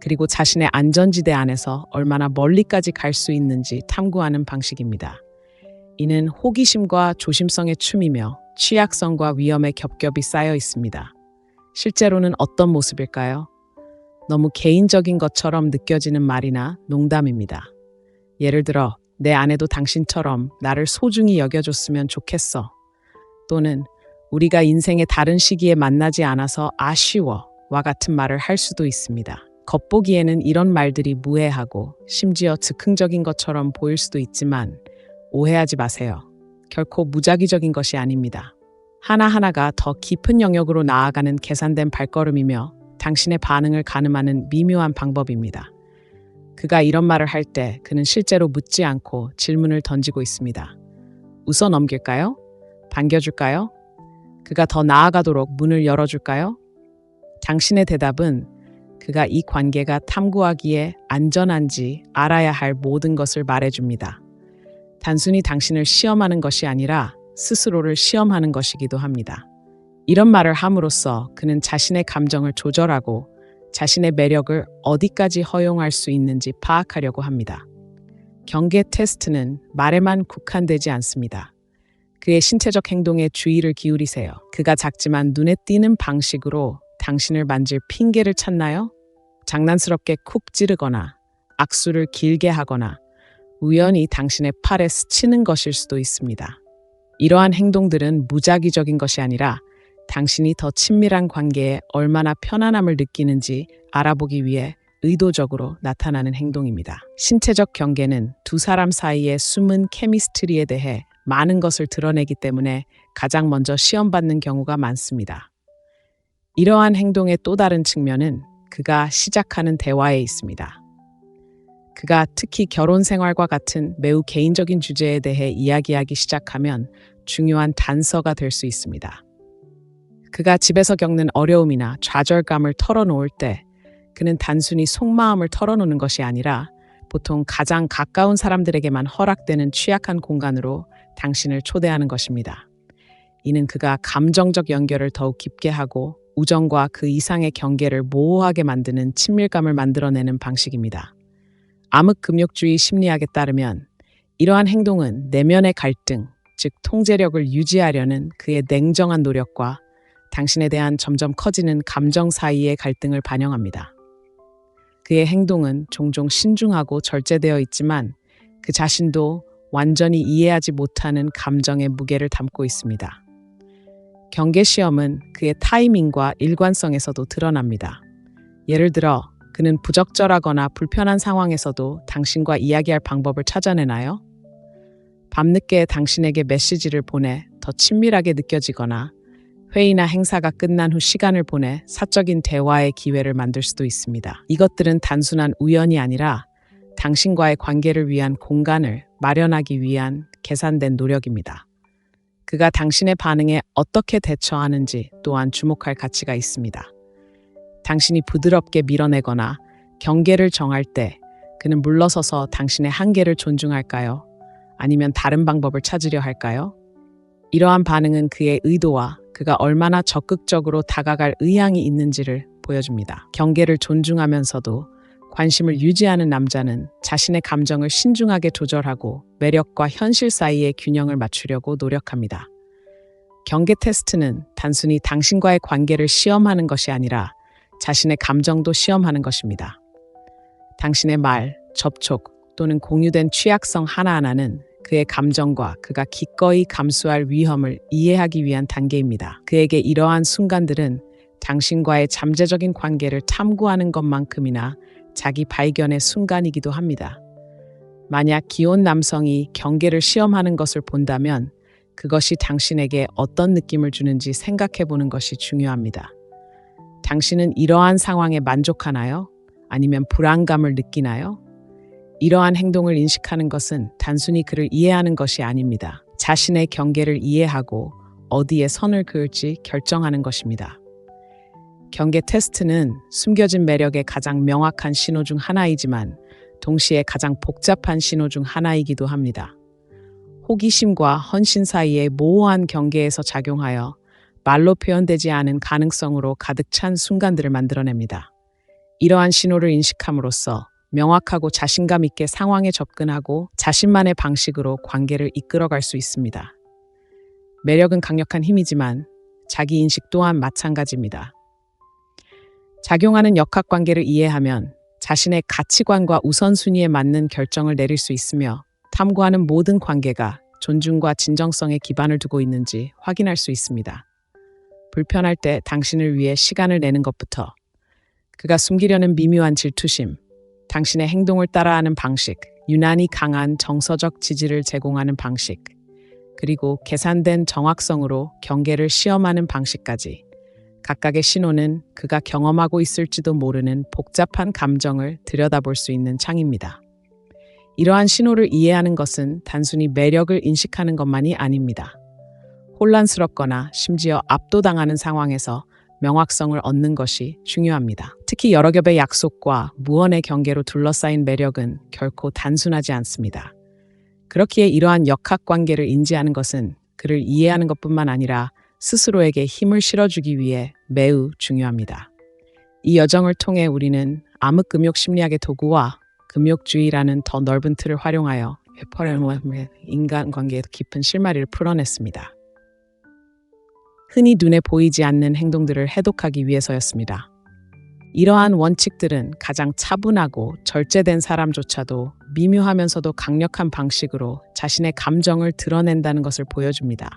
그리고 자신의 안전지대 안에서 얼마나 멀리까지 갈 수 있는지 탐구하는 방식입니다. 이는 호기심과 조심성의 춤이며 취약성과 위험의 겹겹이 쌓여 있습니다. 실제로는 어떤 모습일까요? 너무 개인적인 것처럼 느껴지는 말이나 농담입니다. 예를 들어, 내 아내도 당신처럼 나를 소중히 여겨줬으면 좋겠어. 또는 우리가 인생의 다른 시기에 만나지 않아서 아쉬워 와 같은 말을 할 수도 있습니다. 겉보기에는 이런 말들이 무해하고 심지어 즉흥적인 것처럼 보일 수도 있지만 오해하지 마세요. 결코 무작위적인 것이 아닙니다. 하나하나가 더 깊은 영역으로 나아가는 계산된 발걸음이며 당신의 반응을 가늠하는 미묘한 방법입니다. 그가 이런 말을 할 때 그는 실제로 묻지 않고 질문을 던지고 있습니다. 웃어 넘길까요? 반겨줄까요? 그가 더 나아가도록 문을 열어줄까요? 당신의 대답은 그가 이 관계가 탐구하기에 안전한지 알아야 할 모든 것을 말해줍니다. 단순히 당신을 시험하는 것이 아니라 스스로를 시험하는 것이기도 합니다. 이런 말을 함으로써 그는 자신의 감정을 조절하고 자신의 매력을 어디까지 허용할 수 있는지 파악하려고 합니다. 경계 테스트는 말에만 국한되지 않습니다. 그의 신체적 행동에 주의를 기울이세요. 그가 작지만 눈에 띄는 방식으로 당신을 만질 핑계를 찾나요? 장난스럽게 쿡 찌르거나 악수를 길게 하거나 우연히 당신의 팔에 스치는 것일 수도 있습니다. 이러한 행동들은 무작위적인 것이 아니라 당신이 더 친밀한 관계에 얼마나 편안함을 느끼는지 알아보기 위해 의도적으로 나타나는 행동입니다. 신체적 경계는 두 사람 사이의 숨은 케미스트리에 대해 많은 것을 드러내기 때문에 가장 먼저 시험받는 경우가 많습니다. 이러한 행동의 또 다른 측면은 그가 시작하는 대화에 있습니다. 그가 특히 결혼 생활과 같은 매우 개인적인 주제에 대해 이야기하기 시작하면 중요한 단서가 될 수 있습니다. 그가 집에서 겪는 어려움이나 좌절감을 털어놓을 때 그는 단순히 속마음을 털어놓는 것이 아니라 보통 가장 가까운 사람들에게만 허락되는 취약한 공간으로 당신을 초대하는 것입니다. 이는 그가 감정적 연결을 더욱 깊게 하고 우정과 그 이상의 경계를 모호하게 만드는 친밀감을 만들어내는 방식입니다. 암흑금욕주의 심리학에 따르면 이러한 행동은 내면의 갈등, 즉 통제력을 유지하려는 그의 냉정한 노력과 당신에 대한 점점 커지는 감정 사이의 갈등을 반영합니다. 그의 행동은 종종 신중하고 절제되어 있지만 그 자신도 완전히 이해하지 못하는 감정의 무게를 담고 있습니다. 경계시험은 그의 타이밍과 일관성에서도 드러납니다. 예를 들어 그는 부적절하거나 불편한 상황에서도 당신과 이야기할 방법을 찾아내나요? 밤늦게 당신에게 메시지를 보내 더 친밀하게 느껴지거나 회의나 행사가 끝난 후 시간을 보내 사적인 대화의 기회를 만들 수도 있습니다. 이것들은 단순한 우연이 아니라 당신과의 관계를 위한 공간을 마련하기 위한 계산된 노력입니다. 그가 당신의 반응에 어떻게 대처하는지 또한 주목할 가치가 있습니다. 당신이 부드럽게 밀어내거나 경계를 정할 때 그는 물러서서 당신의 한계를 존중할까요? 아니면 다른 방법을 찾으려 할까요? 이러한 반응은 그의 의도와 그가 얼마나 적극적으로 다가갈 의향이 있는지를 보여줍니다. 경계를 존중하면서도 관심을 유지하는 남자는 자신의 감정을 신중하게 조절하고 매력과 현실 사이의 균형을 맞추려고 노력합니다. 경계 테스트는 단순히 당신과의 관계를 시험하는 것이 아니라 자신의 감정도 시험하는 것입니다. 당신의 말, 접촉 또는 공유된 취약성 하나하나는 그의 감정과 그가 기꺼이 감수할 위험을 이해하기 위한 단계입니다. 그에게 이러한 순간들은 당신과의 잠재적인 관계를 탐구하는 것만큼이나 자기 발견의 순간이기도 합니다. 만약 기혼 남성이 경계를 시험하는 것을 본다면 그것이 당신에게 어떤 느낌을 주는지 생각해 보는 것이 중요합니다. 당신은 이러한 상황에 만족하나요? 아니면 불안감을 느끼나요? 이러한 행동을 인식하는 것은 단순히 그를 이해하는 것이 아닙니다. 자신의 경계를 이해하고 어디에 선을 그을지 결정하는 것입니다. 경계 테스트는 숨겨진 매력의 가장 명확한 신호 중 하나이지만 동시에 가장 복잡한 신호 중 하나이기도 합니다. 호기심과 헌신 사이의 모호한 경계에서 작용하여 말로 표현되지 않은 가능성으로 가득 찬 순간들을 만들어냅니다. 이러한 신호를 인식함으로써 명확하고 자신감 있게 상황에 접근하고 자신만의 방식으로 관계를 이끌어갈 수 있습니다. 매력은 강력한 힘이지만 자기 인식 또한 마찬가지입니다. 작용하는 역학관계를 이해하면 자신의 가치관과 우선순위에 맞는 결정을 내릴 수 있으며 탐구하는 모든 관계가 존중과 진정성에 기반을 두고 있는지 확인할 수 있습니다. 불편할 때 당신을 위해 시간을 내는 것부터 그가 숨기려는 미묘한 질투심, 당신의 행동을 따라하는 방식, 유난히 강한 정서적 지지를 제공하는 방식, 그리고 계산된 정확성으로 경계를 시험하는 방식까지 각각의 신호는 그가 경험하고 있을지도 모르는 복잡한 감정을 들여다볼 수 있는 창입니다. 이러한 신호를 이해하는 것은 단순히 매력을 인식하는 것만이 아닙니다. 혼란스럽거나 심지어 압도당하는 상황에서 명확성을 얻는 것이 중요합니다. 특히 여러 겹의 약속과 무언의 경계로 둘러싸인 매력은 결코 단순하지 않습니다. 그렇기에 이러한 역학관계를 인지하는 것은 그를 이해하는 것뿐만 아니라 스스로에게 힘을 실어주기 위해 매우 중요합니다. 이 여정을 통해 우리는 암흑금욕 심리학의 도구와 금욕주의라는 더 넓은 틀을 활용하여 인간관계의 깊은 실마리를 풀어냈습니다. 흔히 눈에 보이지 않는 행동들을 해독하기 위해서였습니다. 이러한 원칙들은 가장 차분하고 절제된 사람조차도 미묘하면서도 강력한 방식으로 자신의 감정을 드러낸다는 것을 보여줍니다.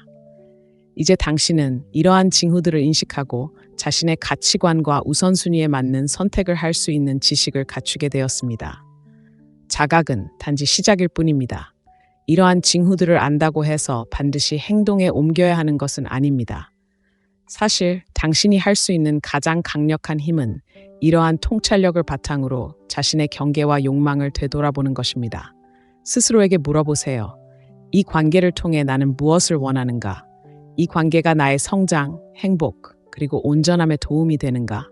이제 당신은 이러한 징후들을 인식하고 자신의 가치관과 우선순위에 맞는 선택을 할 수 있는 지식을 갖추게 되었습니다. 자각은 단지 시작일 뿐입니다. 이러한 징후들을 안다고 해서 반드시 행동에 옮겨야 하는 것은 아닙니다. 사실 당신이 할 수 있는 가장 강력한 힘은 이러한 통찰력을 바탕으로 자신의 경계와 욕망을 되돌아보는 것입니다. 스스로에게 물어보세요. 이 관계를 통해 나는 무엇을 원하는가? 이 관계가 나의 성장, 행복, 그리고 온전함에 도움이 되는가?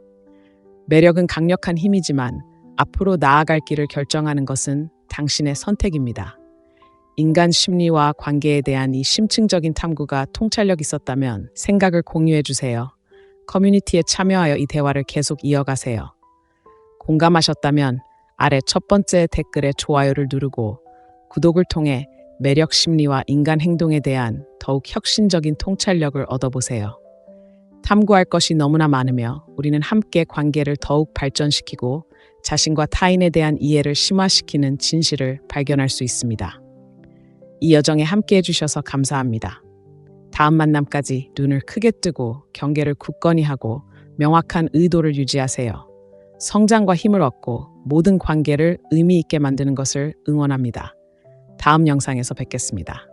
매력은 강력한 힘이지만 앞으로 나아갈 길을 결정하는 것은 당신의 선택입니다. 인간 심리와 관계에 대한 이 심층적인 탐구가 통찰력 있었다면 생각을 공유해 주세요. 커뮤니티에 참여하여 이 대화를 계속 이어가세요. 공감하셨다면 아래 첫 번째 댓글에 좋아요를 누르고 구독을 통해 매력 심리와 인간 행동에 대한 더욱 혁신적인 통찰력을 얻어보세요. 탐구할 것이 너무나 많으며 우리는 함께 관계를 더욱 발전시키고 자신과 타인에 대한 이해를 심화시키는 진실을 발견할 수 있습니다. 이 여정에 함께 해주셔서 감사합니다. 다음 만남까지 눈을 크게 뜨고 경계를 굳건히 하고 명확한 의도를 유지하세요. 성장과 힘을 얻고 모든 관계를 의미 있게 만드는 것을 응원합니다. 다음 영상에서 뵙겠습니다.